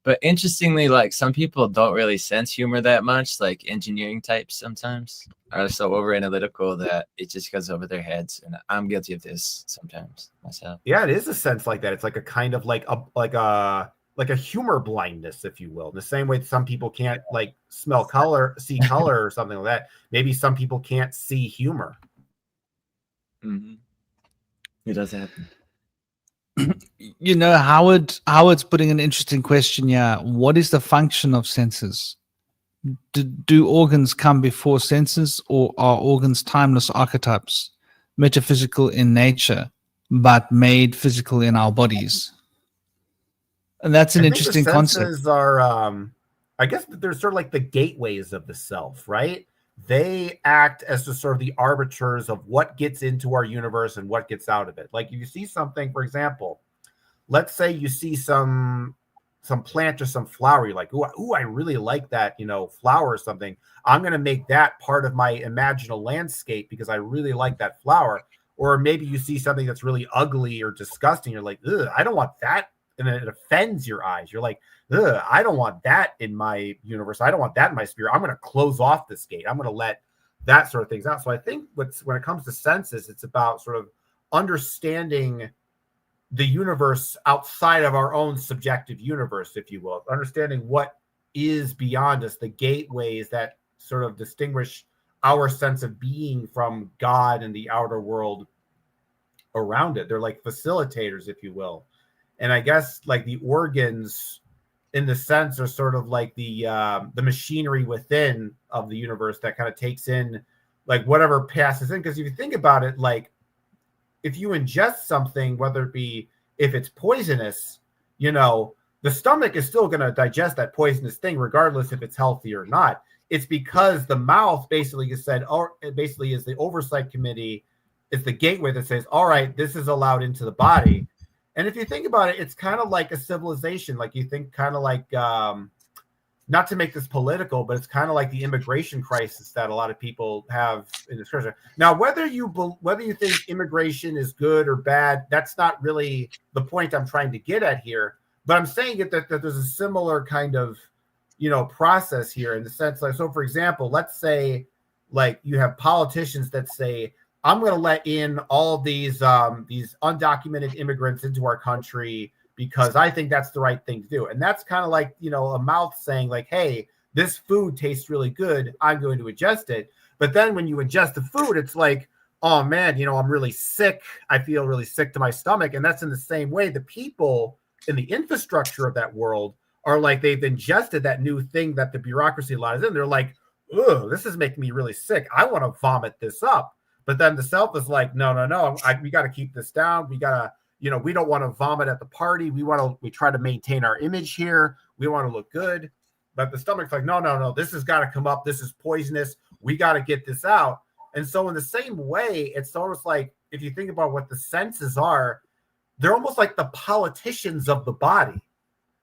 But interestingly, like some people don't really sense humor that much, like engineering types sometimes are so over analytical that it just goes over their heads. And I'm guilty of this sometimes myself. Yeah, it is a sense like that. It's like a kind of like a humor blindness, if you will. In the same way that some people can't like see color or something like that. Maybe some people can't see humor. Mm-hmm. It does happen. Howard's putting an interesting question here. What is the function of senses? Do organs come before senses, or are organs timeless archetypes, metaphysical in nature, but made physical in our bodies? And that's an interesting concept. Senses are, I guess they're sort of like the gateways of the self, right? They act as just sort of the arbiters of what gets into our universe and what gets out of it. Like if you see something, for example, let's say you see some plant or some flower, you're like, ooh, I really like that, flower or something. I'm going to make that part of my imaginal landscape because I really like that flower. Or maybe you see something that's really ugly or disgusting. You're like, ugh, I don't want that. And it offends your eyes. You're like, ugh, I don't want that in my universe. I don't want that in my sphere. I'm going to close off this gate. I'm going to let that sort of things out. So I think when it comes to senses, it's about sort of understanding the universe outside of our own subjective universe, if you will, understanding what is beyond us, the gateways that sort of distinguish our sense of being from God and the outer world around it. They're like facilitators, if you will. And I guess like the organs in the sense are sort of like the machinery within of the universe that kind of takes in like whatever passes in. Because if you think about it, like if you ingest something, whether it be if it's poisonous, you know, the stomach is still going to digest that poisonous thing regardless if it's healthy or not. It's because the mouth basically has said, or it basically is the oversight committee, is the gateway that says, all right, this is allowed into the body. And if you think about it, it's kind of like a civilization. Like you think kind of like, not to make this political, but it's kind of like the immigration crisis that a lot of people have in this country. Now, whether you think immigration is good or bad, that's not really the point I'm trying to get at here. But I'm saying that there's a similar kind of, you know, process here in the sense like, so for example, let's say like you have politicians that say, I'm going to let in all these undocumented immigrants into our country because I think that's the right thing to do. And that's kind of like, you know, a mouth saying like, hey, this food tastes really good. I'm going to ingest it. But then when you ingest the food, it's like, oh man, you know, I'm really sick. I feel really sick to my stomach. And that's in the same way the people in the infrastructure of that world are like, they've ingested that new thing that the bureaucracy allows in. They're like, ugh, this is making me really sick. I want to vomit this up. But then the self is like, no, we got to keep this down. We got to, you know, we don't want to vomit at the party. We try to maintain our image here. We want to look good. But the stomach's like, no, this has got to come up. This is poisonous. We got to get this out. And so in the same way, it's almost like, if you think about what the senses are, they're almost like the politicians of the body,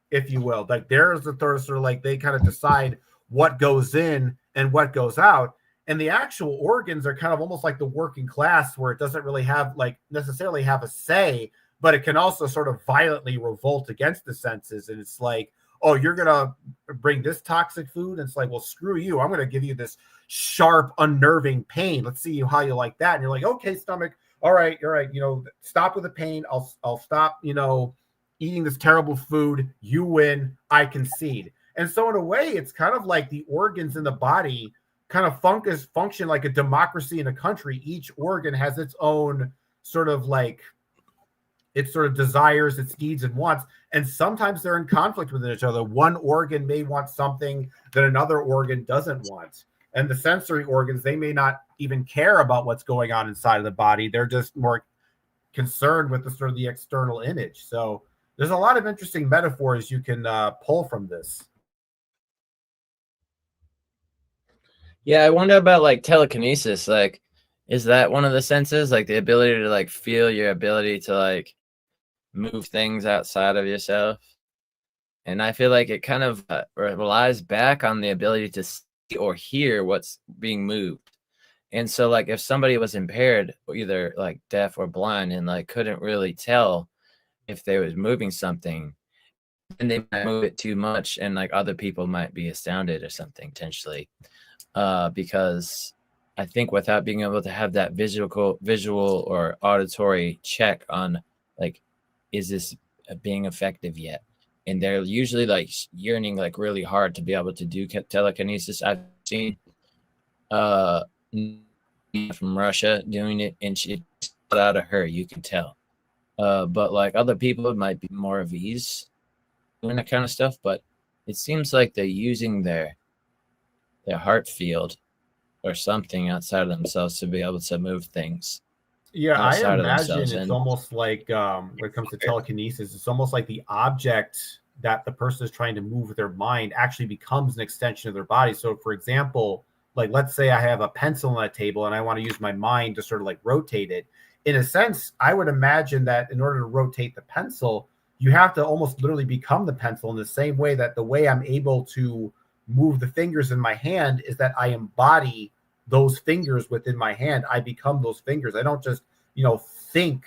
if you will. Like there's the sort of like, they kind of decide what goes in and what goes out. And the actual organs are kind of almost like the working class, where it doesn't really have like necessarily have a say, but it can also sort of violently revolt against the senses. And it's like, oh, you're going to bring this toxic food? And it's like, well, screw you. I'm going to give you this sharp, unnerving pain. Let's see how you like that. And you're like, okay, stomach. All right. You're right. You know, stop with the pain. I'll stop, you know, eating this terrible food. You win. I concede. And so in a way, it's kind of like the organs in the body kind of function like a democracy in a country. Each organ has its own sort of like, its sort of desires, its needs and wants, and sometimes they're in conflict with each other. One organ may want something that another organ doesn't want. And the sensory organs, they may not even care about what's going on inside of the body. They're just more concerned with the sort of the external image. So there's a lot of interesting metaphors you can pull from this. Yeah, I wonder about like telekinesis. Like, is that one of the senses? Like the ability to like feel, your ability to like move things outside of yourself? And I feel like it kind of relies back on the ability to see or hear what's being moved. And so like if somebody was impaired, either like deaf or blind, and like couldn't really tell if they was moving something, and they might move it too much, and like other people might be astounded or something potentially. Because I think without being able to have that visual or auditory check on like, is this being effective yet? And they're usually like yearning like really hard to be able to do telekinesis. I've seen from Russia doing it, and she out of her, you can tell. But like other people might be more of ease doing that kind of stuff. But it seems like they're using their heart field or something outside of themselves to be able to move things. Yeah, I imagine it's almost like when it comes to telekinesis, it's almost like the object that the person is trying to move with their mind actually becomes an extension of their body. So for example, like let's say I have a pencil on a table and I want to use my mind to sort of like rotate it. In a sense, I would imagine that in order to rotate the pencil, you have to almost literally become the pencil, in the same way that the way I'm able to move the fingers in my hand is that I embody those fingers within my hand. I become those fingers. I don't just, you know, think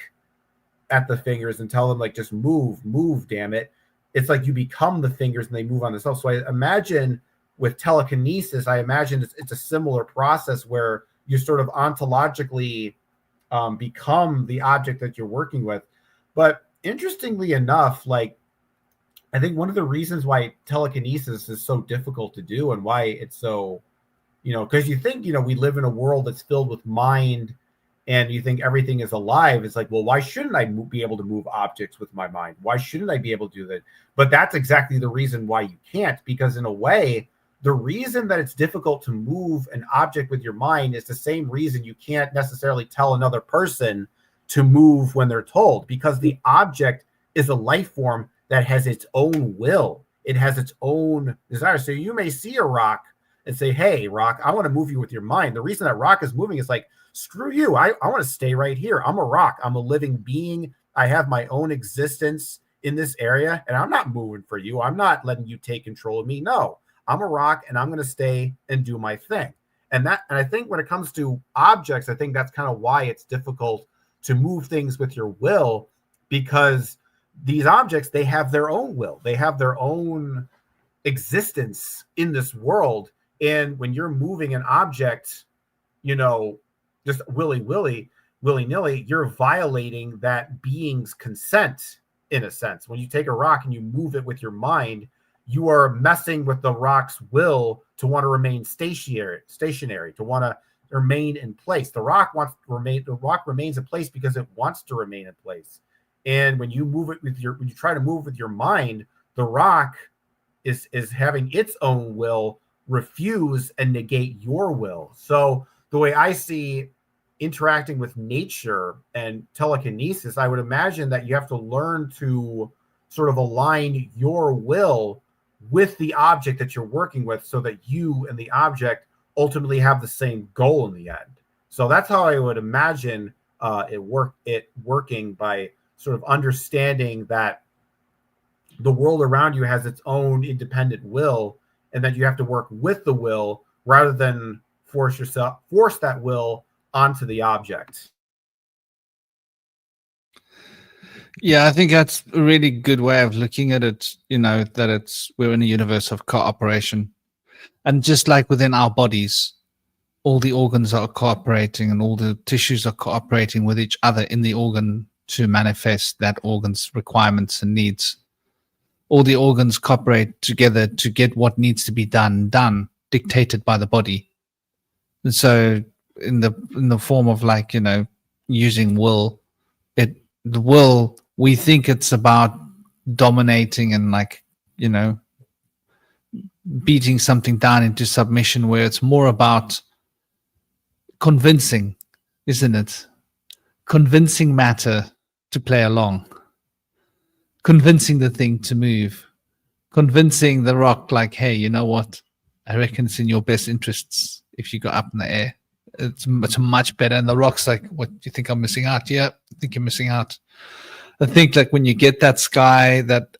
at the fingers and tell them like, just move, damn it. It's like you become the fingers and they move on themselves. So I imagine with telekinesis, I imagine it's a similar process where you sort of ontologically become the object that you're working with. But interestingly enough, like, I think one of the reasons why telekinesis is so difficult to do and why it's so because you think, we live in a world that's filled with mind, and you think everything is alive. It's like, well, why shouldn't I be able to move objects with my mind? Why shouldn't I be able to do that? But that's exactly the reason why you can't, because in a way, the reason that it's difficult to move an object with your mind is the same reason you can't necessarily tell another person to move when they're told, because the object is a life form that has its own will. It has its own desire. So you may see a rock and say, hey, rock, I want to move you with your mind. The reason that rock is moving is like, screw you. I want to stay right here. I'm a rock. I'm a living being. I have my own existence in this area, and I'm not moving for you. I'm not letting you take control of me. No, I'm a rock, and I'm going to stay and do my thing. And I think when it comes to objects, I think that's kind of why it's difficult to move things with your will, because these objects, they have their own will. They have their own existence in this world. And when you're moving an object, just willy-nilly, you're violating that being's consent in a sense. When you take a rock and you move it with your mind, you are messing with the rock's will to want to remain stationary, to want to remain in place. The rock remains in place because it wants to remain in place. And when you move it when you try to move with your mind, the rock is having its own will refuse and negate your will. So the way I see interacting with nature and telekinesis, I would imagine that you have to learn to sort of align your will with the object that you're working with, so that you and the object ultimately have the same goal in the end. So that's how I would imagine it working, by sort of understanding that the world around you has its own independent will, and that you have to work with the will rather than force that will onto the object. Yeah, I think that's a really good way of looking at it, that we're in a universe of cooperation. And just like within our bodies, all the organs are cooperating and all the tissues are cooperating with each other in the organ to manifest that organ's requirements and needs. All the organs cooperate together to get what needs to be done, dictated by the body. And so in the form of using will, the will, we think it's about dominating and beating something down into submission, where it's more about convincing, isn't it? Convincing matter to play along, convincing the thing to move, convincing the rock, like, hey, you know what? I reckon it's in your best interests if you go up in the air. It's much better. And the rock's like, what, do you think I'm missing out? Yeah, I think you're missing out. I think when you get that sky, that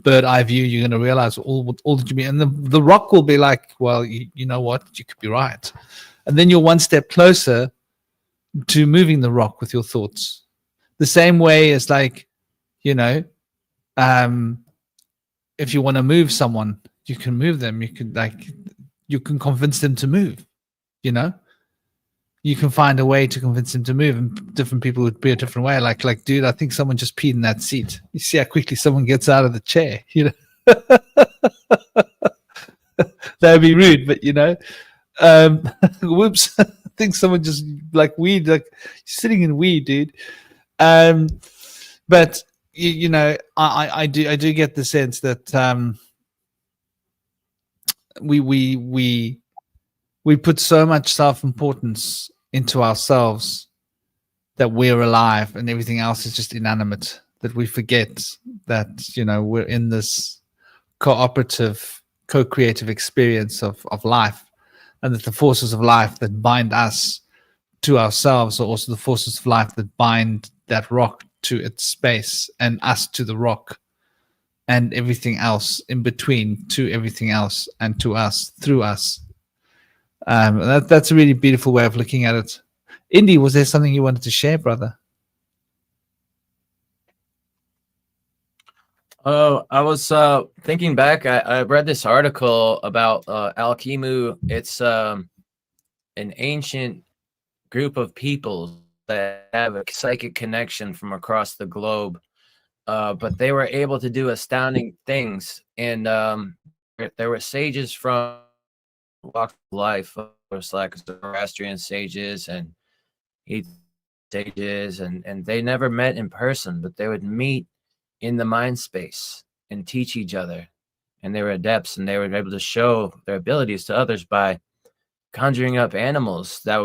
bird eye view, you're going to realize all that you mean. And the rock will be like, well, you know what? You could be right. And then you're one step closer to moving the rock with your thoughts. The same way as if you want to move someone, you can move them. You can convince them to move, you can find a way to convince them to move, and different people would be a different way. Like, dude, I think someone just peed in that seat. You see how quickly someone gets out of the chair, That would be rude, but whoops, I think someone just weed, sitting in weed, dude. But I do get the sense that we put so much self-importance into ourselves that we're alive and everything else is just inanimate, that we forget that we're in this cooperative, co-creative experience of life, and that the forces of life that bind us to ourselves are also the forces of life that bind that rock to its space, and us to the rock, and everything else in between to everything else, and to us through us. That's a really beautiful way of looking at it. Indy, was there something you wanted to share, brother? Oh, I was thinking back. I read this article about Alchemu. It's an ancient group of people that have a psychic connection from across the globe, but they were able to do astounding things. And there were sages from walks of life, was like Zoroastrian sages and East sages, and they never met in person, but they would meet in the mind space and teach each other. And they were adepts, and they were able to show their abilities to others by conjuring up animals that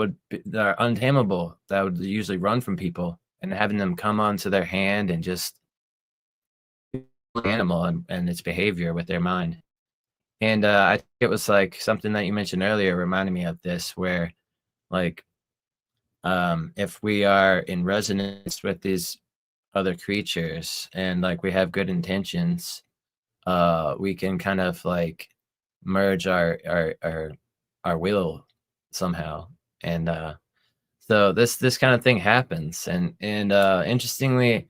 are untamable, that would usually run from people, and having them come onto their hand and just animal and its behavior with their mind. And I think it was like something that you mentioned earlier reminded me of this, where like if we are in resonance with these other creatures and like we have good intentions, we can kind of like merge our will somehow. And so this kind of thing happens. And interestingly,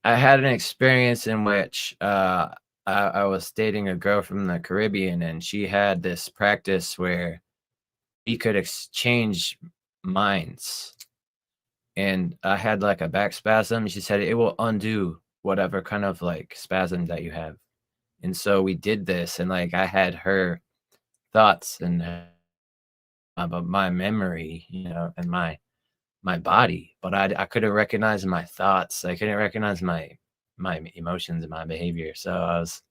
I had an experience in which I was dating a girl from the Caribbean, and she had this practice where we could exchange minds. And I had like a back spasm. She said it will undo whatever kind of like spasm that you have. And so we did this, and like I had her thoughts and about my memory, and my body, but I couldn't recognize my thoughts. I couldn't recognize my emotions and my behavior. So I was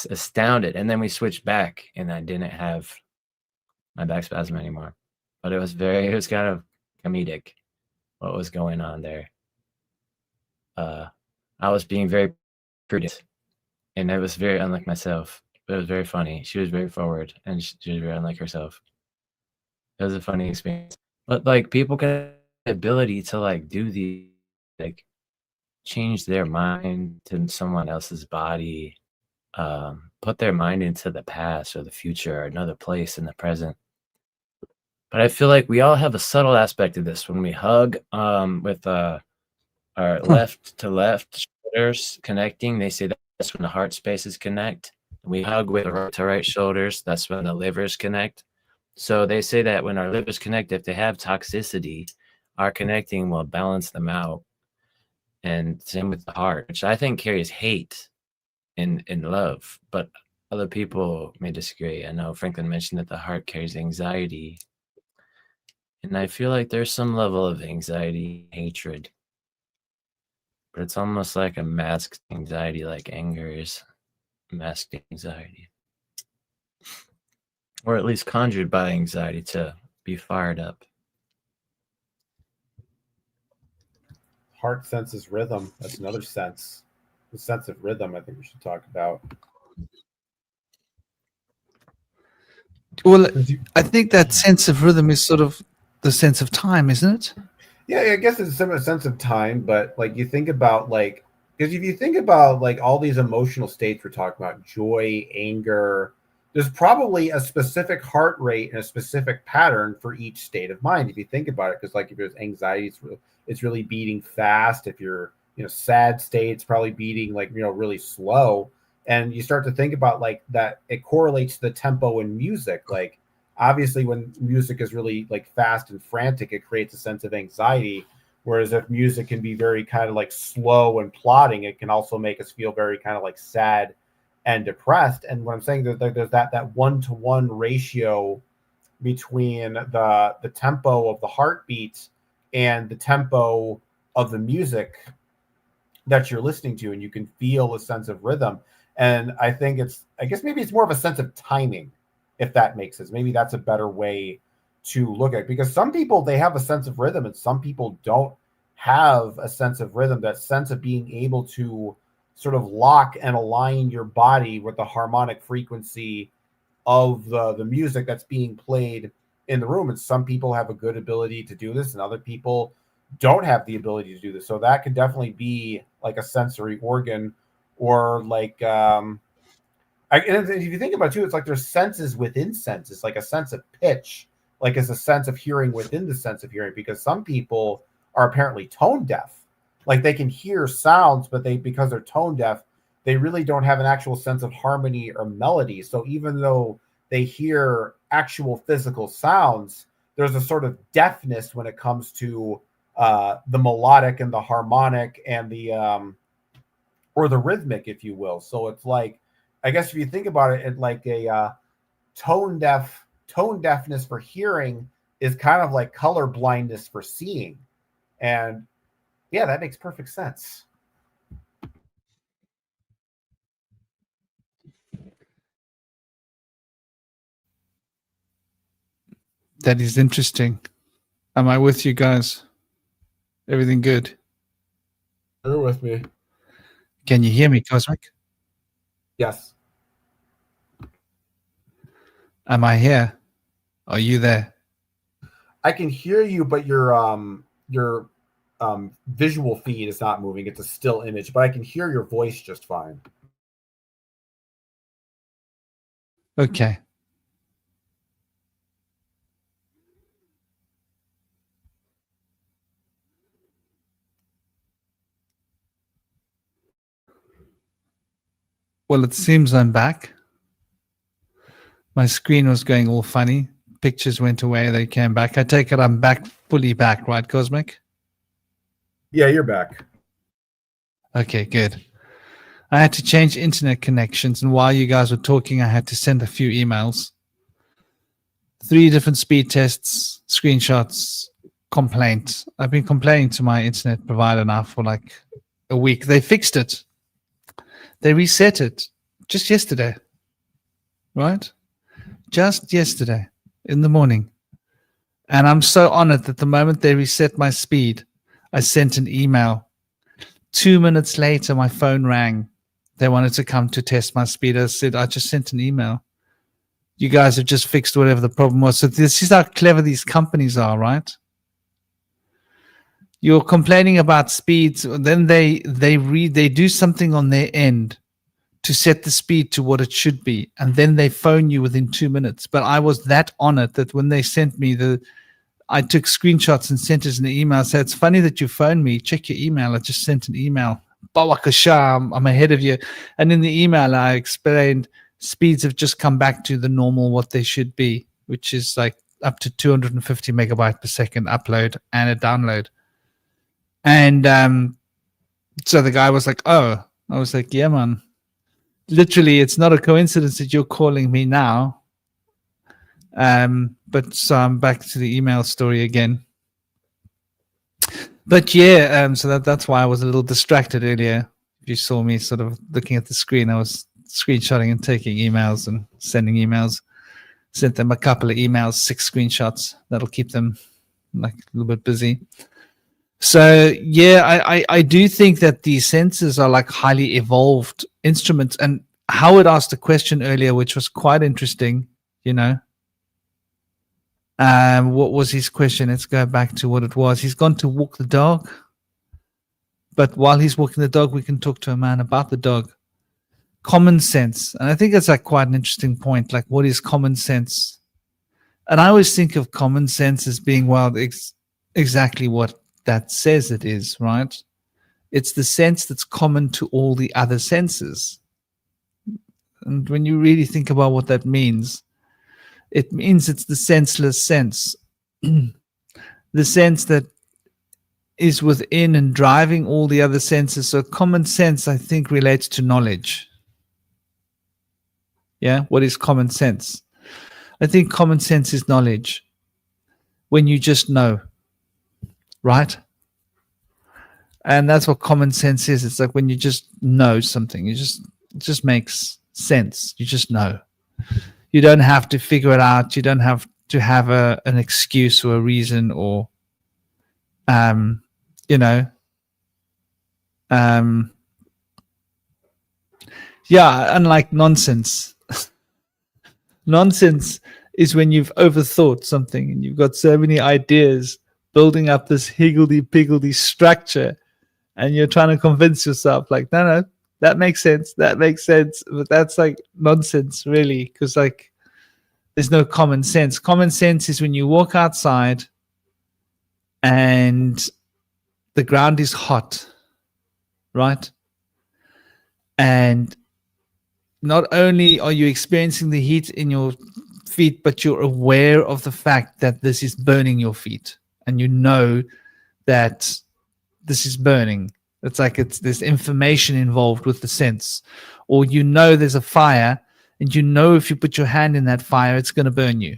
astounded. And then we switched back, and I didn't have my back spasm anymore. But it was kind of comedic what was going on there. I was being very prudent, and it was very unlike myself. But it was very funny. She was very forward, and she was very unlike herself. It was a funny experience. But like people can have the ability to like do the like change their mind to someone else's body, put their mind into the past or the future or another place in the present. But I feel like we all have a subtle aspect of this when we hug with our left to left shoulders connecting. They say that's when the heart spaces connect. We hug with right to right shoulders. That's when the livers connect. So they say that when our livers connect, if they have toxicity, our connecting will balance them out. And same with the heart, which I think carries hate in love, but other people may disagree. I know Franklin mentioned that the heart carries anxiety. And I feel like there's some level of anxiety, hatred, but it's almost like a masked anxiety, like anger is masked anxiety. Or at least conjured by anxiety to be fired up. Heart senses rhythm. That's another sense. The sense of rhythm, I think we should talk about. Well, I think that sense of rhythm is sort of the sense of time, isn't it? Yeah, I guess it's a similar sense of time, but like you think about like, because if you think about like all these emotional states we're talking about, joy, anger, there's probably a specific heart rate and a specific pattern for each state of mind. If you think about it, because like if there's anxiety, it's really beating fast. If you're, sad state, it's probably beating like, really slow. And you start to think about like that, it correlates to the tempo in music. Like obviously when music is really like fast and frantic, it creates a sense of anxiety. Whereas if music can be very kind of like slow and plodding, it can also make us feel very kind of like sad and depressed. And what I'm saying is there's that 1-to-1 ratio between the tempo of the heartbeat and the tempo of the music that you're listening to, and you can feel a sense of rhythm. And I think I guess maybe it's more of a sense of timing, if that makes sense. Maybe that's a better way to look at it, because some people, they have a sense of rhythm and some people don't have a sense of rhythm, that sense of being able to sort of lock and align your body with the harmonic frequency of the music that's being played in the room. And some people have a good ability to do this and other people don't have the ability to do this. So that could definitely be like a sensory organ, or like and if you think about it too, it's like there's senses within senses, like a sense of pitch, like it's a sense of hearing within the sense of hearing, because some people are apparently tone deaf. Like they can hear sounds, but because they're tone deaf, they really don't have an actual sense of harmony or melody. So even though they hear actual physical sounds, there's a sort of deafness when it comes to the melodic and the harmonic and the or the rhythmic, if you will. So it's like, I guess if you think about it, it's like a tone deaf tone deafness for hearing is kind of like color blindness for seeing. And yeah, that makes perfect sense. That is interesting. Am I with you guys? Everything good? You're with me. Can you hear me, Cosmic? Yes. Am I here? Are you there? I can hear you, but your visual feed is not moving. It's a still image, but I can hear your voice just fine. Okay. Well, it seems I'm back. My screen was going all funny. Pictures went away. They came back. I take it I'm back, fully back, right, Cosmic? Yeah, you're back. Okay, good. I had to change internet connections, and while you guys were talking, I had to send a few emails. 3 different speed tests, screenshots, complaints. I've been complaining to my internet provider now for like a week. They fixed it. They reset it just yesterday, right? Just yesterday in the morning. And I'm so honored that the moment they reset my speed, I sent an email. 2 minutes later, my phone rang. They wanted to come to test my speed. I said, I just sent an email. You guys have just fixed whatever the problem was. So this is how clever these companies are, right? You're complaining about speeds, then they do something on their end to set the speed to what it should be, and then they phone you within 2 minutes. But I was that honored that when they sent me I took screenshots and sent it in an email. I said, it's funny that you phoned me. Check your email. I just sent an email. Bawakasha, I'm ahead of you. And in the email, I explained speeds have just come back to the normal, what they should be, which is like up to 250 megabyte per second upload and a download. And so the guy was like, oh, I was like, yeah, man. Literally, it's not a coincidence that you're calling me now. But so I'm back to the email story again. But yeah, so that's why I was a little distracted earlier. If you saw me sort of looking at the screen, I was screenshotting and taking emails and sending emails. Sent them a couple of emails, 6 screenshots. That'll keep them like a little bit busy. So yeah, I do think that these sensors are like highly evolved instruments. And Howard asked a question earlier, which was quite interesting, you know. What was his question? Let's go back to what it was. He's gone to walk the dog. But while he's walking the dog, we can talk to a man about the dog. Common sense. And I think that's like quite an interesting point. Like, what is common sense? And I always think of common sense as being, well, exactly what that says it is, right? It's the sense that's common to all the other senses. And when you really think about what that means, it means it's the senseless sense. The sense that is within and driving all the other senses. So common sense, I think, relates to knowledge. Yeah, what is common sense? I think common sense is knowledge. When you just know, right? And that's what common sense is. It's like when you just know something, it just makes sense. You just know. You don't have to figure it out. You don't have to have an excuse or a reason or, you know, yeah, unlike nonsense. Nonsense is when you've overthought something and you've got so many ideas building up this higgledy-piggledy structure, and you're trying to convince yourself, like, no, that makes sense. That makes sense. But that's like nonsense, really, because like there's no common sense. Common sense is when you walk outside and the ground is hot, right? And not only are you experiencing the heat in your feet, but you're aware of the fact that this is burning your feet. And you know that this is burning. It's like there's information involved with the sense. Or you know there's a fire, and you know if you put your hand in that fire, it's going to burn you.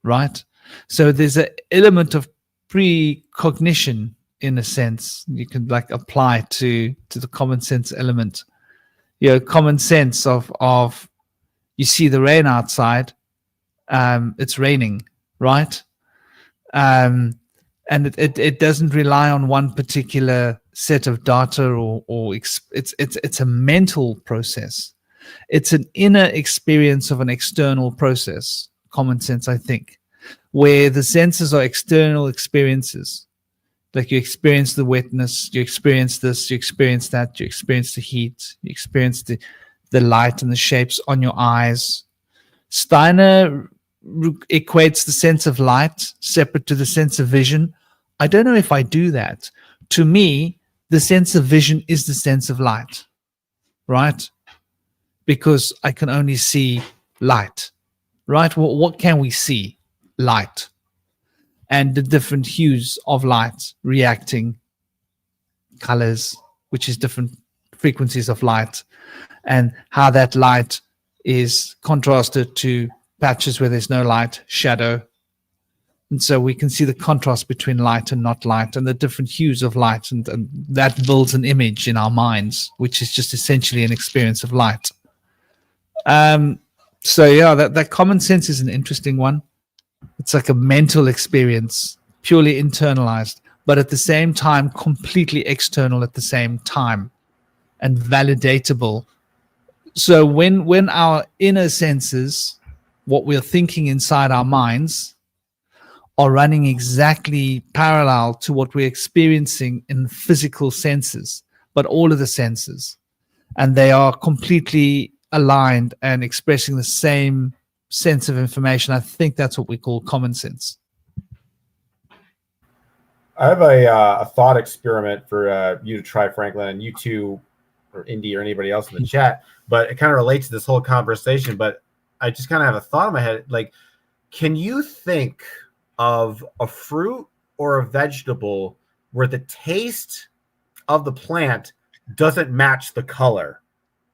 right? So there's an element of precognition in a sense you can like apply to the common sense element. Common sense of you see the rain outside, it's raining, right? And it doesn't rely on one particular set of data or it's a mental process. It's an inner experience of an external process, common sense, I think, where the senses are external experiences. Like you experience the wetness, you experience this, you experience that, you experience the heat, you experience the light and the shapes on your eyes. Steiner equates the sense of light separate to the sense of vision. I don't know if I do that. To me, the sense of vision is the sense of light, right? Because I can only see light, right? What can we see? Light. And the different hues of light reacting, colors, which is different frequencies of light, and how that light is contrasted to patches where there's no light, shadow. And so we can see the contrast between light and not light and the different hues of light. And that builds an image in our minds, which is just essentially an experience of light. So yeah, that common sense is an interesting one. It's like a mental experience, purely internalized, but at the same time, completely external at the same time and validatable. So when our inner senses, what we're thinking inside our minds, are running exactly parallel to what we're experiencing in physical senses, but all of the senses, and they are completely aligned and expressing the same sense of information, I think that's what we call common sense. I have a thought experiment for you to try, Franklin, and you too, or Indy, or anybody else in the chat, but it kind of relates to this whole conversation. But I just kind of have a thought in my head, like, can you think of a fruit or a vegetable where the taste of the plant doesn't match the color?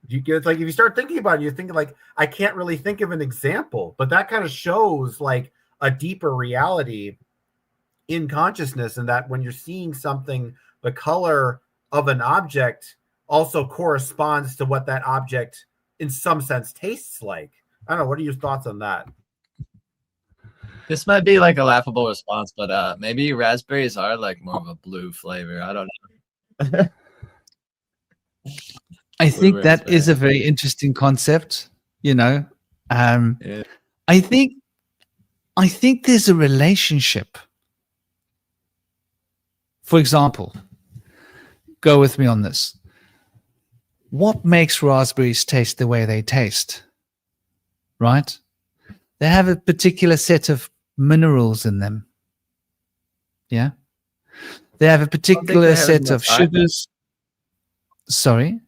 You get, like, if you start thinking about it, you're thinking like, I can't really think of an example, but that kind of shows like a deeper reality in consciousness, and that when you're seeing something, the color of an object also corresponds to what that object in some sense tastes like. I don't know. What are your thoughts on that? This might be like a laughable response, but maybe raspberries are like more of a blue flavor. I don't know. I think that is a very interesting concept, Yeah. I think there's a relationship. For example, go with me on this. What makes raspberries taste the way they taste? Right? They have a particular set of minerals in them. Yeah? They have a particular set of sugars. Sorry?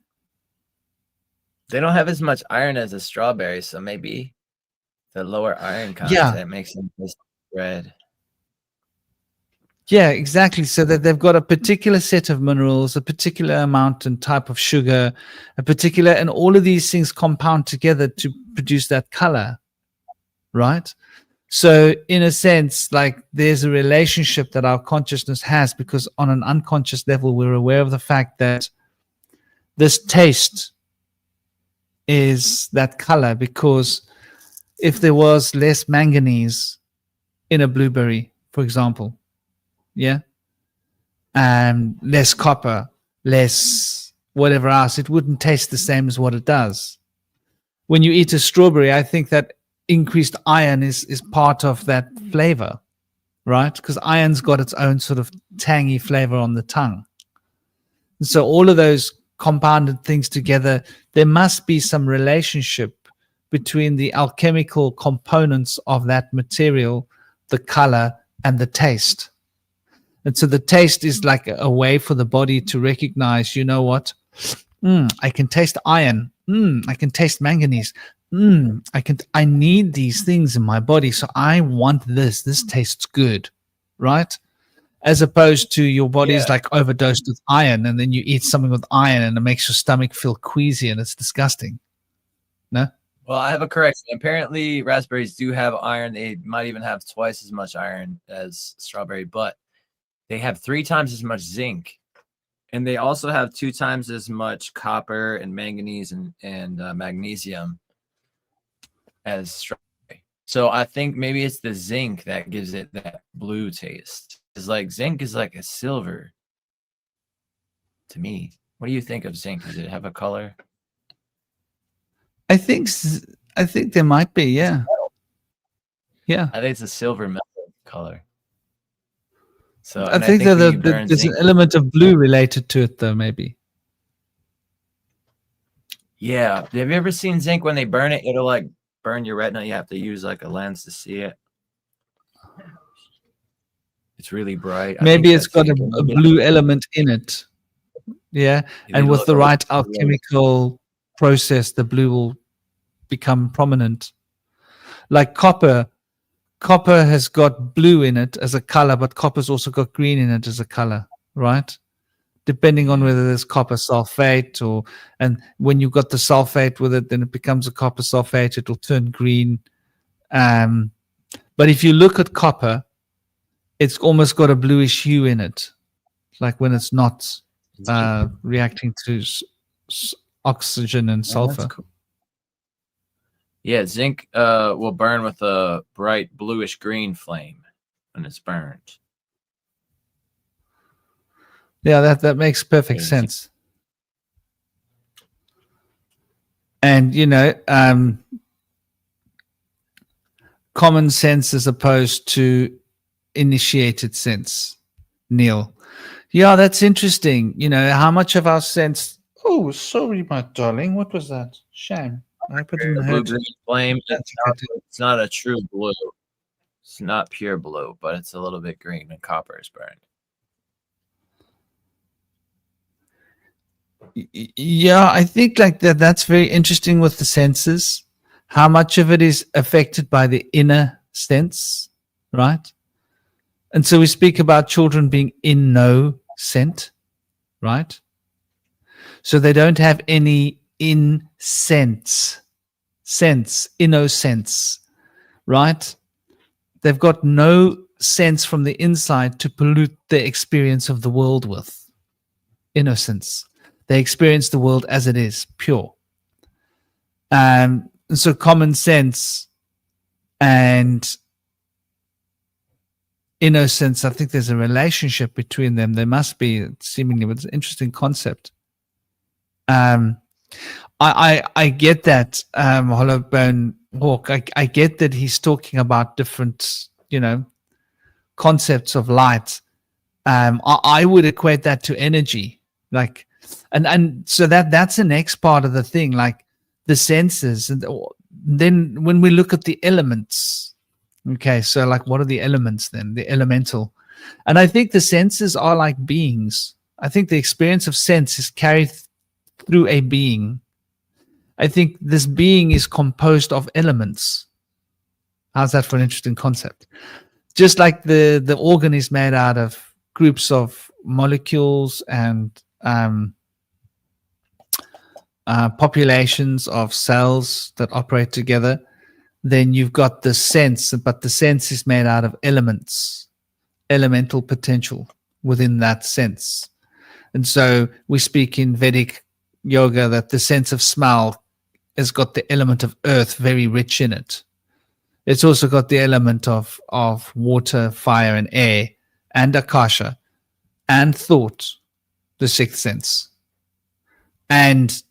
They don't have as much iron as a strawberry, so maybe the lower iron content makes them taste red. Yeah, exactly. So that they've got a particular set of minerals, a particular amount and type of sugar, and all of these things compound together to produce that color, right? So in a sense, like, there's a relationship that our consciousness has, because on an unconscious level, we're aware of the fact that this taste is that color, because if there was less manganese in a blueberry, for example, and less copper, less whatever else, it wouldn't taste the same as what it does. When you eat a strawberry, I think that increased iron is part of that flavor, right? Because iron's got its own sort of tangy flavor on the tongue. And so all of those compounded things together, there must be some relationship between the alchemical components of that material, the color, and the taste. And so the taste is like a way for the body to recognize, you know what? I can taste iron. I can taste manganese. I need these things in my body, so I want this. This tastes good, right? As opposed to your body's like overdosed with iron, and then you eat something with iron and it makes your stomach feel queasy and it's disgusting. No? Well, I have a correction. Apparently, raspberries do have iron. They might even have twice as much iron as strawberry, but they have 3 times as much zinc. And they also have 2 times as much copper and manganese and magnesium as strawberry. So I think maybe it's the zinc that gives it that blue taste. It's like zinc is like a silver to me. What do you think of zinc? Does it have a color? I think there might be, yeah. Yeah. I think it's a silver metal color. So I think that when you burn there's zinc, an element of blue related to it, though, maybe. yeah. Have you ever seen zinc when they burn it? It'll like burn your retina. You have to use like a lens to see it. It's really bright. Maybe it's got a blue element in it. Yeah. And with the right alchemical process, the blue will become prominent. Like copper has got blue in it as a color, but copper's also got green in it as a color, right? Depending on whether there's copper sulfate and when you've got the sulfate with it, then it becomes a copper sulfate. It will turn green. But if you look at copper, it's almost got a bluish hue in it, like when it's not reacting to oxygen and sulfur. Cool. Yeah, zinc will burn with a bright bluish green flame when it's burned. Yeah, that makes perfect sense. And common sense as opposed to initiated sense, Neil. Yeah, that's interesting. How much of our sense? Oh, sorry, my darling. What was that? Shame. I put it in the blue-green flame. It's not a true blue. It's not pure blue, but it's a little bit green when copper is burned. Yeah, I think like that's very interesting with the senses. How much of it is affected by the inner sense, right? And so we speak about children being innocent, right? So they don't have any innocence, right? They've got no sense from the inside to pollute their experience of the world with. Innocence. They experience the world as it is, pure. So common sense and innocence, I think there's a relationship between them. There must be, seemingly, but it's an interesting concept. I get that, Hollow Bone Hawk. I get that he's talking about different, concepts of light. I would equate that to energy, like, and so that's the next part of the thing, like the senses. And then when we look at the elements, okay, so like what are the elements then? The elemental, and I think the senses are like beings. I think the experience of sense is carried through a being. I think this being is composed of elements. How's that for an interesting concept? Just like the organ is made out of groups of molecules and populations of cells that operate together, then you've got the sense, but the sense is made out of elements, elemental potential within that sense. And so we speak in Vedic yoga that the sense of smell has got the element of earth very rich in it. It's also got the element of water, fire, and air, and akasha, and thought, the sixth sense, and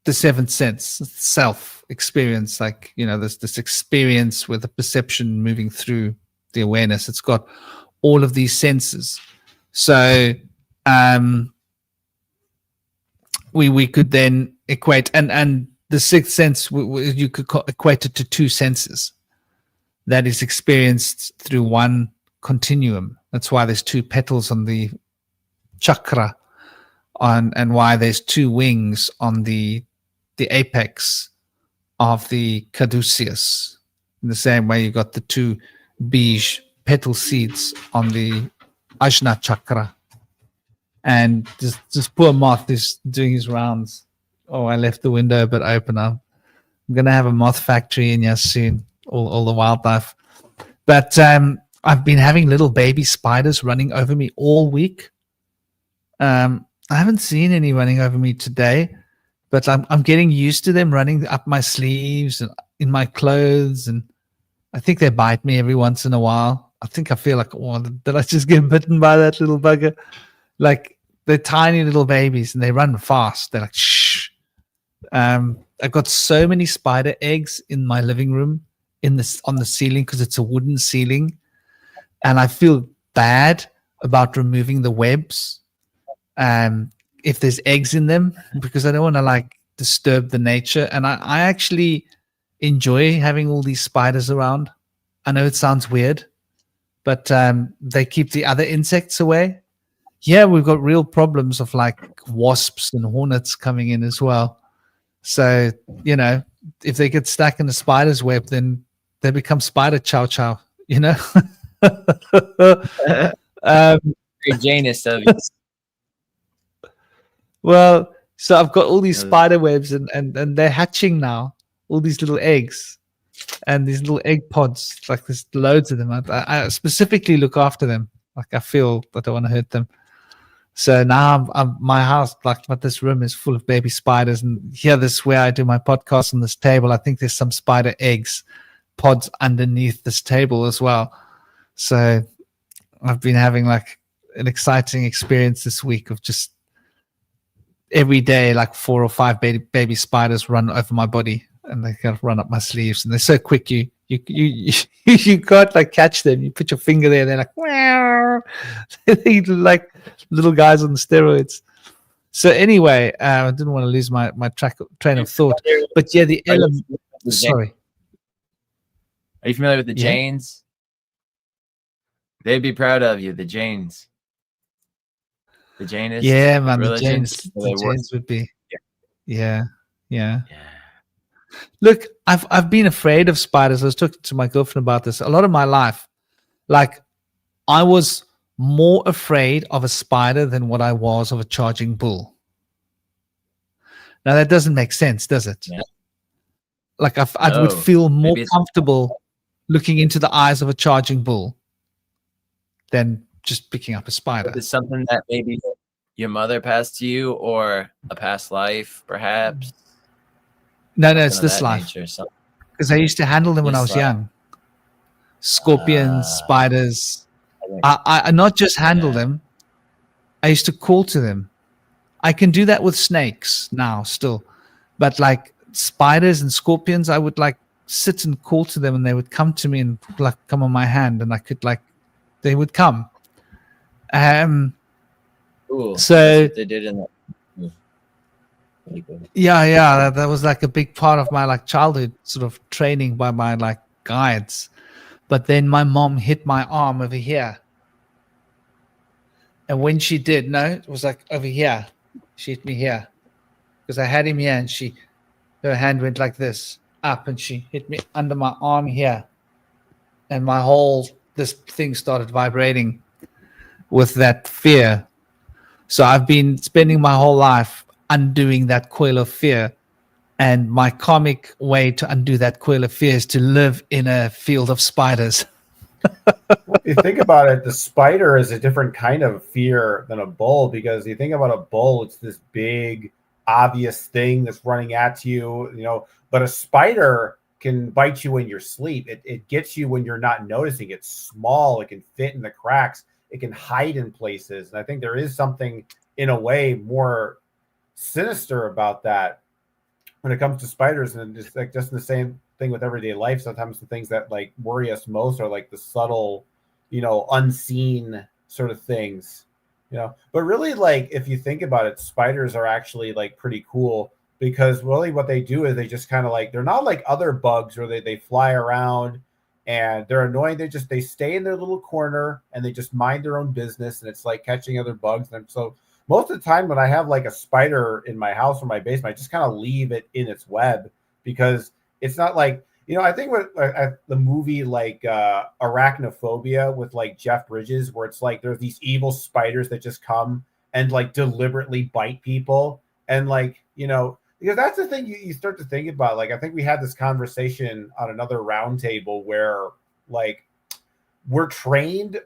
the seventh sense, self experience, like, this experience with the perception moving through the awareness. It's got all of these senses. So we could then equate, and the sixth sense, you could equate it to 2 senses that is experienced through one continuum. That's why there's 2 petals on the chakra, and why there's 2 wings on the apex of the caduceus. In the same way, you got the 2 bij petal seeds on the ajna chakra. And this poor moth is doing his rounds. Oh, I left the window but open. I'm I'm gonna have a moth factory in here soon. All the wildlife. But I've been having little baby spiders running over me all week. I haven't seen any running over me today, but I'm getting used to them running up my sleeves and in my clothes, and I think they bite me every once in a while. I think I feel like, oh, did I just get bitten by that little bugger? Like, they're tiny little babies and they run fast. They're like, shh. I've got so many spider eggs in my living room on the ceiling because it's a wooden ceiling, and I feel bad about removing the webs if there's eggs in them, because I don't want to like disturb the nature. And I actually enjoy having all these spiders around. I know it sounds weird, but they keep the other insects away. Yeah, we've got real problems of like wasps and hornets coming in as well. So, you know, if they get stuck in the spider's web, then they become spider chow chow, you know? Very Janus of you. Well, so I've got all these spider webs and they're hatching now, all these little eggs and these little egg pods. Like there's loads of them. I specifically look after them. Like I feel that I don't want to hurt them. So now my house, but this room is full of baby spiders. And here, this is where I do my podcast on this table. I think there's some spider eggs pods underneath this table as well. So I've been having like an exciting experience this week of just every day, like 4 or 5 baby spiders run over my body and they kind of run up my sleeves. And they're so quick, you can't like catch them. You put your finger there, they're like, wow. They look like little guys on steroids. So anyway, I didn't want to lose my train of thought. But yeah, the element. Sorry. Are you familiar with the Yeah. Jains? They'd be proud of you, the Jains. The Jainists. Yeah, man, religion, the Jains would be. Yeah. Yeah. Look, I've been afraid of spiders. I was talking to my girlfriend about this a lot of my life. Like, I was more afraid of a spider than what I was of a charging bull. Now that doesn't make sense, does it? Yeah. Like I would No. feel more Maybe it's- comfortable looking into the eyes of a charging bull than just picking up a spider. It's something that maybe your mother passed to you or a past life, perhaps. No, it's Something of this that life. nature, something. Because I used to handle them when I This was life. young. Scorpions, Ah. spiders. think- I not just handle Yeah. them, I used to call to them. I can do that with snakes now still. But like spiders and scorpions, I would like sit and call to them and they would come to me and like come on my hand and I could like, they would come. Cool. So- That's what they did in the. Yeah, that was like a big part of my like childhood sort of training by my like guides. But then my mom hit my arm over here. And when she did, no, it was like over here. She hit me here. Because I had him here and her hand went like this up and she hit me under my arm here. And this thing started vibrating with that fear. So I've been spending my whole life undoing that coil of fear. And my karmic way to undo that coil of fear is to live in a field of spiders. If you think about it, the spider is a different kind of fear than a bull, because you think about a bull, it's this big, obvious thing that's running at you, but a spider can bite you in your sleep. It gets you when you're not noticing. It's small. It can fit in the cracks. It can hide in places. And I think there is something, in a way, more sinister about that when it comes to spiders. And just in the same thing with everyday life, sometimes the things that like worry us most are like the subtle, unseen sort of things, but really, like, if you think about it, spiders are actually like pretty cool, because really what they do is they just kind of like, they're not like other bugs where they fly around and they're annoying. They stay in their little corner and they just mind their own business, and it's like catching other bugs. And so most of the time when I have like a spider in my house or my basement, I just kind of leave it in its web, because it's not like, I think with the movie like Arachnophobia with like Jeff Bridges, where it's like there's these evil spiders that just come and like deliberately bite people, and like, Because that's the thing you start to think about. Like, I think we had this conversation on another roundtable where, like, we're trained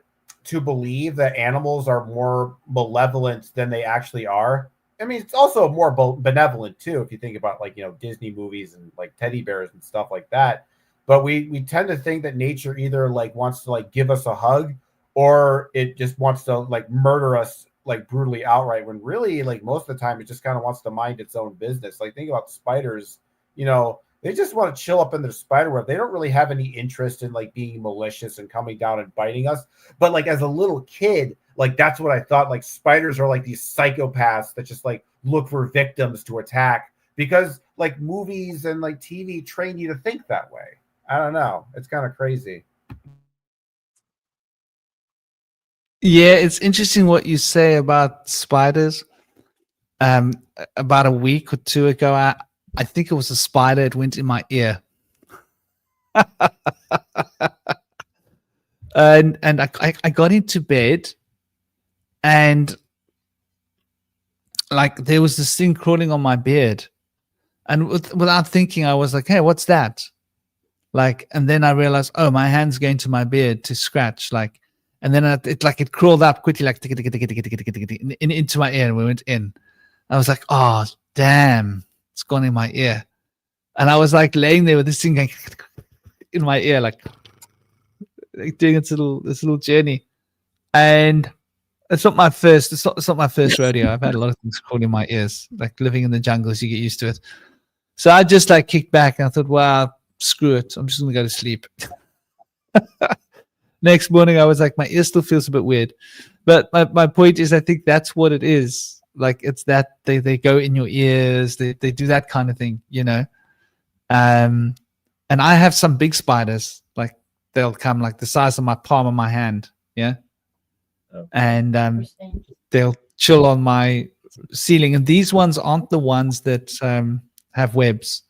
to believe that animals are more malevolent than they actually are. I mean, it's also more benevolent too, if you think about, like, Disney movies and like teddy bears and stuff like that. But we tend to think that nature either like wants to like give us a hug, or it just wants to like murder us like brutally outright, when really like most of the time it just kind of wants to mind its own business. Like, think about spiders, they just want to chill up in their spider web. They don't really have any interest in like being malicious and coming down and biting us. But like as a little kid, like that's what I thought. Like spiders are like these psychopaths that just like look for victims to attack, because like movies and like TV train you to think that way. I don't know. It's kind of crazy. Yeah, it's interesting what you say about spiders. About a week or two ago, I think it was a spider. It went in my ear, and I got into bed, and like there was this thing crawling on my beard, and without thinking, I was like, "Hey, what's that?" Like, and then I realized, oh, my hand's going to my beard to scratch, like. And then it crawled up quickly, like into my ear, and we went in. I was like, oh, damn, it's gone in my ear. And I was like laying there with this thing going in my ear, like doing this little journey. And it's not my first rodeo. I've had a lot of things crawling in my ears, like living in the jungles, you get used to it. So I just like kicked back and I thought, wow, screw it. I'm just gonna go to sleep. Next morning, I was like, my ear still feels a bit weird. But my point is, I think that's what it is. Like, it's that they go in your ears. They do that kind of thing, And I have some big spiders. Like, they'll come like the size of my palm of my hand. Yeah. Oh. And they'll chill on my ceiling. And these ones aren't the ones that have webs.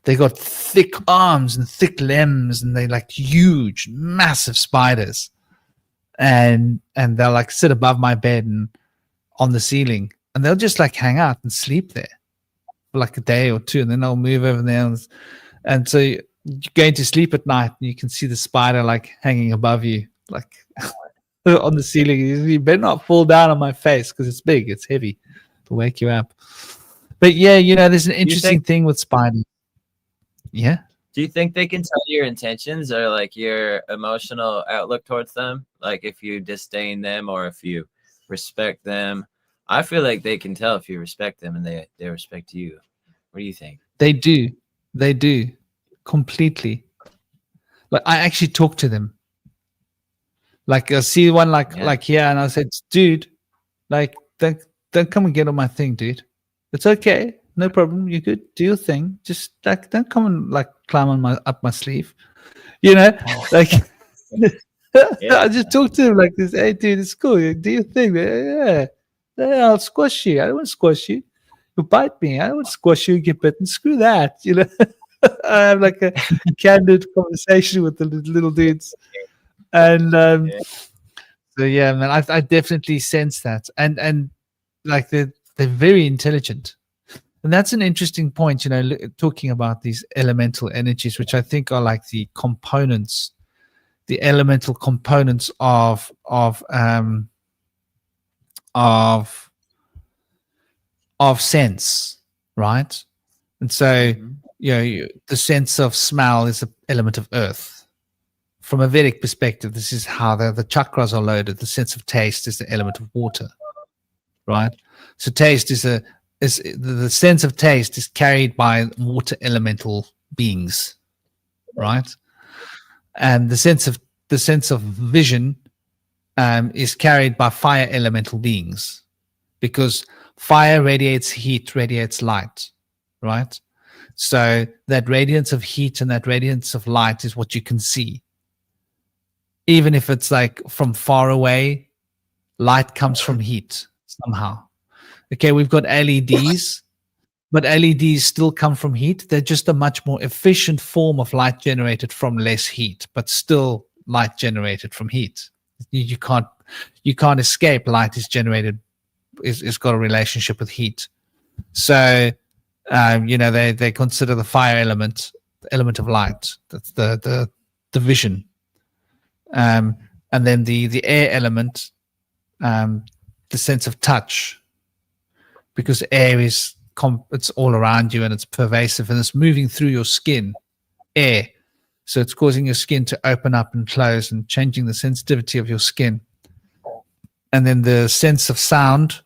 They got thick arms and thick limbs, and they like huge, massive spiders. And they'll like sit above my bed and on the ceiling, and they'll just like hang out and sleep there for like a day or two, and then they'll move over there. And so you're going to sleep at night, and you can see the spider like hanging above you, like on the ceiling. You better not fall down on my face because it's big, it's heavy to wake you up. But yeah, there's an interesting thing with spiders. Yeah. Do you think they can tell your intentions or like your emotional outlook towards them? Like if you disdain them or if you respect them? I feel like they can tell if you respect them and they respect you. What do you think? They do. They do. Completely. Like I actually talk to them. Like I see one like here, and I said, dude, like don't come and get on my thing, dude. It's okay. No problem. You good? Do your thing. Just like don't come and like climb on up my sleeve. Like I just talk to him like this. Hey, dude, it's cool. Do your thing. Yeah, I'll squash you. I don't want to squash you. You bite me. I don't want to squash you and get bitten. Screw that. I have like a candid conversation with the little dudes, and so yeah, man, I definitely sense that, and like they're very intelligent. And that's an interesting point, talking about these elemental energies, which I think are like the components, the elemental components of sense, right? And so, the sense of smell is an element of earth. From a Vedic perspective, this is how the chakras are loaded. The sense of taste is the element of water, right? So taste is the sense of taste is carried by water elemental beings, right? And the sense of vision is carried by fire elemental beings, because fire radiates heat, radiates light, right? So that radiance of heat and that radiance of light is what you can see. Even if it's like from far away, light comes from heat somehow. Okay, we've got LEDs, but LEDs still come from heat. They're just a much more efficient form of light generated from less heat, but still light generated from heat. You can't escape. Light is generated, is got a relationship with heat. So They consider the fire element the element of light. That's the vision. And then the air element, the sense of touch, because air is it's all around you and it's pervasive and it's moving through your skin. Air, so it's causing your skin to open up and close and changing the sensitivity of your skin. And then the sense of sound,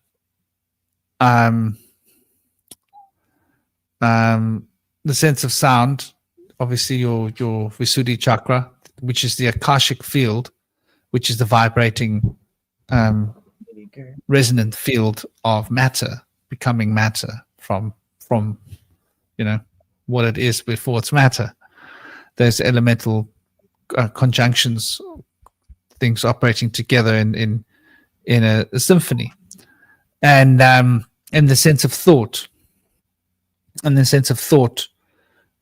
the sense of sound, obviously your Visuddhi chakra, which is the Akashic field, which is the vibrating resonant field of matter becoming matter from what it is before it's matter. Those elemental conjunctions, things operating together in a symphony, and the sense of thought,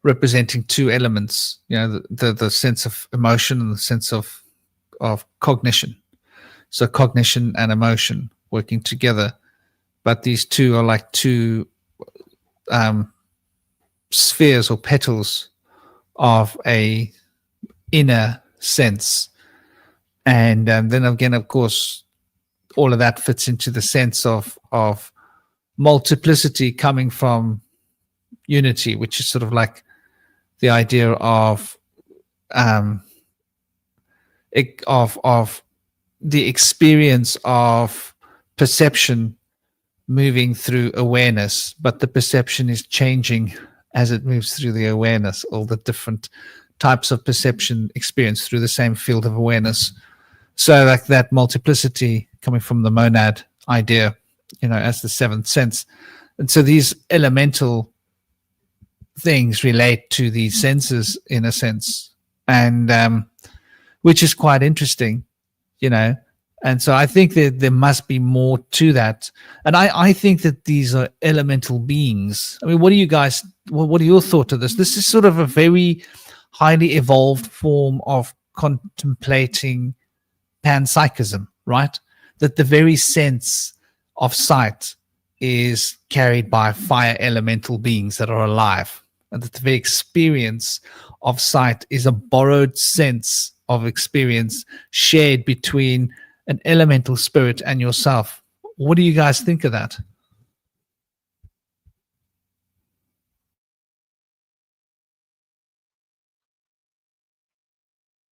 representing two elements, the sense of emotion and the sense of cognition. So cognition and emotion working together, but these two are like two spheres or petals of a inner sense. And then again, of course, all of that fits into the sense of multiplicity coming from unity, which is sort of like the idea of the experience of perception moving through awareness, but the perception is changing as it moves through the awareness, all the different types of perception experienced through the same field of awareness. So like that multiplicity coming from the monad idea, as the seventh sense. And so these elemental things relate to these senses in a sense, and which is quite interesting, And so I think that there must be more to that. And I think that these are elemental beings. I mean, what are your thoughts of this? This is sort of a very highly evolved form of contemplating panpsychism, right? That the very sense of sight is carried by fire elemental beings that are alive. And that the very experience of sight is a borrowed sense of experience shared between an elemental spirit and yourself. What do you guys think of that?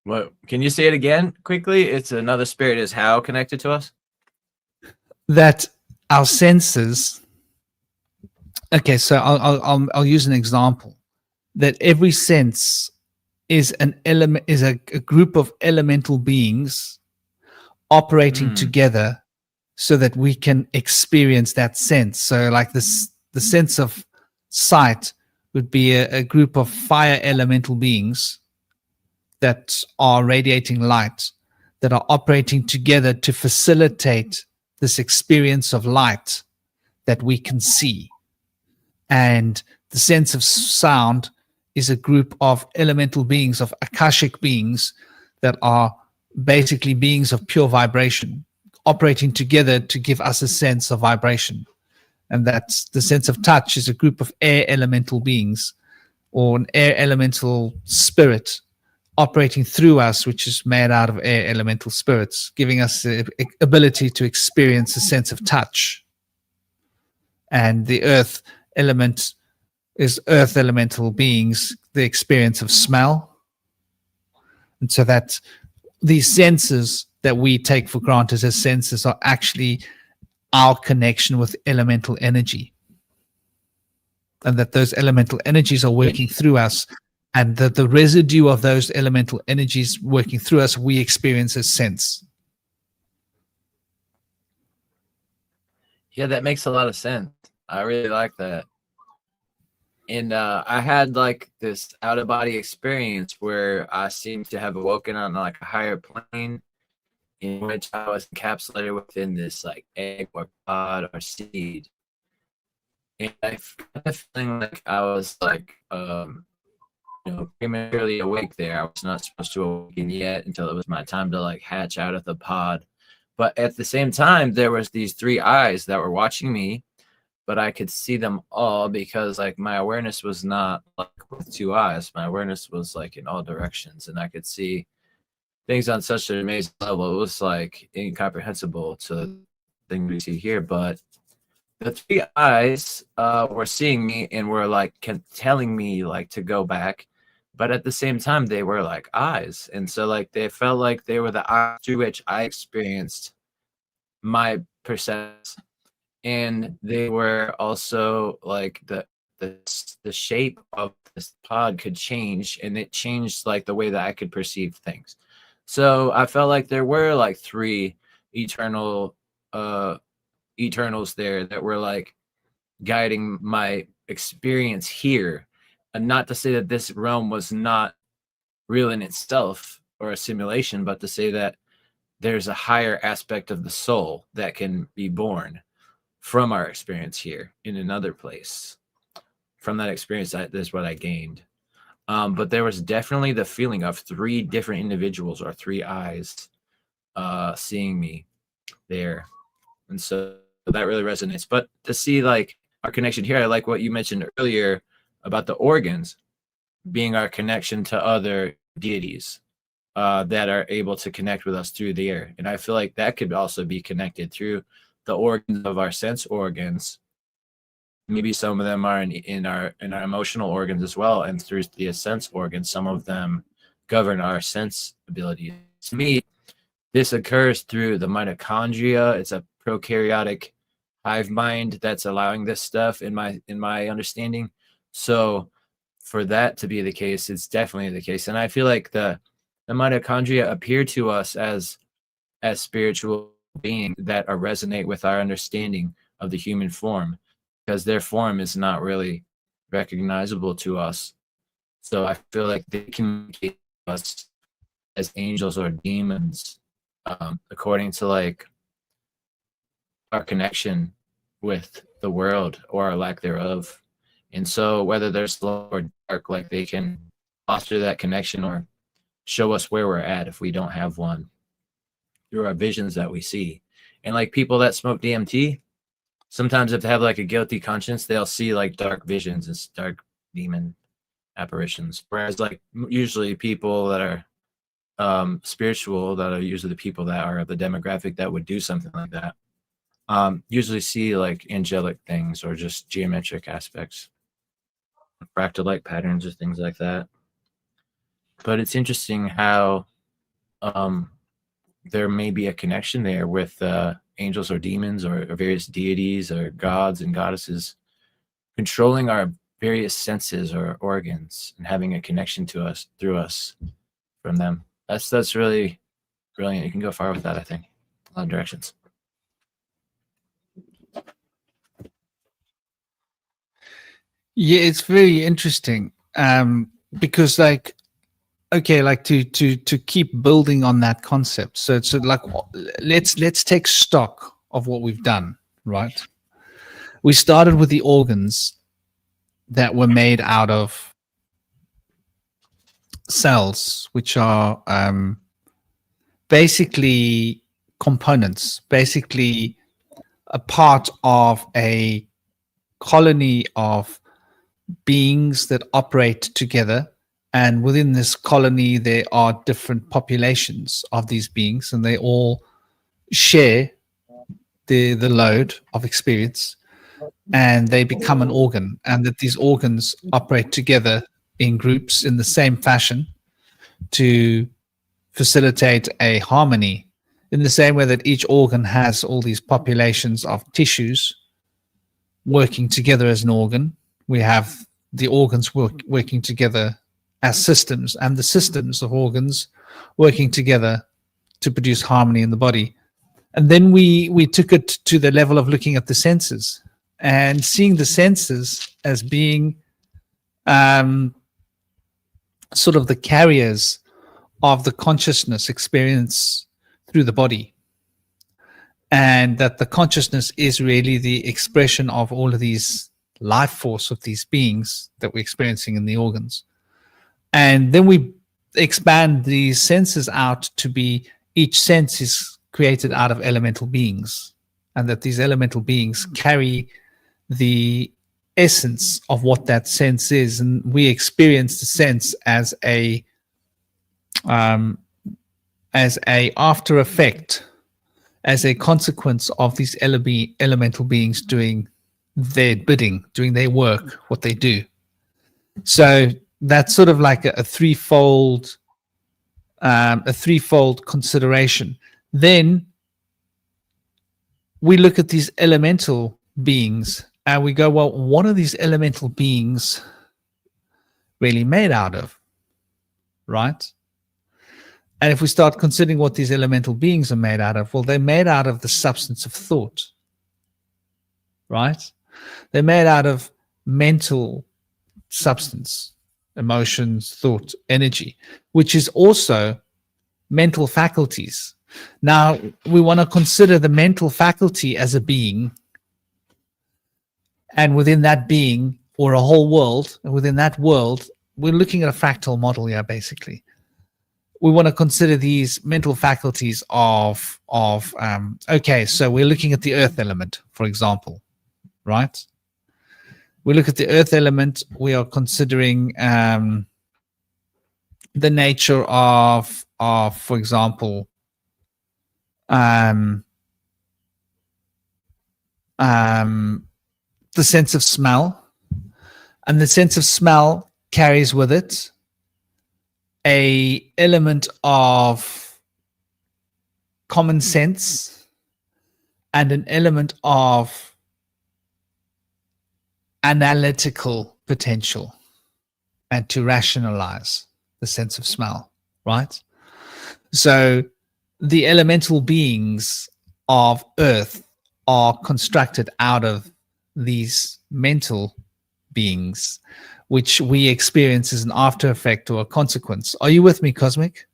What, can you say it again quickly? It's another spirit is how connected to us? That our senses. Okay, so I'll use an example. That every sense is an element, is a group of elemental beings operating together so that we can experience that sense. So like this, the sense of sight would be a group of fire elemental beings that are radiating light, that are operating together to facilitate this experience of light that we can see. And the sense of sound is a group of elemental beings, of Akashic beings that are basically beings of pure vibration, operating together to give us a sense of vibration. And that's the sense of touch is a group of air elemental beings or an air elemental spirit operating through us, which is made out of air elemental spirits, giving us the ability to experience a sense of touch. And the earth element is earth elemental beings, the experience of smell. And so that these senses that we take for granted as senses are actually our connection with elemental energy. And that those elemental energies are working through us, and that the residue of those elemental energies working through us, we experience as sense. Yeah, that makes a lot of sense. I really like that. And I had like this out of body experience where I seemed to have awoken on like a higher plane in which I was encapsulated within this like egg or pod or seed. And I got the feeling like I was like, prematurely awake there. I was not supposed to awaken yet until it was my time to like hatch out of the pod. But at the same time, there was these three eyes that were watching me. but I could see them all because like my awareness was not like with two eyes. My awareness was like in all directions, and I could see things on such an amazing level. It was like incomprehensible to the thing we see here. But the three eyes were seeing me and were like telling me like to go back, but at the same time they were like eyes, and so like they felt like they were the eyes through which I experienced my perception. And they were also like the shape of this pod could change, and it changed like the way that I could perceive things. So I felt like there were like three eternals there that were like guiding my experience here. And not to say that this realm was not real in itself or a simulation, but to say that there's a higher aspect of the soul that can be born from our experience here in another place. From that experience, that's what I gained. But there was definitely the feeling of three different individuals or three eyes seeing me there. And so that really resonates. But to see like our connection here, I like what you mentioned earlier about the organs being our connection to other deities that are able to connect with us through the air. And I feel like that could also be connected through the organs of our sense organs. Maybe some of them are in our emotional organs as well, and through the sense organs, some of them govern our sense abilities. To me, this occurs through the mitochondria. It's a prokaryotic hive mind that's allowing this stuff in my understanding. So for that to be the case, it's definitely the case. And I feel like the mitochondria appear to us as spiritual beings that resonate with our understanding of the human form, because their form is not really recognizable to us. So I feel like they communicate to us as angels or demons, according to like our connection with the world or our lack thereof. And so whether there's light or dark, like they can foster that connection or show us where we're at if we don't have one through our visions that we see. And like people that smoke DMT, sometimes if they have like a guilty conscience, they'll see like dark visions and dark demon apparitions. Whereas like usually people that are spiritual, that are usually the people that are the demographic that would do something like that, usually see like angelic things or just geometric aspects, fractal light patterns or things like that. But it's interesting how there may be a connection there with angels or demons or various deities or gods and goddesses controlling our various senses or organs and having a connection to us through us from them. That's really brilliant. You can go far with that, I think. A lot of directions. Yeah, it's very interesting because like, okay, like to keep building on that concept. So it's like, let's take stock of what we've done, right? We started with the organs that were made out of cells, which are basically components, basically a part of a colony of beings that operate together. And within this colony, there are different populations of these beings, and they all share the load of experience, and they become an organ. And that these organs operate together in groups in the same fashion to facilitate a harmony, in the same way that each organ has all these populations of tissues working together as an organ. We have the organs working together as systems, and the systems of organs working together to produce harmony in the body. And then we took it to the level of looking at the senses and seeing the senses as being sort of the carriers of the consciousness experience through the body. And that the consciousness is really the expression of all of these life force of these beings that we're experiencing in the organs. And then we expand these senses out to be, each sense is created out of elemental beings, and that these elemental beings carry the essence of what that sense is, and we experience the sense as a after effect, as a consequence of these elemental beings doing their bidding, doing their work, what they do. So that's sort of like a threefold consideration. Then we look at these elemental beings and we go, well, what are these elemental beings really made out of, right? And if we start considering what these elemental beings are made out of, well, they're made out of the substance of thought, right? They're made out of mental substance, emotions, thought, energy, which is also mental faculties. Now, we want to consider the mental faculty as a being, and within that being, or a whole world, and within that world, we're looking at a fractal model here, basically. We want to consider these mental faculties of okay, so we're looking at the earth element, for example, right? We look at the earth element, we are considering the nature of for example, the sense of smell, and the sense of smell carries with it a element of common sense and an element of analytical potential, and to rationalize the sense of smell, right? So the elemental beings of earth are constructed out of these mental beings, which we experience as an after effect or a consequence. Are you with me, Cosmic?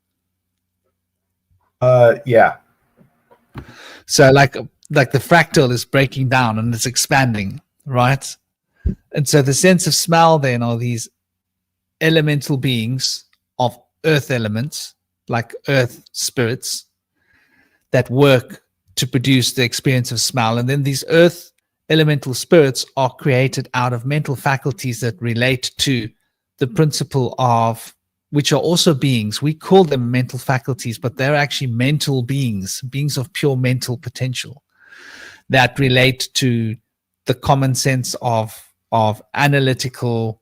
Yeah. So like the fractal is breaking down and it's expanding, right? And so the sense of smell then are these elemental beings of earth elements, like earth spirits, that work to produce the experience of smell. And then these earth elemental spirits are created out of mental faculties that relate to the principle of, which are also beings. We call them mental faculties, but they're actually mental beings, beings of pure mental potential that relate to the common sense of analytical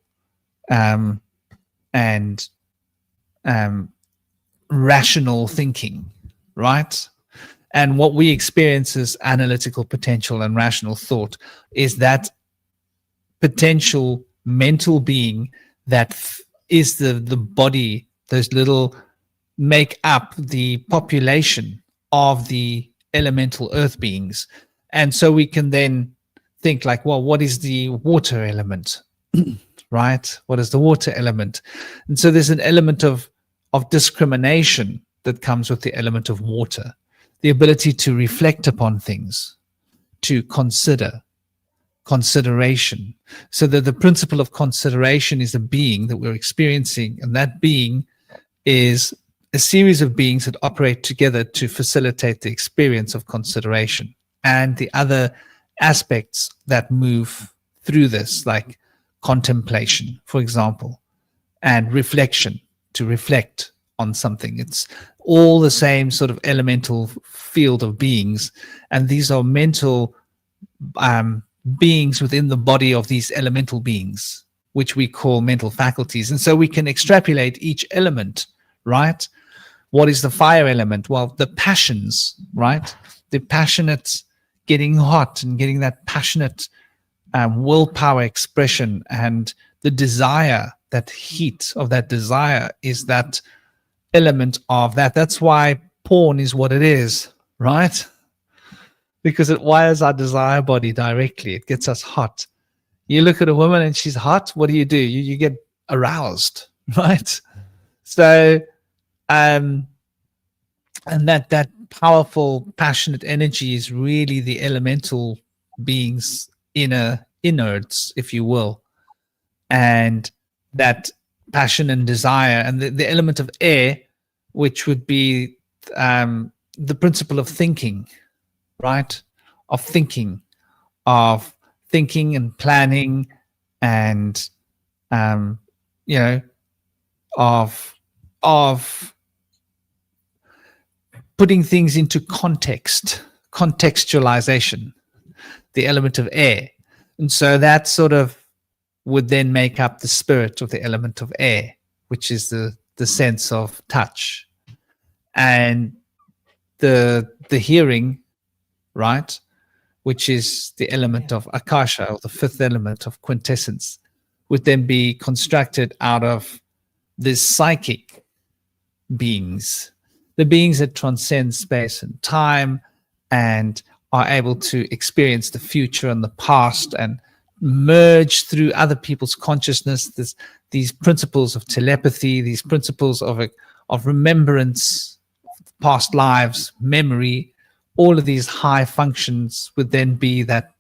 and rational thinking, right? And what we experience as analytical potential and rational thought is that potential mental being that is the body, those little make up the population of the elemental earth beings. And so we can then think like, well, what is the water element, right? What is the water element? And so there's an element of discrimination that comes with the element of water, the ability to reflect upon things, to consideration. So that the principle of consideration is a being that we're experiencing, and that being is a series of beings that operate together to facilitate the experience of consideration and the other aspects that move through this, like contemplation, for example, and reflection, to reflect on something. It's all the same sort of elemental field of beings, and these are mental beings within the body of these elemental beings, which we call mental faculties. And so we can extrapolate each element, right? What is the fire element? Well, the passions, right? The passionate getting hot and getting that passionate willpower expression, and the desire, that heat of that desire is that element of that. That's why porn is what it is, right? Because it wires our desire body directly. It gets us hot. You look at a woman and she's hot. What do? You get aroused, right? So, and that powerful, passionate energy is really the elemental beings' innards, if you will. And that passion and desire, and the element of air, which would be the principle of thinking, right? Of thinking, of thinking and planning and you know, of putting things into contextualization, the element of air. And so that sort of would then make up the spirit of the element of air, which is the sense of touch. And the hearing, right, which is the element of akasha, or the fifth element of quintessence, would then be constructed out of the psychic beings, the beings that transcend space and time and are able to experience the future and the past and merge through other people's consciousness. These principles of telepathy, these principles of remembrance, past lives, memory, all of these high functions would then be that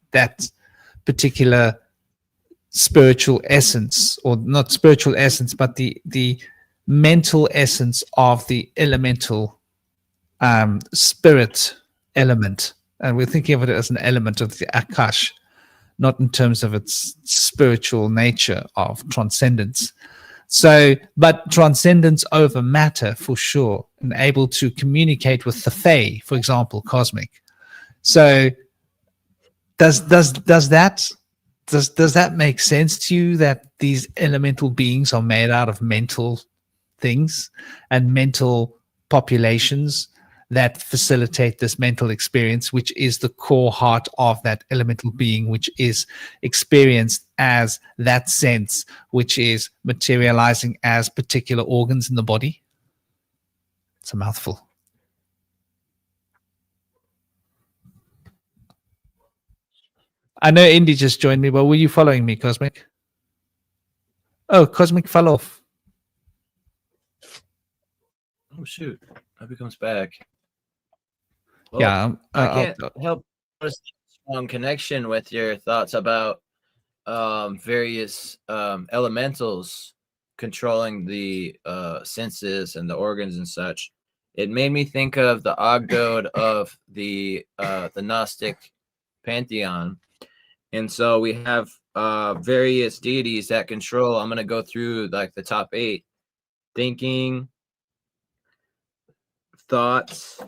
particular spiritual essence, or not spiritual essence, but the mental essence of the elemental spirit element. And we're thinking of it as an element of the Akash, not in terms of its spiritual nature of transcendence. So, but transcendence over matter for sure, and able to communicate with the Fae, for example, cosmic. So, does that make sense to you, that these elemental beings are made out of mental things and mental populations that facilitate this mental experience, which is the core heart of that elemental being, which is experienced as that sense, which is materializing as particular organs in the body? It's a mouthful. I know Indy just joined me, but were you following me, Cosmic? Oh, Cosmic fell off. Oh shoot! Hope he comes back. Well, Yeah, I can't help notice a strong connection with your thoughts about various elementals controlling the senses and the organs and such. It made me think of the Ogdode of the Gnostic pantheon, and so we have various deities that control. I'm going to go through like the top 8: thinking, thoughts,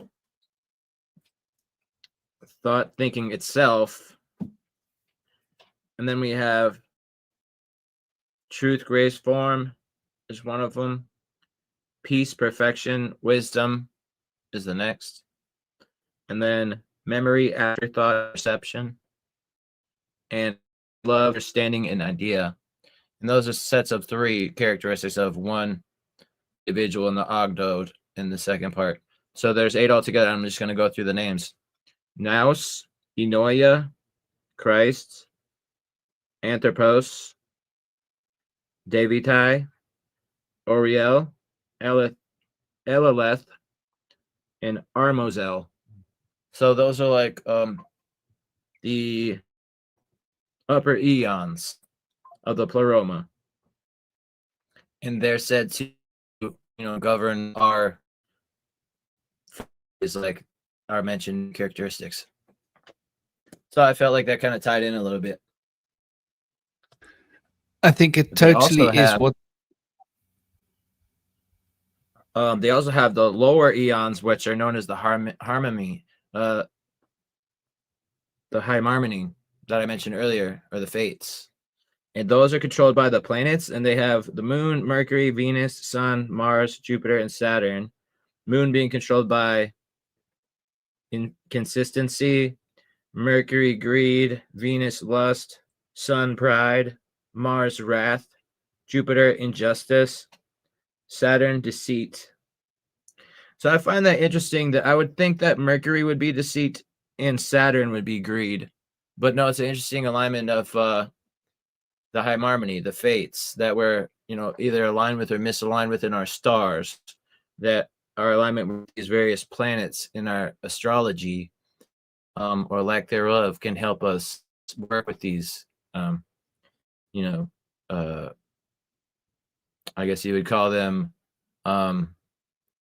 thought thinking itself, and then we have truth, grace, form is one of them. Peace, perfection, wisdom is the next, and then memory, afterthought, perception, and love, understanding, and idea. And those are sets of 3 characteristics of one individual in the Ogdode in the second part. So there's 8 altogether. I'm just going to go through the names: Nous, Enoia, Christ, Anthropos, Davitai, Oriel, Elileth, and Armozel. So those are like the upper eons of the pleroma, and they're said to, govern our, is like our mentioned characteristics. So I felt like that kind of tied in a little bit. I think it totally is what. They also have the lower eons, which are known as the harmony, the high harmony that I mentioned earlier, or the fates. And those are controlled by the planets, and they have the moon, Mercury, Venus, Sun, Mars, Jupiter, and Saturn. Moon being controlled by inconsistency, Mercury, greed, Venus, lust, Sun, pride, Mars, wrath, Jupiter, injustice, Saturn, deceit. So I find that interesting, that I would think that Mercury would be deceit and Saturn would be greed. But no, it's an interesting alignment of the high harmony, the fates that we're, either aligned with or misaligned with in our stars, that our alignment with these various planets in our astrology, or lack thereof, can help us work with these, I guess you would call them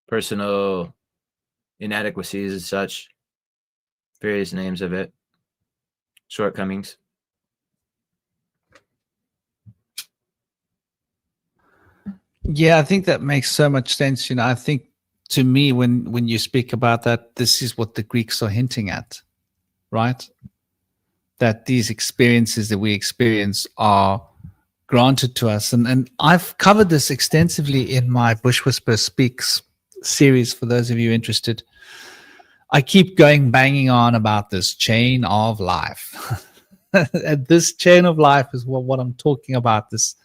personal inadequacies and such, various names of it, shortcomings. Yeah, I think that makes so much sense. I think to me, when you speak about that, this is what the Greeks are hinting at, right? That these experiences that we experience are granted to us. And I've covered this extensively in my Bush Whisper Speaks series for those of you interested. I keep banging on about this chain of life. And this chain of life is what I'm talking about. It's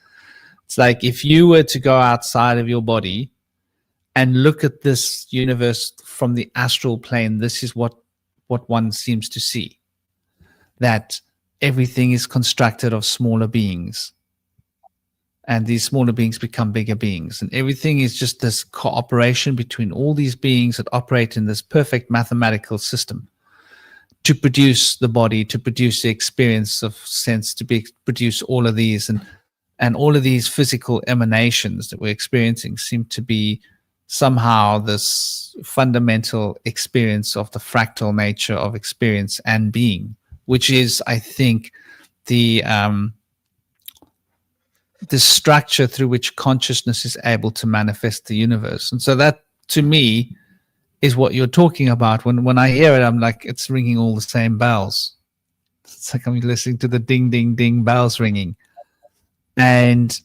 like if you were to go outside of your body and look at this universe from the astral plane, this is what one seems to see. That everything is constructed of smaller beings. And these smaller beings become bigger beings. And everything is just this cooperation between all these beings that operate in this perfect mathematical system to produce the body, to produce the experience of sense, produce all of these. And all of these physical emanations that we're experiencing seem to be somehow this fundamental experience of the fractal nature of experience and being, which is, I think, the structure through which consciousness is able to manifest the universe. And so that, to me, is what you're talking about. When I hear it, I'm like, it's ringing all the same bells. It's like I'm listening to the ding, ding, ding bells ringing. And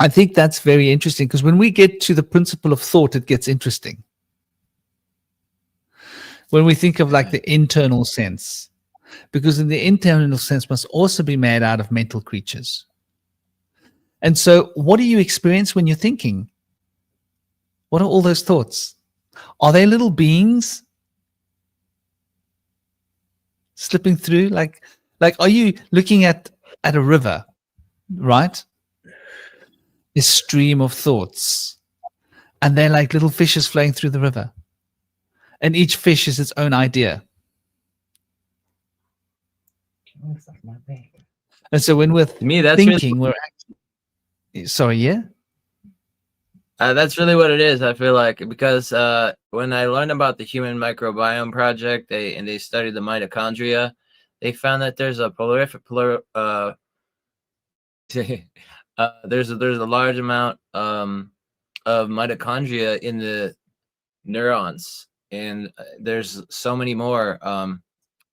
I think that's very interesting, because when we get to the principle of thought, it gets interesting. When we think of like the internal sense, because in the internal sense must also be made out of mental creatures. And so what do you experience when you're thinking? What are all those thoughts? Are they little beings slipping through? Like are you looking at a river, right? This stream of thoughts. And they're like little fishes flowing through the river. And each fish is its own idea. And so when we're thinking, we're actually... Sorry, yeah? That's really what it is. I feel like, because when I learned about the Human Microbiome Project, they studied the mitochondria, they found that there's a there's a large amount of mitochondria in the neurons, and there's so many more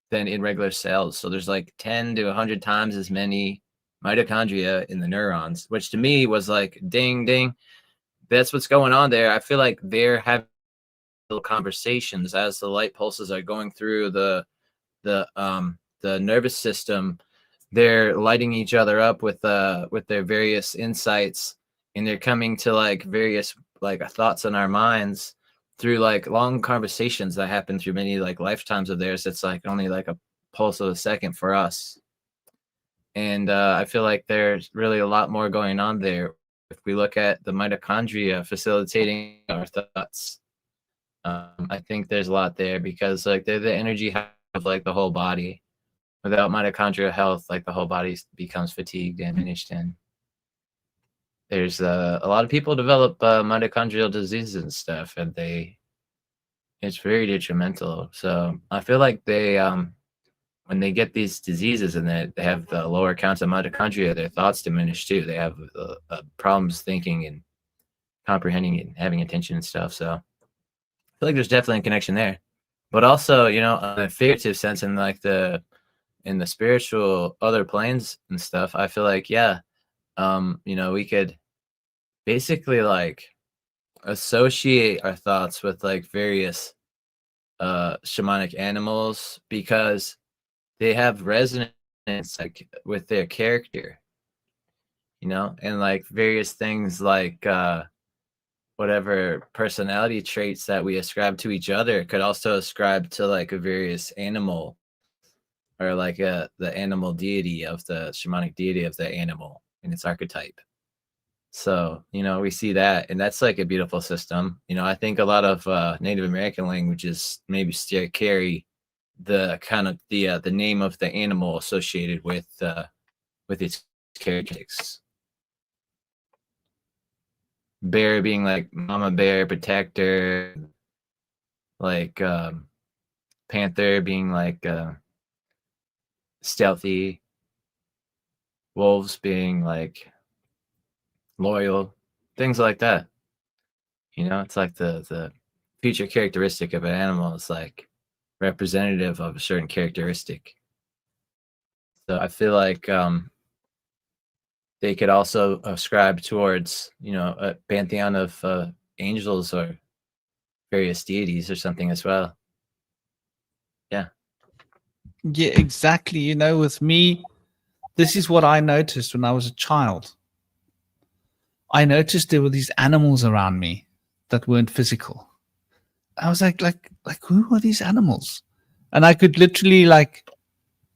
than in regular cells. So there's like 10 to 100 times as many mitochondria in the neurons, which to me was like, ding, ding. That's what's going on there. I feel like they're having little conversations as the light pulses are going through the nervous system. They're lighting each other up with their various insights, and they're coming to like various like thoughts in our minds through like long conversations that happen through many like lifetimes of theirs. It's like only like a pulse of a second for us. And I feel like there's really a lot more going on there. If we look at the mitochondria facilitating our thoughts, I think there's a lot there, because like they're the energy of like the whole body. Without mitochondrial health, like the whole body becomes fatigued and diminished. And there's a lot of people develop mitochondrial diseases and stuff, and it's very detrimental. So I feel like they when they get these diseases and they have the lower counts of mitochondria, their thoughts diminish too. They have problems thinking and comprehending and having attention and stuff. So I feel like there's definitely a connection there. But also, you know, in a figurative sense, in like in the spiritual other planes and stuff, I feel like, yeah, you know, we could basically like associate our thoughts with like various shamanic animals, because they have resonance like with their character, you know, and like various things like whatever personality traits that we ascribe to each other could also ascribe to like a various animal, or like the animal deity of the shamanic deity of the animal in its archetype. So, you know, we see that, and that's like a beautiful system. You know, I think a lot of Native American languages maybe still carry the kind of the name of the animal associated with its characteristics. Bear being like mama bear, protector, like panther being like stealthy, wolves being like loyal, things like that. You know, it's like the feature characteristic of an animal is like representative of a certain characteristic. So I feel like they could also ascribe towards, you know, a pantheon of angels or various deities or something as well. Yeah. Yeah, exactly. You know, with me, this is what I noticed when I was a child. I noticed there were these animals around me that weren't physical. I was like, who are these animals? And I could literally, like,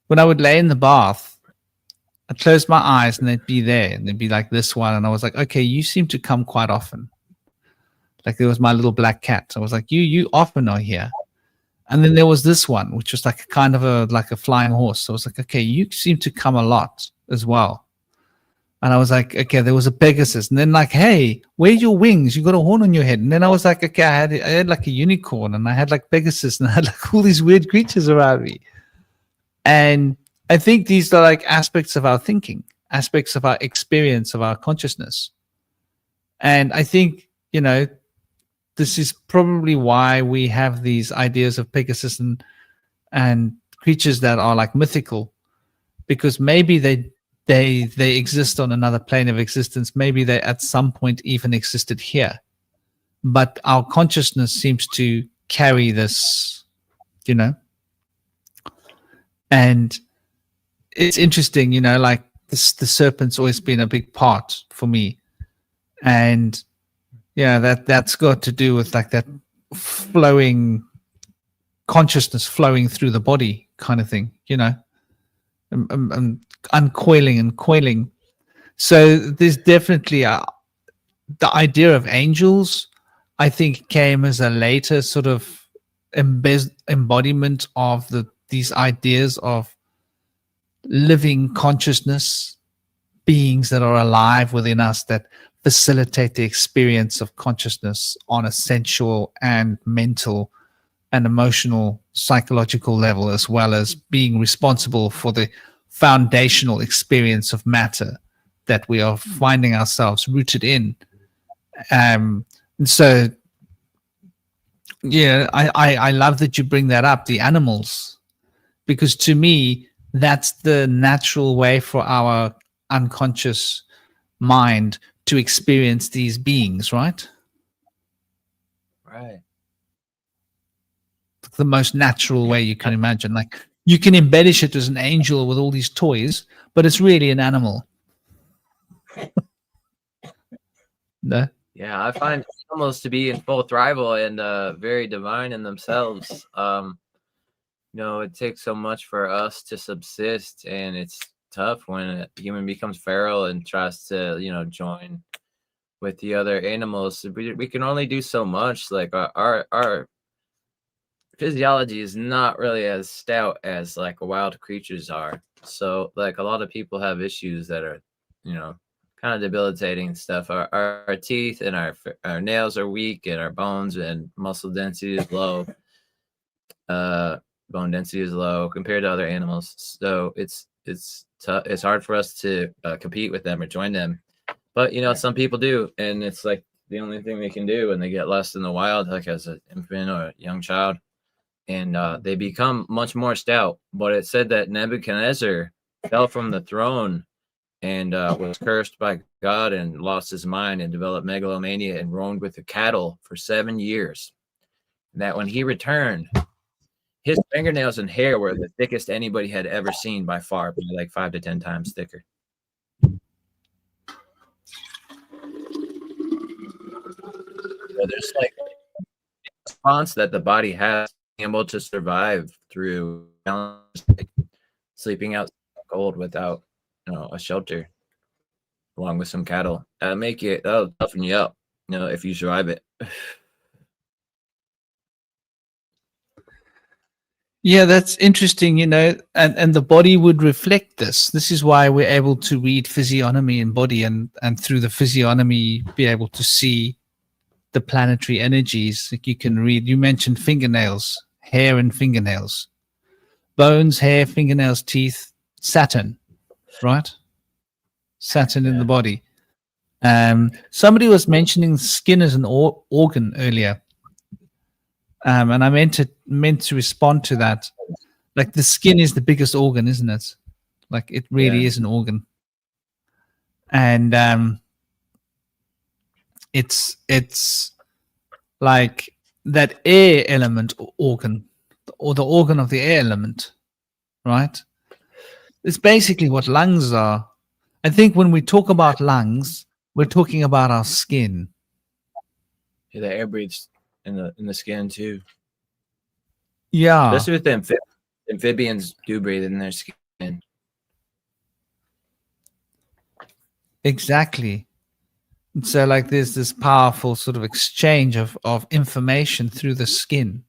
when I would lay in the bath, I'd close my eyes and they'd be there, and they'd be like this one. And I was like, okay, you seem to come quite often. Like there was my little black cat. I was like, you often are here. And then there was this one, which was like a kind of like a flying horse. So I was like, okay, you seem to come a lot as well. And I was like, okay, there was a Pegasus. And then like, hey, where's your wings? You got a horn on your head. And then I was like, okay, I had like a unicorn, and I had like Pegasus, and I had like all these weird creatures around me. And I think these are like aspects of our thinking, aspects of our experience, of our consciousness. And I think, you know, this is probably why we have these ideas of Pegasus and creatures that are like mythical, because maybe they exist on another plane of existence. Maybe they at some point even existed here, but our consciousness seems to carry this, you know. And it's interesting, you know, like the serpent's always been a big part for me. And yeah, that's got to do with like that flowing consciousness flowing through the body kind of thing, you know, and uncoiling and coiling. So there's definitely the idea of angels, I think, came as a later sort of embodiment of these ideas of living consciousness, beings that are alive within us, that facilitate the experience of consciousness on a sensual and mental and emotional, psychological level, as well as being responsible for the foundational experience of matter that we are finding ourselves rooted in. And so, yeah, I love that you bring that up, the animals, because to me, that's the natural way for our unconscious mind to experience these beings, right? Right. The most natural way you can imagine. Like you can embellish it as an angel with all these toys, but it's really an animal. No? Yeah, I find animals to be in full thrival and very divine in themselves. You know, it takes so much for us to subsist, and it's tough when a human becomes feral and tries to, you know, join with the other animals. We can only do so much. Like our physiology is not really as stout as like wild creatures are. So like a lot of people have issues that are, you know, kind of debilitating and stuff. Our teeth and our nails are weak, and our bones and muscle density is low. Bone density is low compared to other animals. So it's tough. It's hard for us to compete with them or join them. But you know, some people do, and it's like the only thing they can do when they get lost in the wild, like as an infant or a young child, and they become much more stout. But it said that Nebuchadnezzar fell from the throne and was cursed by God and lost his mind and developed megalomania and roamed with the cattle for 7 years. And that when he returned, his fingernails and hair were the thickest anybody had ever seen by far, like 5 to 10 times thicker. So there's like a response that the body has able to survive through like sleeping out cold without, you know, a shelter, along with some cattle. That'll toughen you up, you know, if you survive it. Yeah, that's interesting, you know, and the body would reflect this. This is why we're able to read physiognomy in body, and through the physiognomy be able to see the planetary energies. Like you can read, you mentioned fingernails, hair and fingernails, bones, hair, fingernails, teeth, Saturn, right? Saturn in the body. Somebody was mentioning skin as an organ earlier, and I meant to respond to that. Like the skin is the biggest organ, isn't it? Like it really Yeah. is an organ, and it's like that air element organ, or the organ of the air element, right? It's basically what lungs are. I think when we talk about lungs, we're talking about our skin. Yeah, the air breathes in the skin too. Yeah, Especially with the amphibians do breathe in their skin. exactly. So like there's this powerful sort of exchange of information through the skin.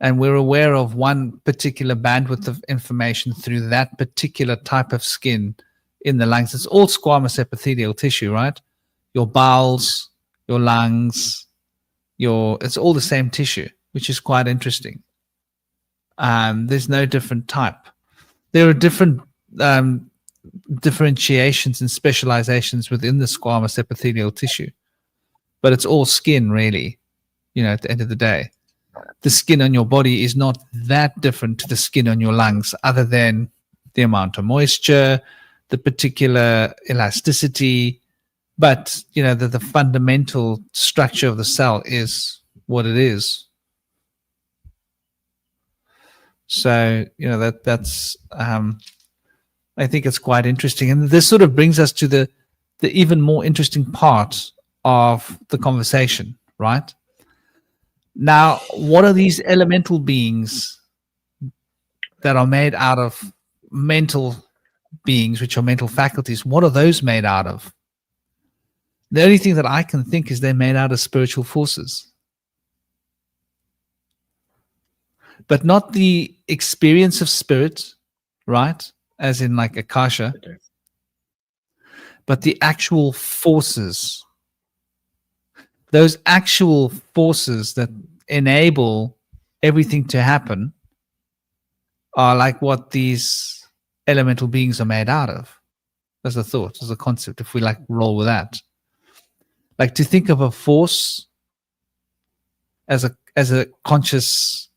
And we're aware of one particular bandwidth of information through that particular type of skin in the lungs. It's all squamous epithelial tissue, right? Your bowels, your lungs, it's all the same tissue, which is quite interesting. There's no different type. There are different differentiations and specializations within the squamous epithelial tissue, but it's all skin, really. At the end of the day, the skin on your body is not that different to the skin on your lungs, other than the amount of moisture, the particular elasticity. But the fundamental structure of the cell is what it is. So that's I think it's quite interesting, and this sort of brings us to the even more interesting part of the conversation, right? Now, what are these elemental beings that are made out of mental beings, which are mental faculties? What are those made out of? The only thing that I can think is they're made out of spiritual forces, but not the experience of spirit, right? As in like Akasha, but the actual forces. Those actual forces that enable everything to happen are like what these elemental beings are made out of. As a thought, as a concept, if we like roll with that. Like to think of a force as a conscious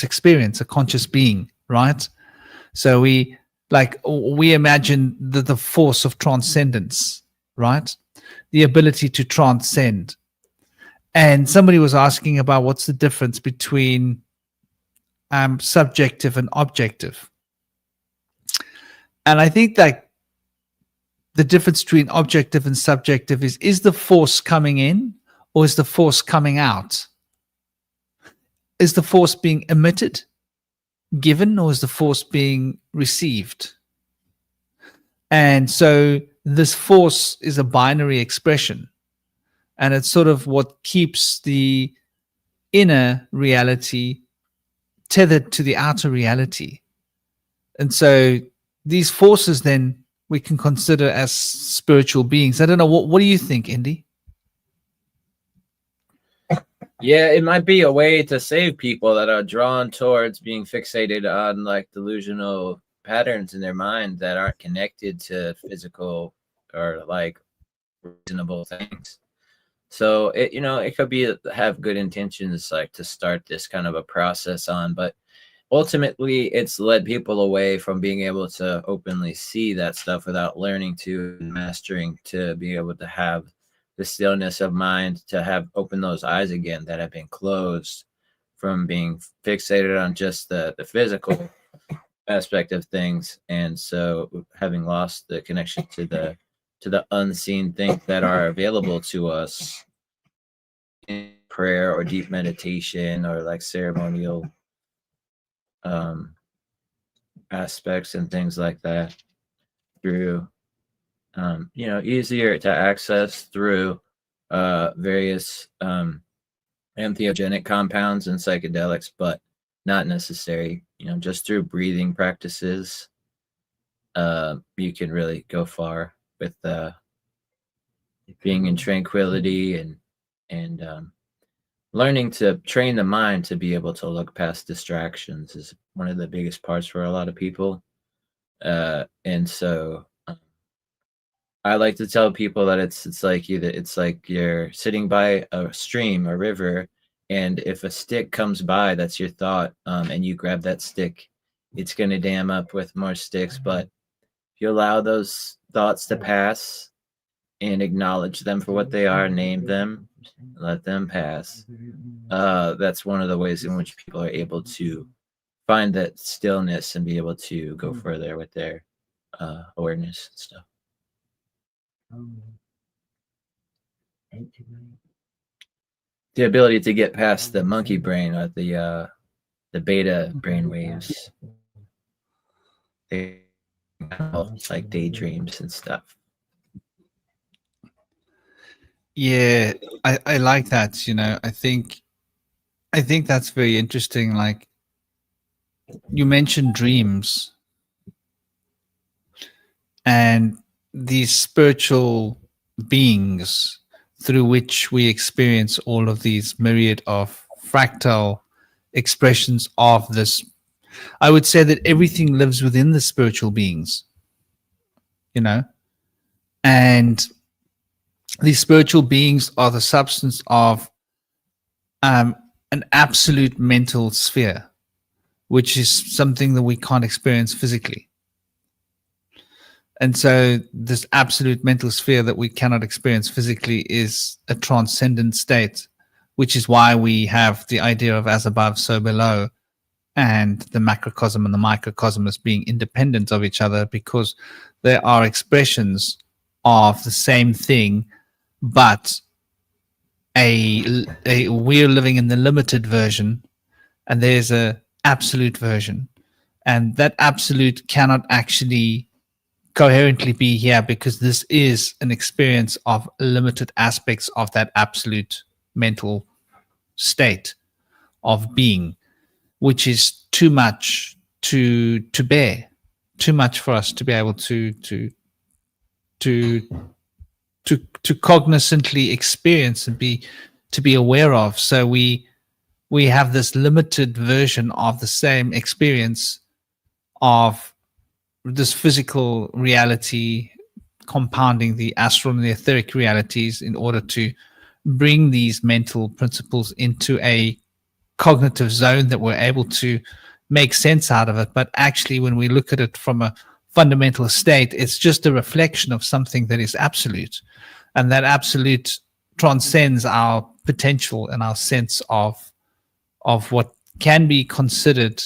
experience, a conscious being, right? So we imagine the force of transcendence, right? The ability to transcend. And somebody was asking about what's the difference between subjective and objective. And I think that the difference between objective and subjective is the force coming in, or is the force coming out? Is the force being emitted, given, or is the force being received? And so this force is a binary expression, and it's sort of what keeps the inner reality tethered to the outer reality. And so these forces then we can consider as spiritual beings. I don't know, what do you think, Indy? Yeah, it might be a way to save people that are drawn towards being fixated on like delusional patterns in their mind that aren't connected to physical or like reasonable things. So it could be have good intentions like to start this kind of a process on, but ultimately it's led people away from being able to openly see that stuff without learning to mastering to be able to have the stillness of mind, to have open those eyes again that have been closed from being fixated on just the physical aspect of things. And so having lost the connection to the unseen things that are available to us in prayer or deep meditation or like ceremonial aspects and things like that, through easier to access through various entheogenic compounds and psychedelics, but not necessary. Just through breathing practices, you can really go far with being in tranquility and learning to train the mind to be able to look past distractions is one of the biggest parts for a lot of people. And so I like to tell people that it's like you're sitting by a stream, a river, and if a stick comes by, that's your thought, and you grab that stick, it's going to dam up with more sticks. But if you allow those thoughts to pass and acknowledge them for what they are, name them, let them pass, that's one of the ways in which people are able to find that stillness and be able to go further with their awareness and stuff. The ability to get past the monkey brain or the beta brain waves, they like daydreams and stuff. Yeah, I like that. You know, I think that's very interesting. Like you mentioned dreams and these spiritual beings through which we experience all of these myriad of fractal expressions of this. I would say that everything lives within the spiritual beings, you know, and these spiritual beings are the substance of an absolute mental sphere, which is something that we can't experience physically. And so this absolute mental sphere that we cannot experience physically is a transcendent state, which is why we have the idea of as above, so below, and the macrocosm and the microcosm as being independent of each other, because there are expressions of the same thing, but we're living in the limited version, and there's a absolute version, and that absolute cannot actually coherently be here because this is an experience of limited aspects of that absolute mental state of being, which is too much to bear, too much for us to be able to cognizantly experience and to be aware of. So we have this limited version of the same experience of this physical reality, compounding the astral and the etheric realities in order to bring these mental principles into a cognitive zone that we're able to make sense out of it. But actually, when we look at it from a fundamental state, it's just a reflection of something that is absolute, and that absolute transcends our potential and our sense of what can be considered,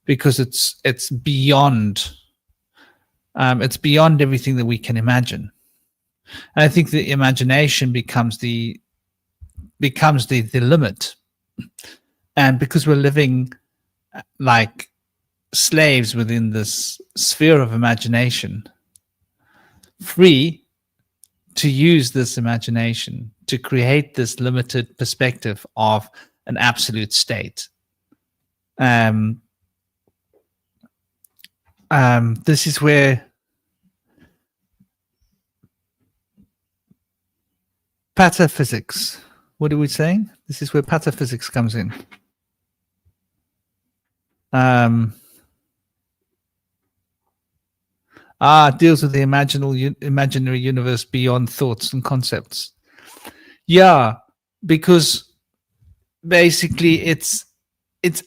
because it's beyond everything that we can imagine. And I think the imagination becomes the limit, and because we're living like slaves within this sphere of imagination, free to use this imagination to create this limited perspective of an absolute state. This is where pataphysics, what are we saying? This is where pataphysics comes in. Deals with the imaginary universe beyond thoughts and concepts. Yeah, because basically it's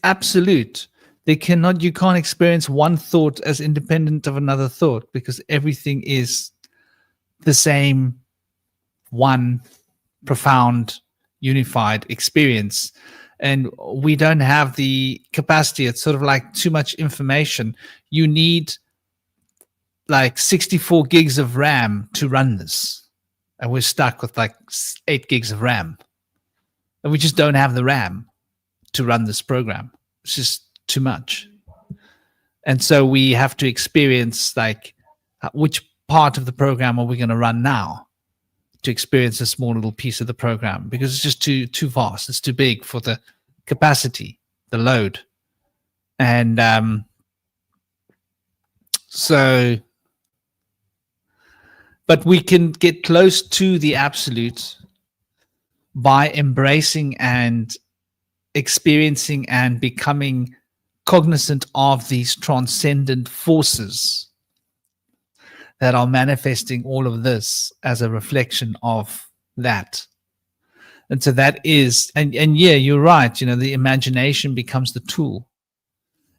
absolute. You can't experience one thought as independent of another thought, because everything is the same one profound unified experience. And we don't have the capacity. It's sort of like too much information. You need like 64 gigs of RAM to run this, and we're stuck with like 8 gigs of RAM, and we just don't have the RAM to run this program. It's just too much. And so we have to experience like which part of the program are we going to run now to experience a small little piece of the program, because it's just too vast. It's too big for the capacity, the load. And but we can get close to the absolute by embracing and experiencing and becoming cognizant of these transcendent forces that are manifesting all of this as a reflection of that. And so that is, and yeah, you're right. You know, the imagination becomes the tool,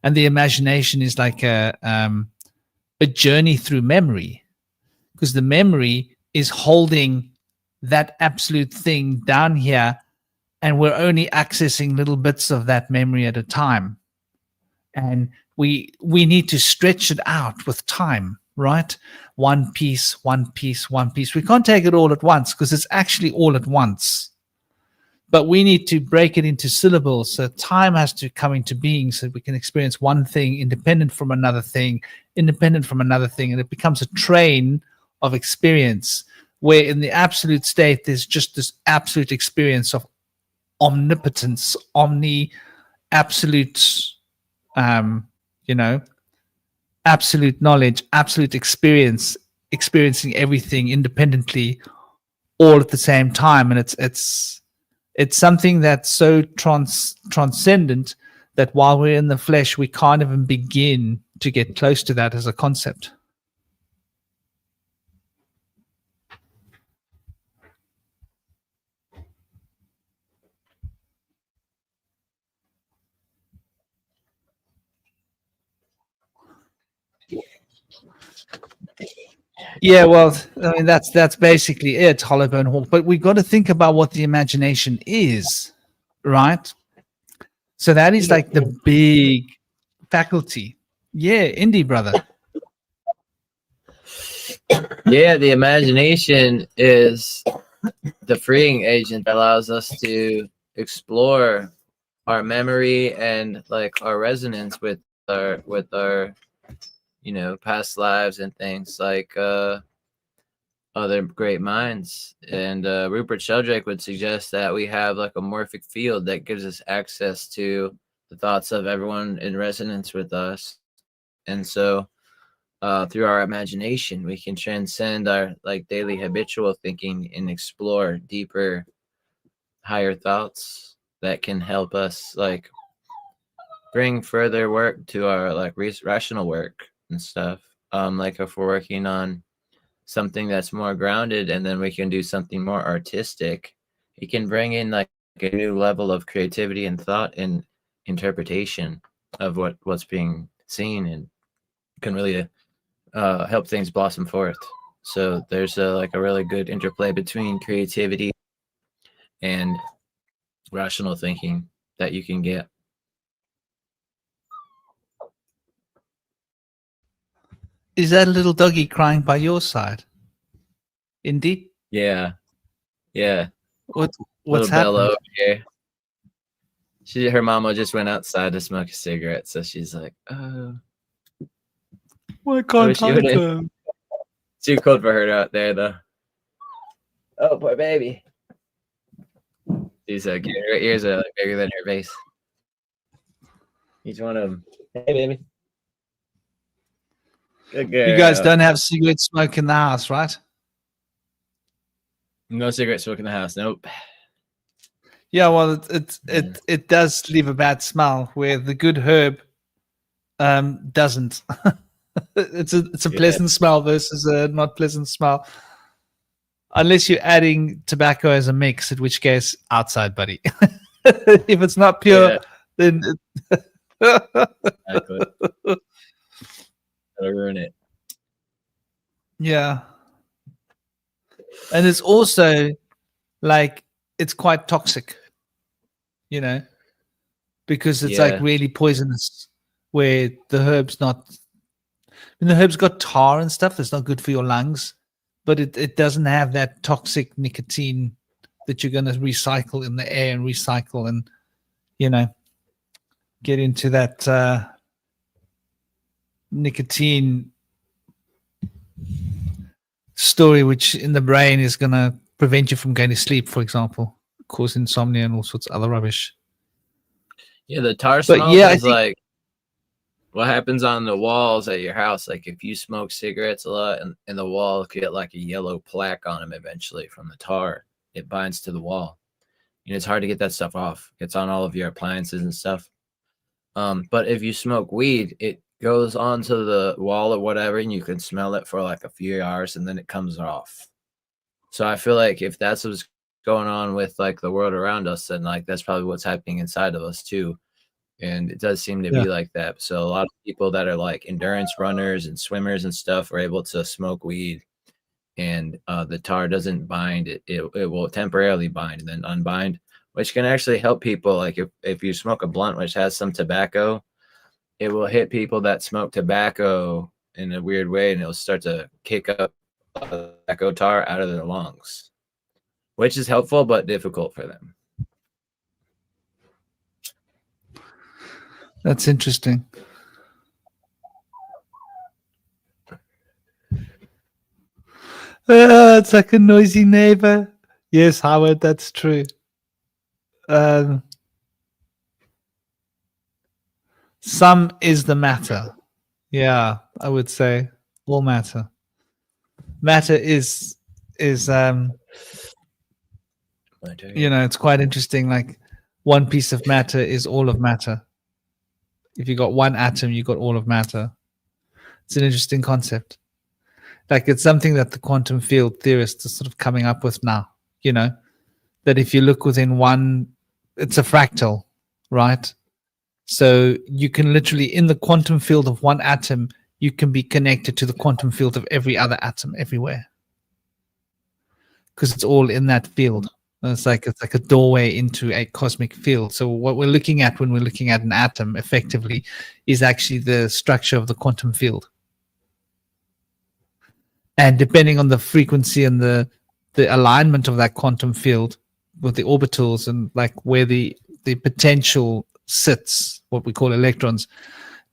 and the imagination is like a journey through memory, because the memory is holding that absolute thing down here, and we're only accessing little bits of that memory at a time. And we need to stretch it out with time, right? One piece, one piece, one piece. We can't take it all at once because it's actually all at once. But we need to break it into syllables. So time has to come into being so we can experience one thing independent from another thing, independent from another thing. And it becomes a train of experience where in the absolute state, there's just this absolute experience of omnipotence, absolute, absolute knowledge, absolute experience, experiencing everything independently all at the same time. And it's something that's so transcendent that while we're in the flesh, we can't even begin to get close to that as a concept. Yeah, well, I mean that's basically it, Hollowbone Hawk. But we've got to think about what the imagination is, right? So that is like the big faculty. Yeah, indie brother. Yeah, the imagination is the freeing agent that allows us to explore our memory and like our resonance with our past lives and things like other great minds. And Rupert Sheldrake would suggest that we have like a morphic field that gives us access to the thoughts of everyone in resonance with us. And so through our imagination, we can transcend our like daily habitual thinking and explore deeper, higher thoughts that can help us like bring further work to our like rational work and stuff. Like if we're working on something that's more grounded and then we can do something more artistic, it can bring in like a new level of creativity and thought and interpretation of what's being seen, and can really help things blossom forth. So there's like a really good interplay between creativity and rational thinking that you can get. Is that a little doggy crying by your side? Indy? Yeah. What's Little happened? Bella over here. Her mama just went outside to smoke a cigarette, so she's like, "Oh, Why can't I wouldn't. go? Too cold for her out there, though." Oh, poor baby. She's like, her ears are like bigger than her face. Each one of them. Hey, baby. Good girl. You guys don't have cigarette smoke in the house, right? No cigarette smoke in the house. Nope. Yeah, well, it does leave a bad smell where the good herb doesn't. It's a pleasant smell versus a not pleasant smell. Unless you're adding tobacco as a mix, in which case, outside, buddy. If it's not pure, then Exactly. That'll ruin it. Yeah. And it's also like it's quite toxic, because it's like really poisonous where the herb's not. The herb's got tar and stuff that's not good for your lungs, but it doesn't have that toxic nicotine that you're going to recycle in the air and recycle and, get into that nicotine story, which in the brain is going to prevent you from going to sleep, for example, cause insomnia and all sorts of other rubbish. Yeah, the tar smell is like what happens on the walls at your house. Like if you smoke cigarettes a lot and the wall get like a yellow plaque on them eventually from the tar, it binds to the wall. And it's hard to get that stuff off. It's on all of your appliances and stuff. But if you smoke weed, it goes onto the wall or whatever, and you can smell it for like a few hours, and then it comes off. So I feel like if that's what's going on with like the world around us, then like that's probably what's happening inside of us too. And it does seem to be like that. So a lot of people that are like endurance runners and swimmers and stuff are able to smoke weed, and the tar doesn't bind. It will temporarily bind and then unbind, which can actually help people. Like if you smoke a blunt which has some tobacco, it will hit people that smoke tobacco in a weird way, and it'll start to kick up tobacco tar out of their lungs, which is helpful but difficult for them. That's interesting. It's like a noisy neighbor. Yes, Howard, that's true. Some is the matter. Yeah, I would say all matter. Matter is it's quite interesting. Like one piece of matter is all of matter. If you got one atom, you got all of matter. It's an interesting concept. Like it's something that the quantum field theorists are sort of coming up with now, that if you look within one, it's a fractal, right? So you can literally, in the quantum field of one atom, you can be connected to the quantum field of every other atom everywhere. Because it's all in that field. It's like a doorway into a cosmic field. So what we're looking at when we're looking at an atom effectively is actually the structure of the quantum field. And depending on the frequency and the alignment of that quantum field with the orbitals and like where the potential sits, what we call electrons,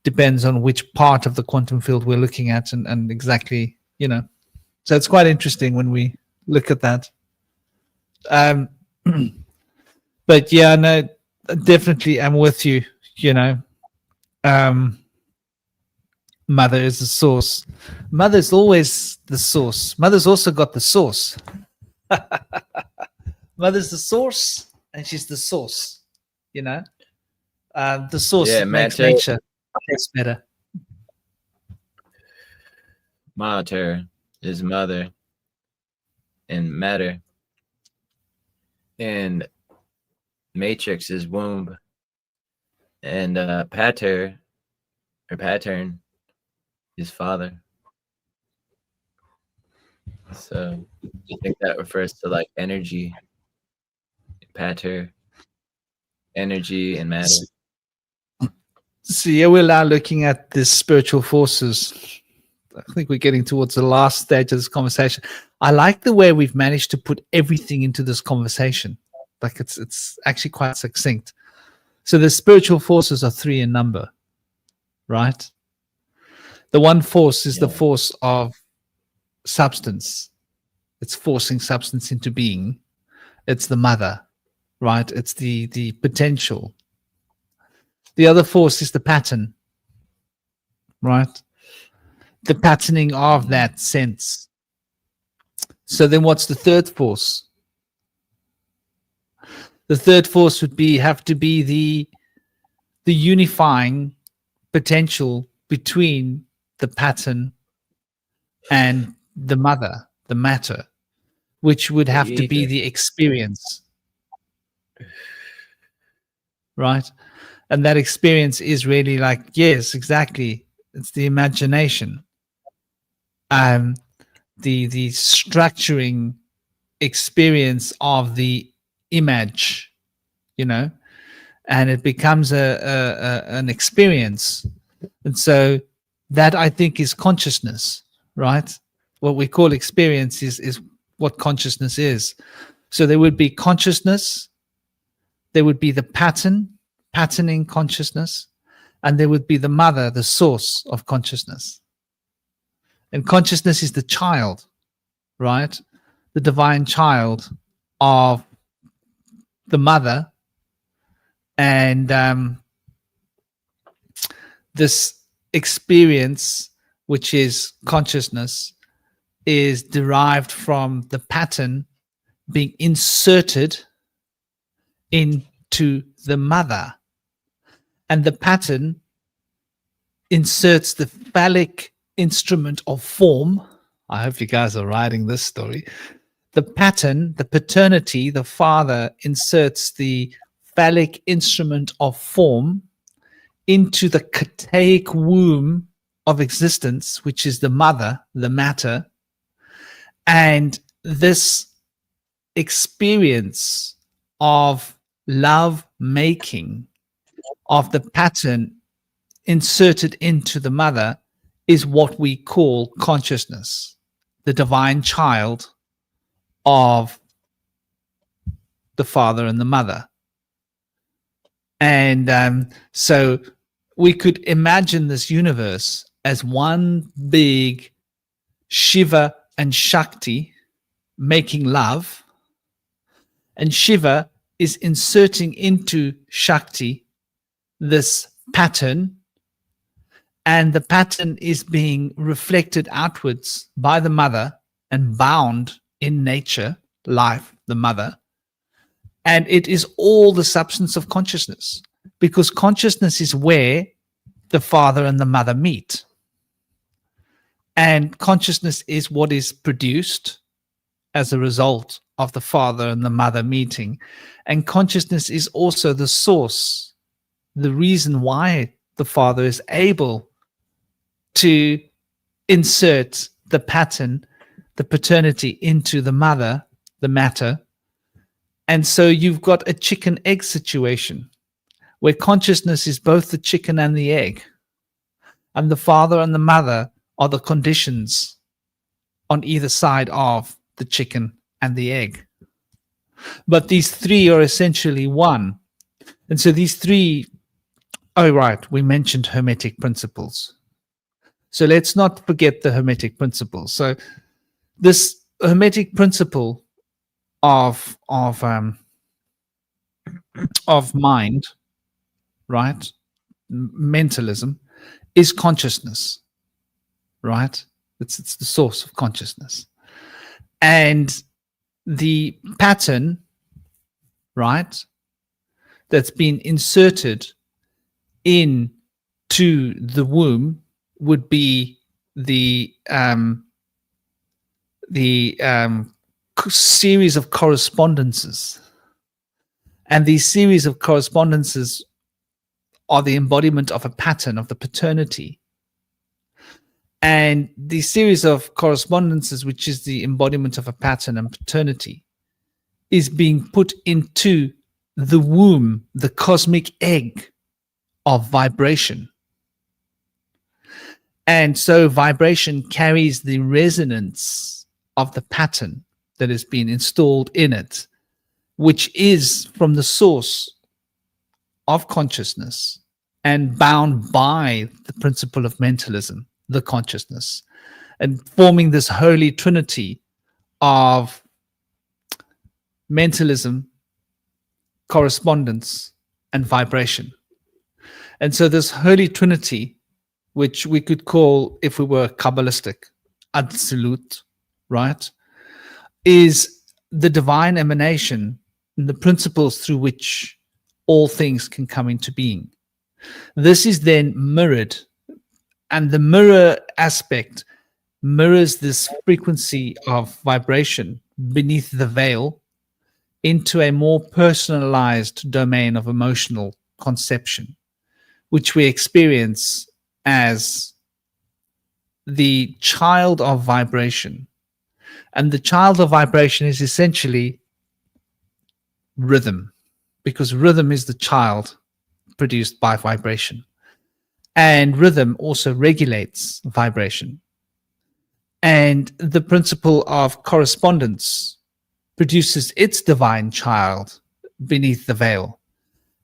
depends on which part of the quantum field we're looking at and exactly, So it's quite interesting when we look at that. But yeah, no, definitely I'm with you, Mother is the source. Mother's always the source. Mother's also got the source. Mother's the source, and she's the source. The source makes nature taste better. Mater is mother, and matter, and matrix is womb, and pater or pattern is father. So I think that refers to like energy, pater, energy, and matter. So yeah, we're now looking at the spiritual forces. I think we're getting towards the last stage of this conversation. I like the way we've managed to put everything into this conversation. Like it's actually quite succinct. So the spiritual forces are 3 in number, right? The one force is the force of substance. It's forcing substance into being. It's the mother, right? It's the potential. The other force is the pattern, right? The patterning of that sense. So then what's the third force? The third force would have to be the unifying potential between the pattern and the mother, the matter, which would have to be the experience, right? And that experience is really like, yes, exactly. It's the imagination. The structuring experience of the image, and it becomes an experience. And so that I think is consciousness, right? What we call experience is what consciousness is. So there would be consciousness, there would be the patterning consciousness, and there would be the mother, the source of consciousness. And consciousness is the child, right? The divine child of the mother. And this experience, which is consciousness, is derived from the pattern being inserted into the mother. and the pattern inserts the phallic instrument of form. I hope you guys are writing this story. The pattern, the paternity, the father inserts the phallic instrument of form into the cataic womb of existence, which is the mother, the matter. And this experience of love making, of the pattern inserted into the mother, is what we call consciousness, the divine child of the father and the mother. And so we could imagine this universe as one big Shiva and Shakti making love, and Shiva is inserting into Shakti this pattern, and the pattern is being reflected outwards by the mother and bound in nature, life, the mother. And it is all the substance of consciousness, because consciousness is where the father and the mother meet. And consciousness is what is produced as a result of the father and the mother meeting. And consciousness is also the source, the reason why the father is able to insert the pattern, the paternity, into the mother, the matter. And so you've got a chicken egg situation where consciousness is both the chicken and the egg, and the father and the mother are the conditions on either side of the chicken and the egg. But these three are essentially one. And so these three, oh right, we mentioned Hermetic principles. So let's not forget the Hermetic principles. So this Hermetic principle of mind, right? Mentalism is consciousness, right? It's the source of consciousness. And the pattern, right, that's been inserted into the womb would be the series of correspondences. And these series of correspondences are the embodiment of a pattern of the paternity. And the series of correspondences, which is the embodiment of a pattern and paternity, is being put into the womb, the cosmic egg of vibration. And so vibration carries the resonance of the pattern that has been installed in it, which is from the source of consciousness and bound by the principle of mentalism, the consciousness, and forming this holy trinity of mentalism, correspondence, and vibration. And so this holy trinity, which we could call, if we were Kabbalistic, absolute, right, is the divine emanation and the principles through which all things can come into being. This is then mirrored, and the mirror aspect mirrors this frequency of vibration beneath the veil into a more personalized domain of emotional conception, which we experience as the child of vibration. And the child of vibration is essentially rhythm, because rhythm is the child produced by vibration. And rhythm also regulates vibration. And the principle of correspondence produces its divine child beneath the veil.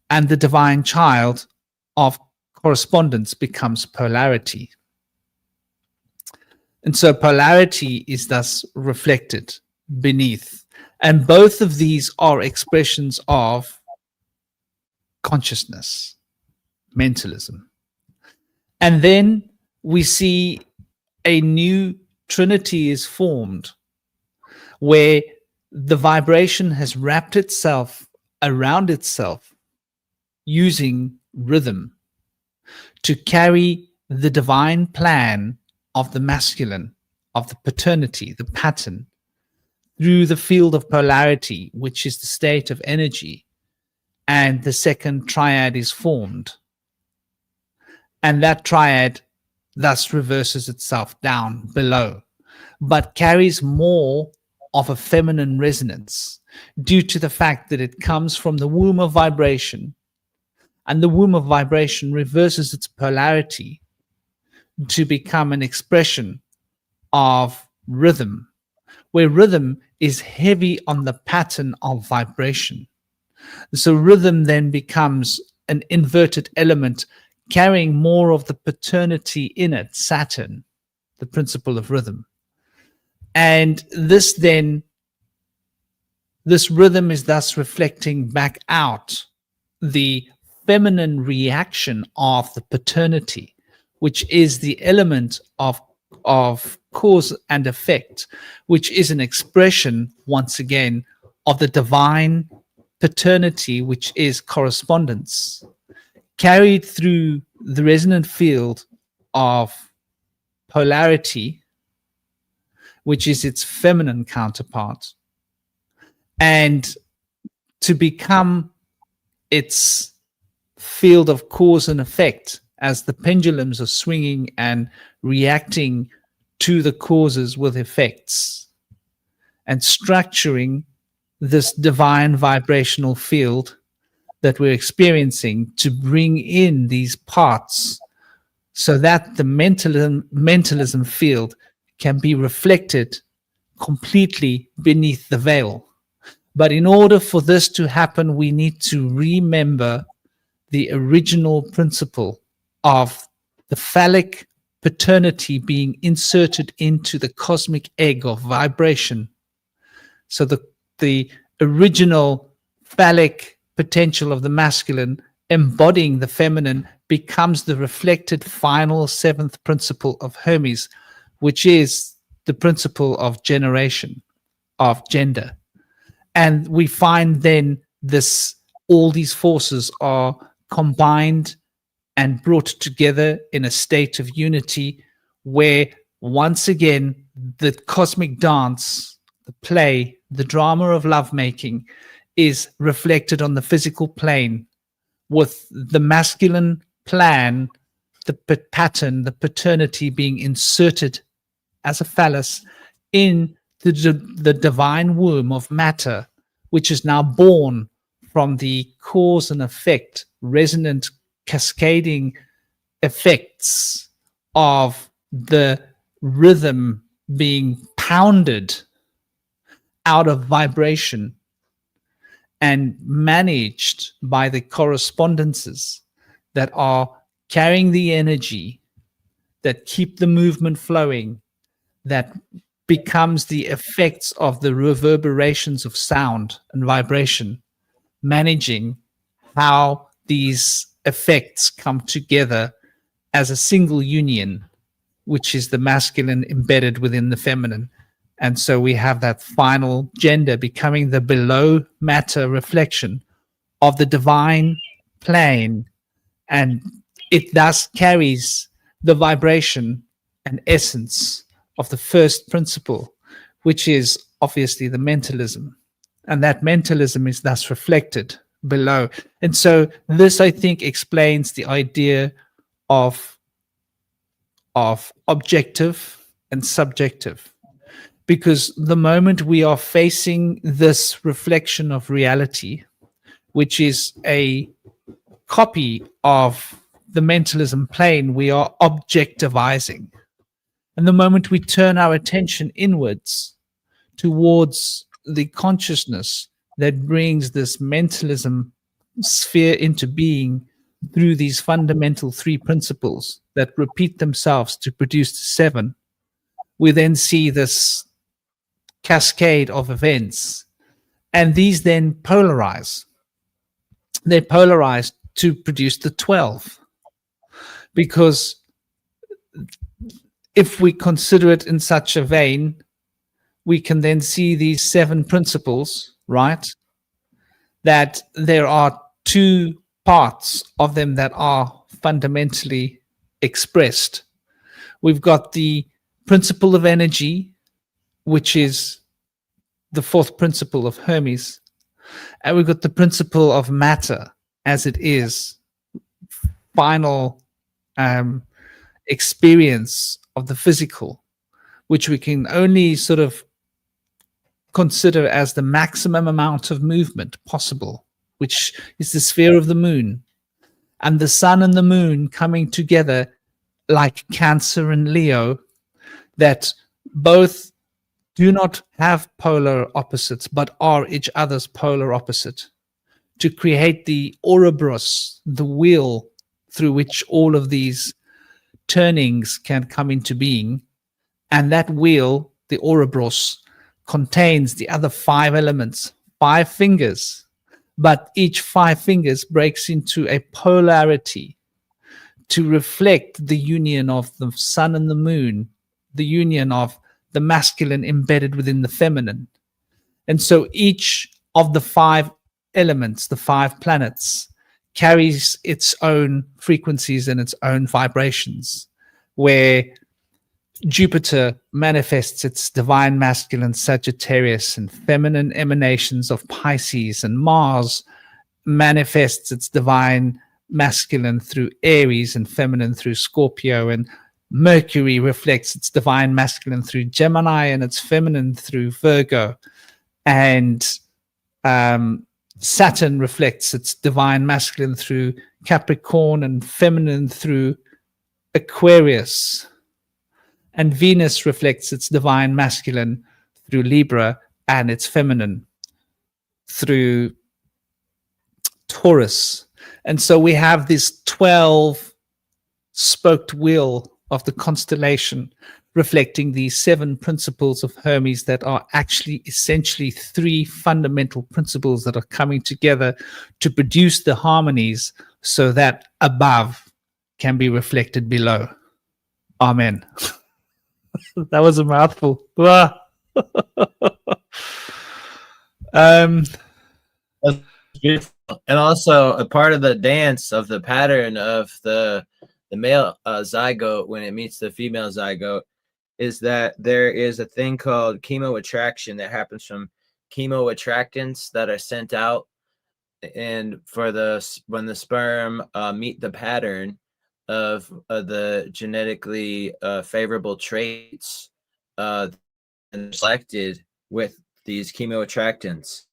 And the divine child of correspondence becomes polarity. And so polarity is thus reflected beneath. And both of these are expressions of consciousness, mentalism. And then we see a new trinity is formed, where the vibration has wrapped itself around itself using rhythm, to carry the divine plan of the masculine, of the paternity, the pattern, through the field of polarity, which is the state of energy, and the second triad is formed. And that triad thus reverses itself down below, but carries more of a feminine resonance due to the fact that it comes from the womb of vibration, and the womb of vibration reverses its polarity to become an expression of rhythm, where rhythm is heavy on the pattern of vibration. So rhythm then becomes an inverted element carrying more of the paternity in it, Saturn, the principle of rhythm. And this rhythm is thus reflecting back out the feminine reaction of the paternity, which is the element of cause and effect, which is an expression, once again, of the divine paternity, which is correspondence, carried through the resonant field of polarity, which is its feminine counterpart, and to become its field of cause and effect as the pendulums are swinging and reacting to the causes with effects, and structuring this divine vibrational field that we're experiencing to bring in these parts so that the mentalism field can be reflected completely beneath the veil. But in order for this to happen, we need to remember the original principle of the phallic paternity being inserted into the cosmic egg of vibration. So the original phallic potential of the masculine embodying the feminine becomes the reflected final seventh principle of Hermes, which is the principle of generation, of gender. And we find then all these forces are combined and brought together in a state of unity where, once again, the cosmic dance, the play, the drama of lovemaking is reflected on the physical plane, with the masculine plan, the pattern, the paternity being inserted as a phallus in the divine womb of matter, which is now born from the cause and effect, resonant, cascading effects of the rhythm being pounded out of vibration and managed by the correspondences that are carrying the energy, that keep the movement flowing, that becomes the effects of the reverberations of sound and vibration, managing how these effects come together as a single union, which is the masculine embedded within the feminine. And so we have that final gender becoming the below matter reflection of the divine plane, and it thus carries the vibration and essence of the first principle, which is obviously the mentalism. And that mentalism is thus reflected below. And so this, I think, explains the idea of objective and subjective. Because the moment we are facing this reflection of reality, which is a copy of the mentalism plane, we are objectivizing. And the moment we turn our attention inwards towards the consciousness that brings this mentalism sphere into being through these fundamental three principles that repeat themselves to produce the seven, we then see this cascade of events, and these then polarize. They polarize to produce the 12, because if we consider it in such a vein, we can then see these seven principles, right? That there are two parts of them that are fundamentally expressed. We've got the principle of energy, which is the fourth principle of Hermes. And we've got the principle of matter as it is, final experience of the physical, which we can only sort of consider as the maximum amount of movement possible, which is the sphere of the moon. And the sun and the moon coming together like Cancer and Leo, that both do not have polar opposites, but are each other's polar opposite, to create the Ouroboros, the wheel through which all of these turnings can come into being. And that wheel, the Ouroboros, contains the other 5 elements, 5 fingers, but each 5 fingers breaks into a polarity to reflect the union of the sun and the moon, the union of the masculine embedded within the feminine. And so each of the 5 elements, the 5 planets, carries its own frequencies and its own vibrations, where Jupiter manifests its divine masculine Sagittarius and feminine emanations of Pisces, and Mars manifests its divine masculine through Aries and feminine through Scorpio, and Mercury reflects its divine masculine through Gemini and its feminine through Virgo, and Saturn reflects its divine masculine through Capricorn and feminine through Aquarius, and Venus reflects its divine masculine through Libra and its feminine through Taurus. And so we have this 12-spoked wheel of the constellation reflecting the 7 principles of Hermes that are actually essentially 3 fundamental principles that are coming together to produce the harmonies so that above can be reflected below. Amen. That was a mouthful. That's beautiful. And also a part of the dance of the pattern of the male zygote when it meets the female zygote is that there is a thing called chemoattraction that happens from chemoattractants that are sent out, and for when the sperm meet the pattern of the genetically favorable traits and selected with these chemoattractants,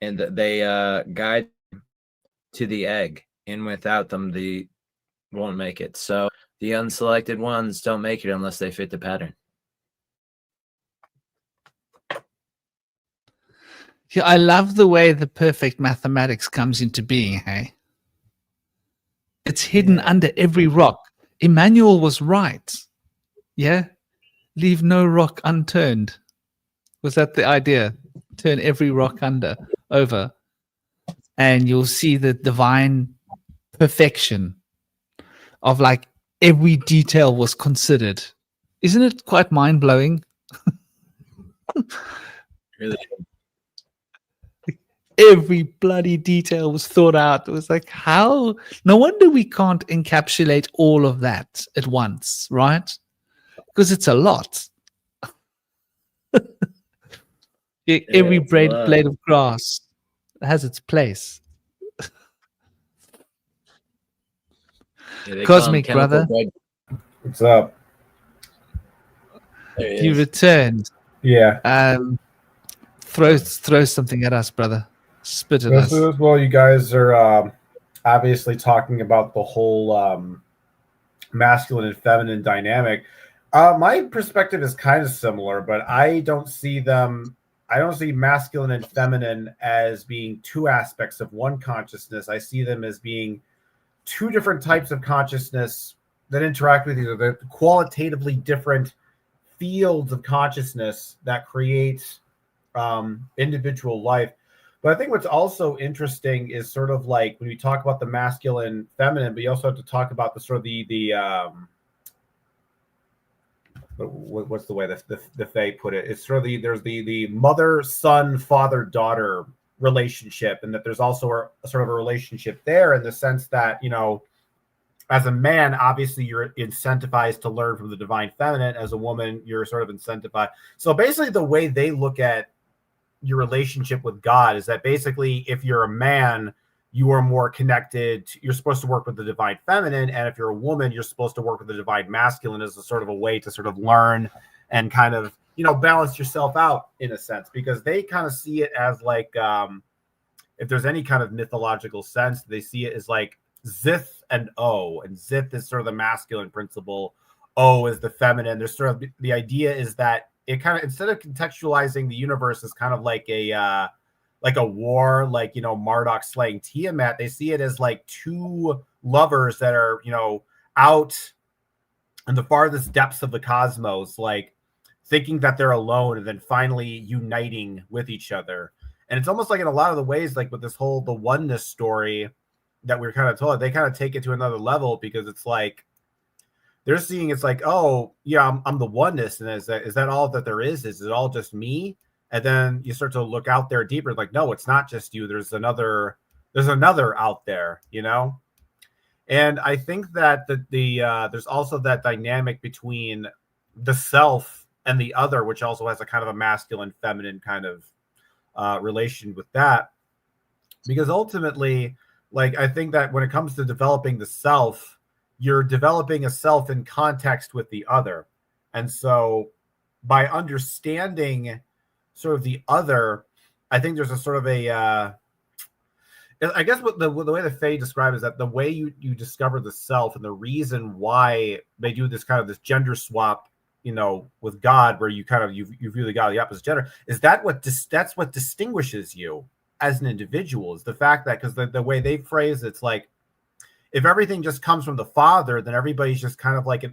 and they guide to the egg, and without them they won't make it. So the unselected ones don't make it unless they fit the pattern. Yeah, I love the way the perfect mathematics comes into being, hey? It's hidden under every rock. Emmanuel was right. Yeah? Leave no rock unturned. Was that the idea? Turn every rock over. And you'll see the divine perfection of like every detail was considered. Isn't it quite mind-blowing? Really? Every bloody detail was thought out. It was like, how? No wonder we can't encapsulate all of that at once, right? Because it's a lot. Every blade of grass has its place. Cosmic brother. What's up? You returned. Yeah. Throw something at us, brother. Spit at us. Well, you guys are obviously talking about the whole masculine and feminine dynamic. My perspective is kind of similar, but I don't see masculine and feminine as being 2 aspects of one consciousness. I see them as being 2 different types of consciousness that interact with each other. They're qualitatively different fields of consciousness that create individual life. But I think what's also interesting is sort of like when you talk about the masculine, feminine, but you also have to talk about the sort of the what's the way the Fae put it? It's sort of there's the mother, son, father, daughter relationship, and that there's also a sort of a relationship there in the sense that, you know, as a man, obviously you're incentivized to learn from the divine feminine. As a woman, you're sort of incentivized. So basically the way they look at your relationship with God is that basically if you're a man, you are more connected. You're supposed to work with the divine feminine. And if you're a woman, you're supposed to work with the divine masculine as a sort of a way to sort of learn and kind of, you know, balance yourself out in a sense, because they kind of see it as like, if there's any kind of mythological sense, they see it as like Zith and O, and Zith is sort of the masculine principle. O is the feminine. There's sort of the idea is that it kind of, instead of contextualizing the universe as kind of like a war, like, you know, Marduk slaying Tiamat, they see it as like two lovers that are, you know, out in the farthest depths of the cosmos, like thinking that they're alone and then finally uniting with each other. And it's almost like in a lot of the ways, like with this whole, the oneness story that we're kind of told, they kind of take it to another level, because it's like, they're seeing it's like, oh yeah, I'm the oneness. And is that all that there is? Is it all just me? And then you start to look out there deeper, like, no, it's not just you. There's another out there, you know? And I think that there's also that dynamic between the self and the other, which also has a kind of a masculine, feminine kind of relation with that. Because ultimately, like, I think that when it comes to developing the self, you're developing a self in context with the other. And so by understanding sort of the other, I think there's a sort of a, I guess what the way the Fae describe is that the way you discover the self and the reason why they do this kind of this gender swap, you know, with God, where you kind of, you view the God of the opposite gender, is that that's what distinguishes you as an individual, is the fact that, because the way they phrase it's like, if everything just comes from the father, then everybody's just kind of like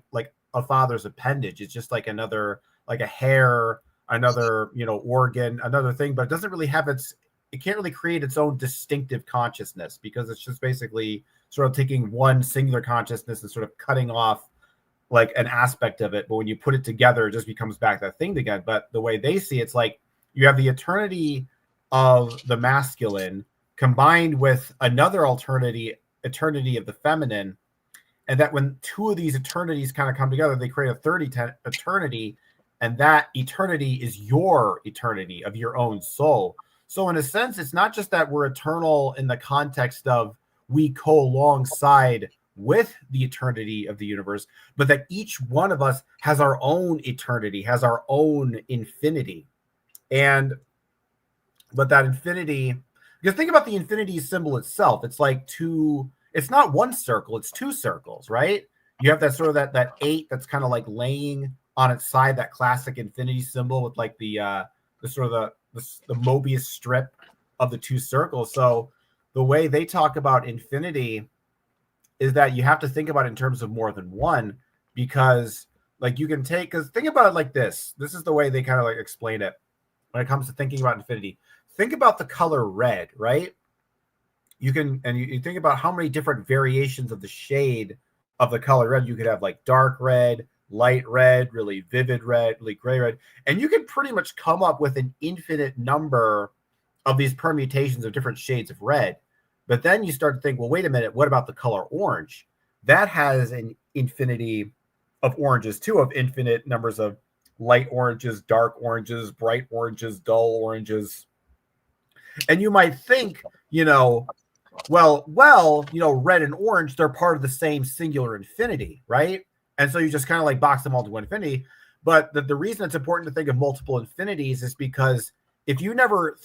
a father's appendage. It's just like another, like a hair, another, you know, organ, another thing, but it doesn't really have it can't really create its own distinctive consciousness, because it's just basically sort of taking one singular consciousness and sort of cutting off like an aspect of it. But when you put it together, it just becomes back that thing again. But the way they see it's like you have the eternity of the masculine combined with another eternity of the feminine, and that when two of these eternities kind of come together, they create a third eternity, and that eternity is your eternity of your own soul. So in a sense, it's not just that we're eternal in the context of we co-alongside with the eternity of the universe, but that each one of us has our own eternity, has our own infinity. But that infinity, because think about the infinity symbol itself. It's like it's not one circle, it's two circles, right? You have that sort of that 8 that's kind of like laying on its side, that classic infinity symbol with like the sort of the Mobius strip of the two circles. So the way they talk about infinity is that you have to think about it in terms of more than one, because like you can because think about it like this. This is the way they kind of like explain it when it comes to thinking about infinity. Think about the color red, right? You think about how many different variations of the shade of the color red. You could have like dark red, light red, really vivid red, really gray red. And you can pretty much come up with an infinite number of these permutations of different shades of red. But then you start to think, well, wait a minute, what about the color orange? That has an infinity of oranges too, of infinite numbers of light oranges, dark oranges, bright oranges, dull oranges. And you might think, you know, well, you know, red and orange, they're part of the same singular infinity, right? And so you just kind of like box them all to one infinity. But the reason it's important to think of multiple infinities is because if you never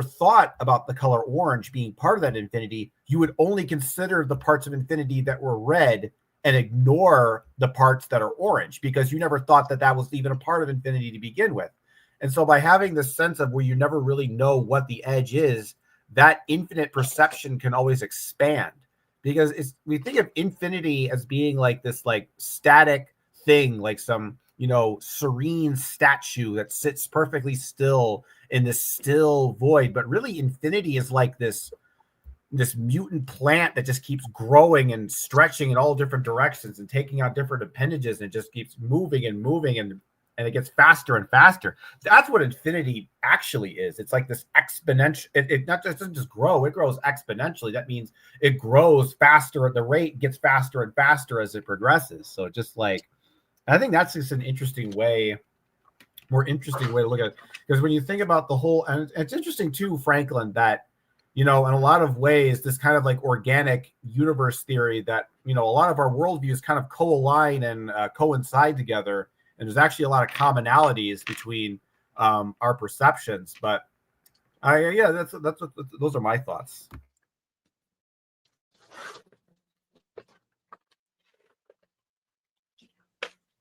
thought about the color orange being part of that infinity, you would only consider the parts of infinity that were red and ignore the parts that are orange, because you never thought that was even a part of infinity to begin with. And so by having this sense of where you never really know what the edge is, that infinite perception can always expand, because we think of infinity as being like this like static thing, like some, you know, serene statue that sits perfectly still in this still void. But really infinity is like this mutant plant that just keeps growing and stretching in all different directions and taking out different appendages, and it just keeps moving and moving. And and it gets faster and faster. That's what infinity actually is. It's like this exponential. It not just doesn't just grow; it grows exponentially. That means it grows faster. The rate gets faster and faster as it progresses. So just like, I think that's just an interesting way, more interesting way to look at it. Because when you think about the whole, and it's interesting too, Franklin, that in a lot of ways, this kind of like organic universe theory that a lot of our worldviews kind of co-align and coincide together. And there's actually a lot of commonalities between our perceptions, but that's what those are my thoughts.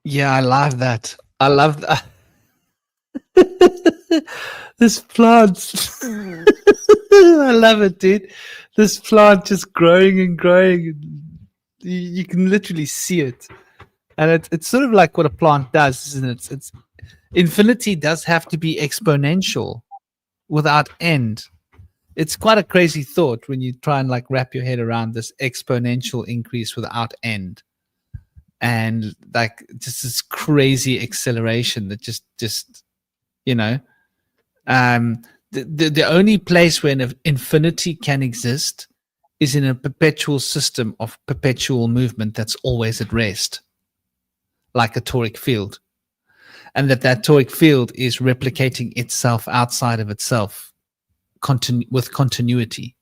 Yeah, I love that. I love that. This plant. I love it, dude. This plant just growing and growing. You can literally see it. And it's sort of like what a plant does, isn't it? It's infinity does have to be exponential without end. It's quite a crazy thought when you try and like wrap your head around this exponential increase without end. And like just this crazy acceleration that just the only place where infinity can exist is in a perpetual system of perpetual movement that's always at rest, like a toric field, and that toric field is replicating itself outside of itself with continuity,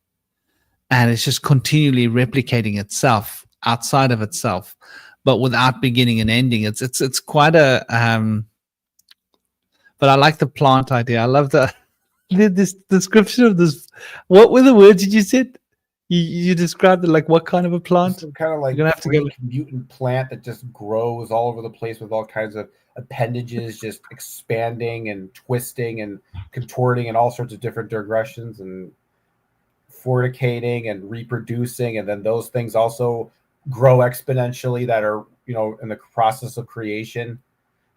and it's just continually replicating itself outside of itself, but without beginning and ending. It's quite a but I like the plant idea. I love this description of this. What were the words you said? You described it like what kind of a plant? Some kind of like You're gonna have to go mutant plant that just grows all over the place with all kinds of appendages, just expanding and twisting and contorting in all sorts of different directions and fornicating and reproducing, and then those things also grow exponentially that are in the process of creation.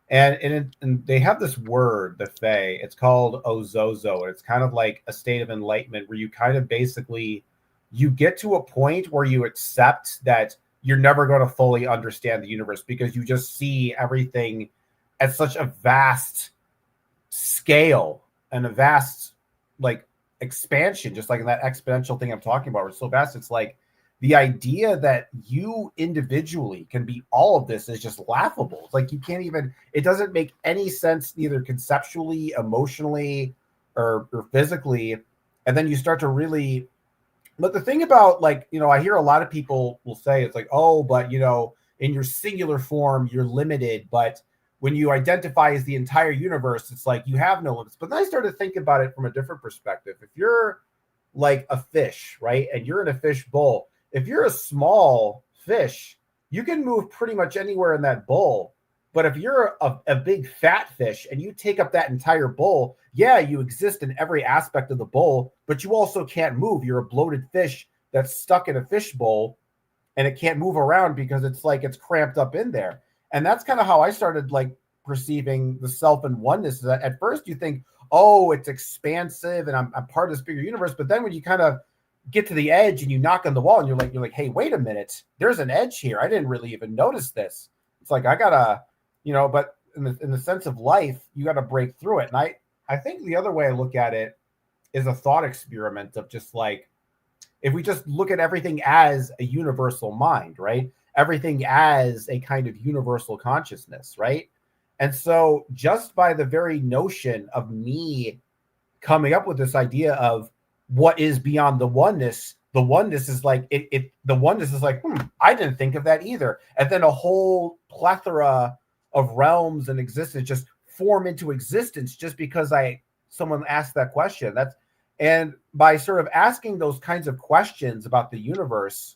And they have this word, the Fae. It's called Ozozo. It's kind of like a state of enlightenment where you kind of basically you get to a point where you accept that you're never going to fully understand the universe because you just see everything at such a vast scale and a vast like expansion, just like in that exponential thing I'm talking about. It's so vast. It's like the idea that you individually can be all of this is just laughable. It's like you can't even, it doesn't make any sense, neither conceptually, emotionally, or physically. And then you start to really, but the thing about I hear a lot of people will say, it's like, oh, but in your singular form, you're limited. But when you identify as the entire universe, it's like you have no limits. But then I started to think about it from a different perspective. If you're like a fish, right, and you're in a fish bowl, if you're a small fish, you can move pretty much anywhere in that bowl. But if you're a big fat fish and you take up that entire bowl, yeah, you exist in every aspect of the bowl, but you also can't move. You're a bloated fish that's stuck in a fish bowl and it can't move around because it's like it's cramped up in there. And that's kind of how I started like perceiving the self and oneness. That at first you think, oh, it's expansive and I'm part of this bigger universe. But then when you kind of get to the edge and you knock on the wall and you're like, hey, wait a minute, there's an edge here. I didn't really even notice this. It's like I gotta, but in the sense of life, you got to break through it. And I think the other way I look at it is a thought experiment of just like, if we just look at everything as a universal mind, right? Everything as a kind of universal consciousness, right? And so just by the very notion of me coming up with this idea of what is beyond the oneness is like, the oneness is like, I didn't think of that either. And then a whole plethora of realms and existence just form into existence just because someone asked that question. And by sort of asking those kinds of questions about the universe,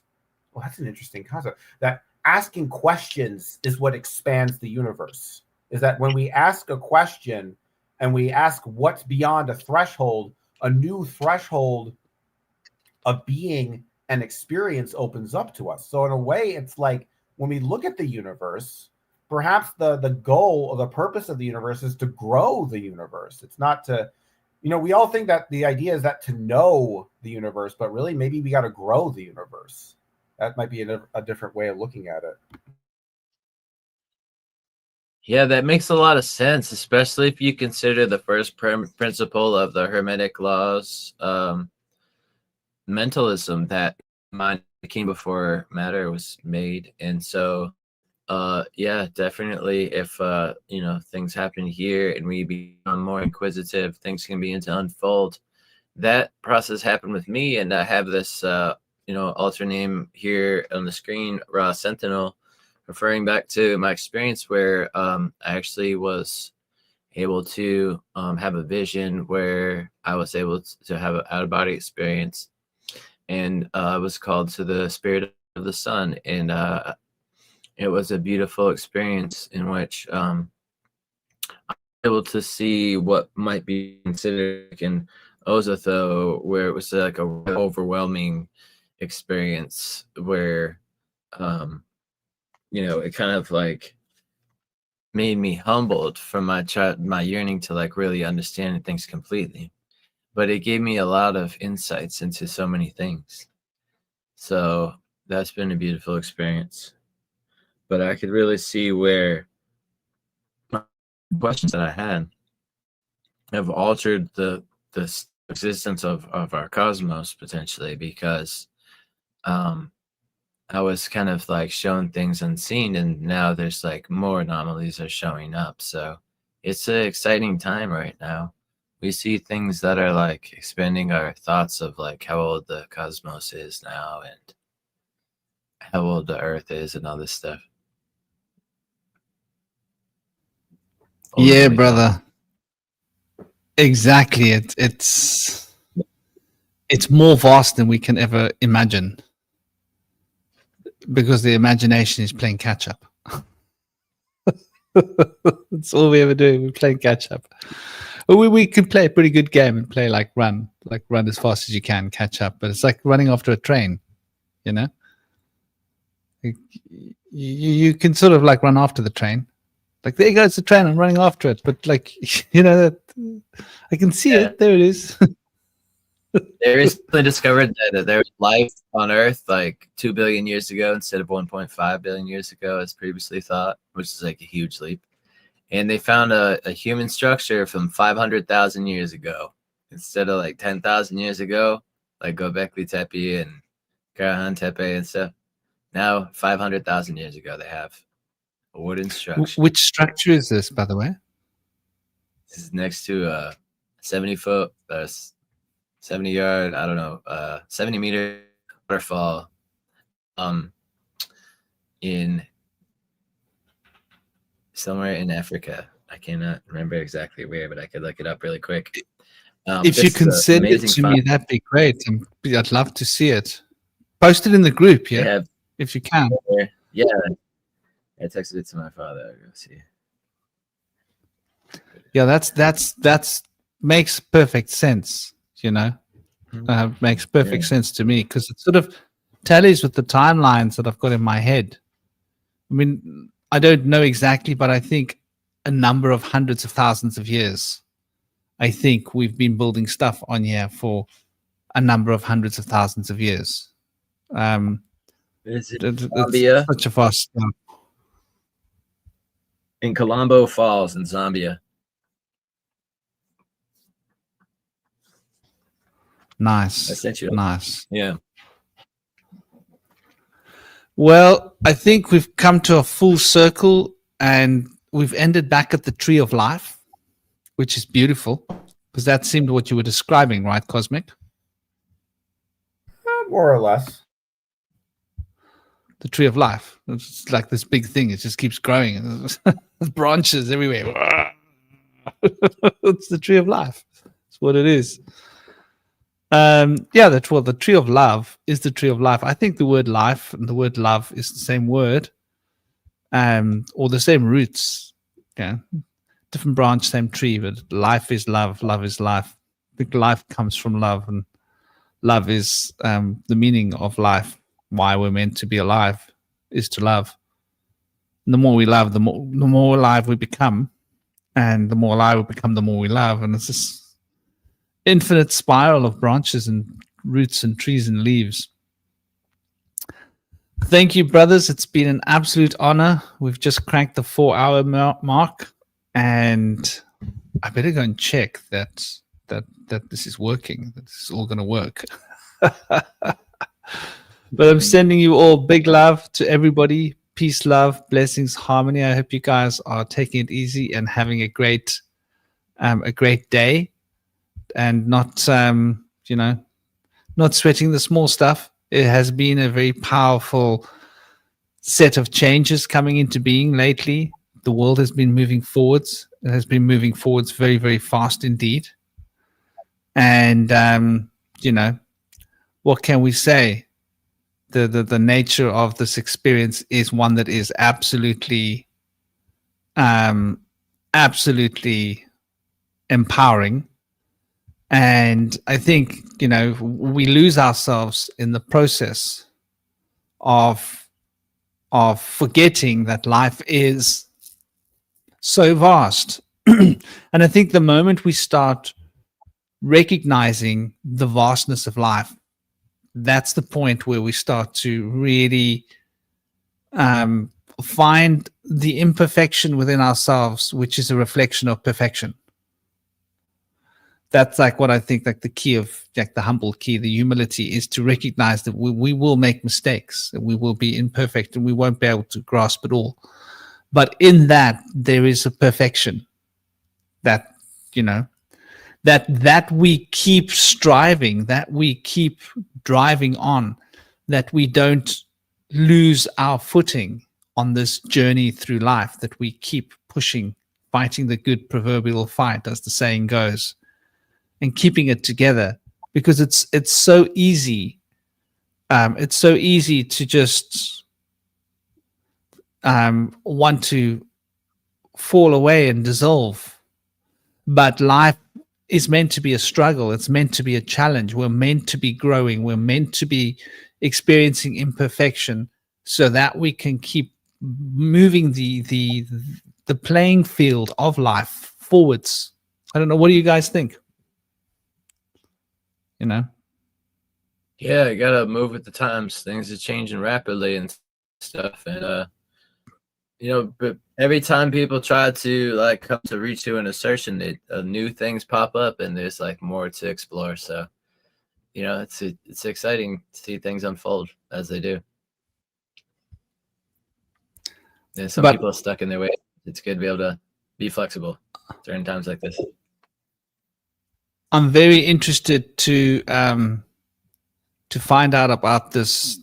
well, that's an interesting concept. That asking questions is what expands the universe. Is that when we ask a question and we ask what's beyond a threshold, a new threshold of being and experience opens up to us. So in a way, it's like when we look at the universe, perhaps the goal or the purpose of the universe is to grow the universe. It's not to, we all think that the idea is that to know the universe, but really maybe we got to grow the universe. That might be a different way of looking at it. Yeah, that makes a lot of sense, especially if you consider the first principle of the Hermetic laws, mentalism, that mind came before matter was made. And so, yeah, definitely, if things happen here and we become more inquisitive, things can begin to unfold. That process happened with me, and I have this alter name here on the screen, Raw Sentinel, referring back to my experience where I actually was able to have a vision where I was able to have an out-of-body experience, and I was called to the spirit of the sun, and it was a beautiful experience in which I was able to see what might be considered like an Ozotho, where it was like a overwhelming experience where it kind of like made me humbled from my yearning to like really understand things completely, but it gave me a lot of insights into so many things. So that's been a beautiful experience, but I could really see where questions that I had have altered the existence of our cosmos potentially, because I was kind of like shown things unseen, and now there's like more anomalies are showing up. So it's an exciting time right now. We see things that are like expanding our thoughts of like how old the cosmos is now and how old the Earth is and all this stuff. Yeah, Ultimately, brother. Exactly. It's more vast than we can ever imagine, because the imagination is playing catch up. That's all we ever do. We're playing catch up. We can play a pretty good game and play like run as fast as you can, catch up. But it's like running after a train, you know. You can sort of like run after the train. Like, there goes the train, I'm running after it. But like, I can see it. There it is. They recently discovered that there was life on Earth like 2 billion years ago instead of 1.5 billion years ago, as previously thought, which is like a huge leap. And they found a human structure from 500,000 years ago instead of like 10,000 years ago, like Göbekli Tepe and Karahan Tepe and stuff. Now, 500,000 years ago, they have a wooden structure. Which structure is this, by the way? This is next to a 70-foot, 70-yard, 70-meter waterfall in somewhere in Africa. I cannot remember exactly where, but I could look it up really quick. If you can send it to me, that'd be great. I'd love to see it. Post it in the group, yeah, if you can. Yeah, I texted it to my father. I'll go see. Yeah, that's makes perfect sense. Makes perfect sense to me, because it sort of tallies with the timelines that I've got in my head. I mean, I don't know exactly, but I think a number of hundreds of thousands of years. I think we've been building stuff on here for a number of hundreds of thousands of years. Is it Zambia? Such a vast stuff. In Colombo Falls in Zambia. Nice. I sent you. Nice. Yeah. Well, I think we've come to a full circle, and we've ended back at the tree of life, which is beautiful, because that seemed what you were describing, right, Cosmic? More or less. The tree of life. It's like this big thing. It just keeps growing. There's branches everywhere. It's the tree of life. That's what it is. The tree of love is the tree of life. I think the word life and the word love is the same word, or the same roots. Yeah, different branch, same tree, but life is love. Love is life. I think life comes from love, and love is the meaning of life. Why we're meant to be alive is to love. And the more we love, the more alive we become, and the more alive we become, the more we love, and it's this infinite spiral of branches and roots and trees and leaves. Thank you, brothers. It's been an absolute honor. We've just cracked the 4-hour mark, and I better go and check that this is working. That this is all going to work. But I'm sending you all big love to everybody. Peace, love, blessings, harmony. I hope you guys are taking it easy and having a great day, and not not sweating the small stuff. It has been a very powerful set of changes coming into being lately. The world has been moving forwards. It has been moving forwards very, very fast indeed. And what can we say? The nature of this experience is one that is absolutely empowering. And I think, we lose ourselves in the process of forgetting that life is so vast. And I think the moment we start recognizing the vastness of life, that's the point where we start to really find the imperfection within ourselves, which is a reflection of perfection. That's like what I think, like the key of the humble key, the humility, is to recognize that we will make mistakes, and we will be imperfect, and we won't be able to grasp it all. But in that, there is a perfection that, that we keep striving, that we keep driving on, that we don't lose our footing on this journey through life, that we keep pushing, fighting the good proverbial fight, as the saying goes, and keeping it together, because it's so easy. It's so easy to just want to fall away and dissolve. But life is meant to be a struggle. It's meant to be a challenge. We're meant to be growing. We're meant to be experiencing imperfection so that we can keep moving the playing field of life forwards. I don't know. What do you guys think? Yeah, you gotta move with the times. Things are changing rapidly and stuff, and but every time people try to come to reach to an assertion, new things pop up, and there's more to explore. So it's exciting to see things unfold as they do. And some people are stuck in their way. It's good to be able to be flexible during times like this. I'm very interested to find out about this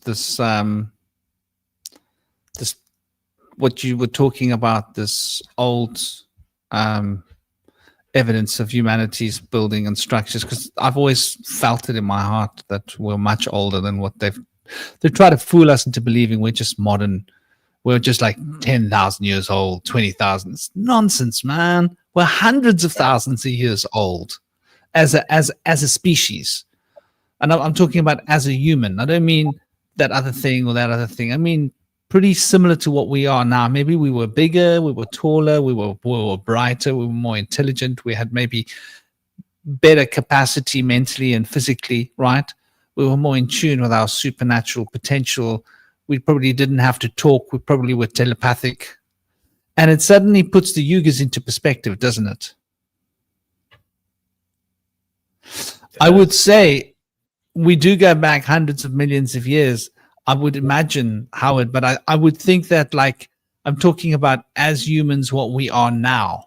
what you were talking about, this old evidence of humanity's building and structures, because I've always felt it in my heart that we're much older than what they try to fool us into believing we're just modern. We're just 10,000 years old, 20,000. It's nonsense, man. We're hundreds of thousands of years old as a species. And I'm talking about as a human. I don't mean that other thing or that other thing. I mean pretty similar to what we are now. Maybe we were bigger, we were taller, we were brighter, we were more intelligent, we had maybe better capacity mentally and physically, right? We were more in tune with our supernatural potential. We probably didn't have to talk. We probably were telepathic. And it suddenly puts the yugas into perspective, doesn't it? I would say we do go back hundreds of millions of years. I would imagine, Howard, but I would think that I'm talking about as humans what we are now,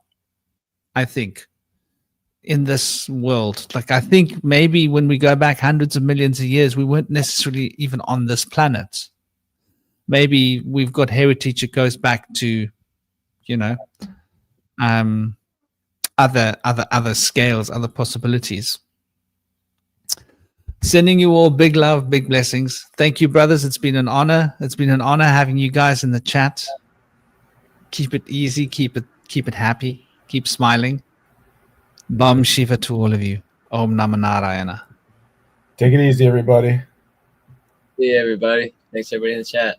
I think, in this world. I think maybe when we go back hundreds of millions of years, we weren't necessarily even on this planet. Maybe we've got heritage that goes back to, other scales, other possibilities. Sending you all big love, big blessings. Thank you, brothers. It's been an honor. It's been an honor having you guys in the chat. Keep it easy. Keep it happy. Keep smiling. Bam Shiva to all of you. Om Namah Narayana. Take it easy, everybody. See you, everybody. Thanks, everybody in the chat.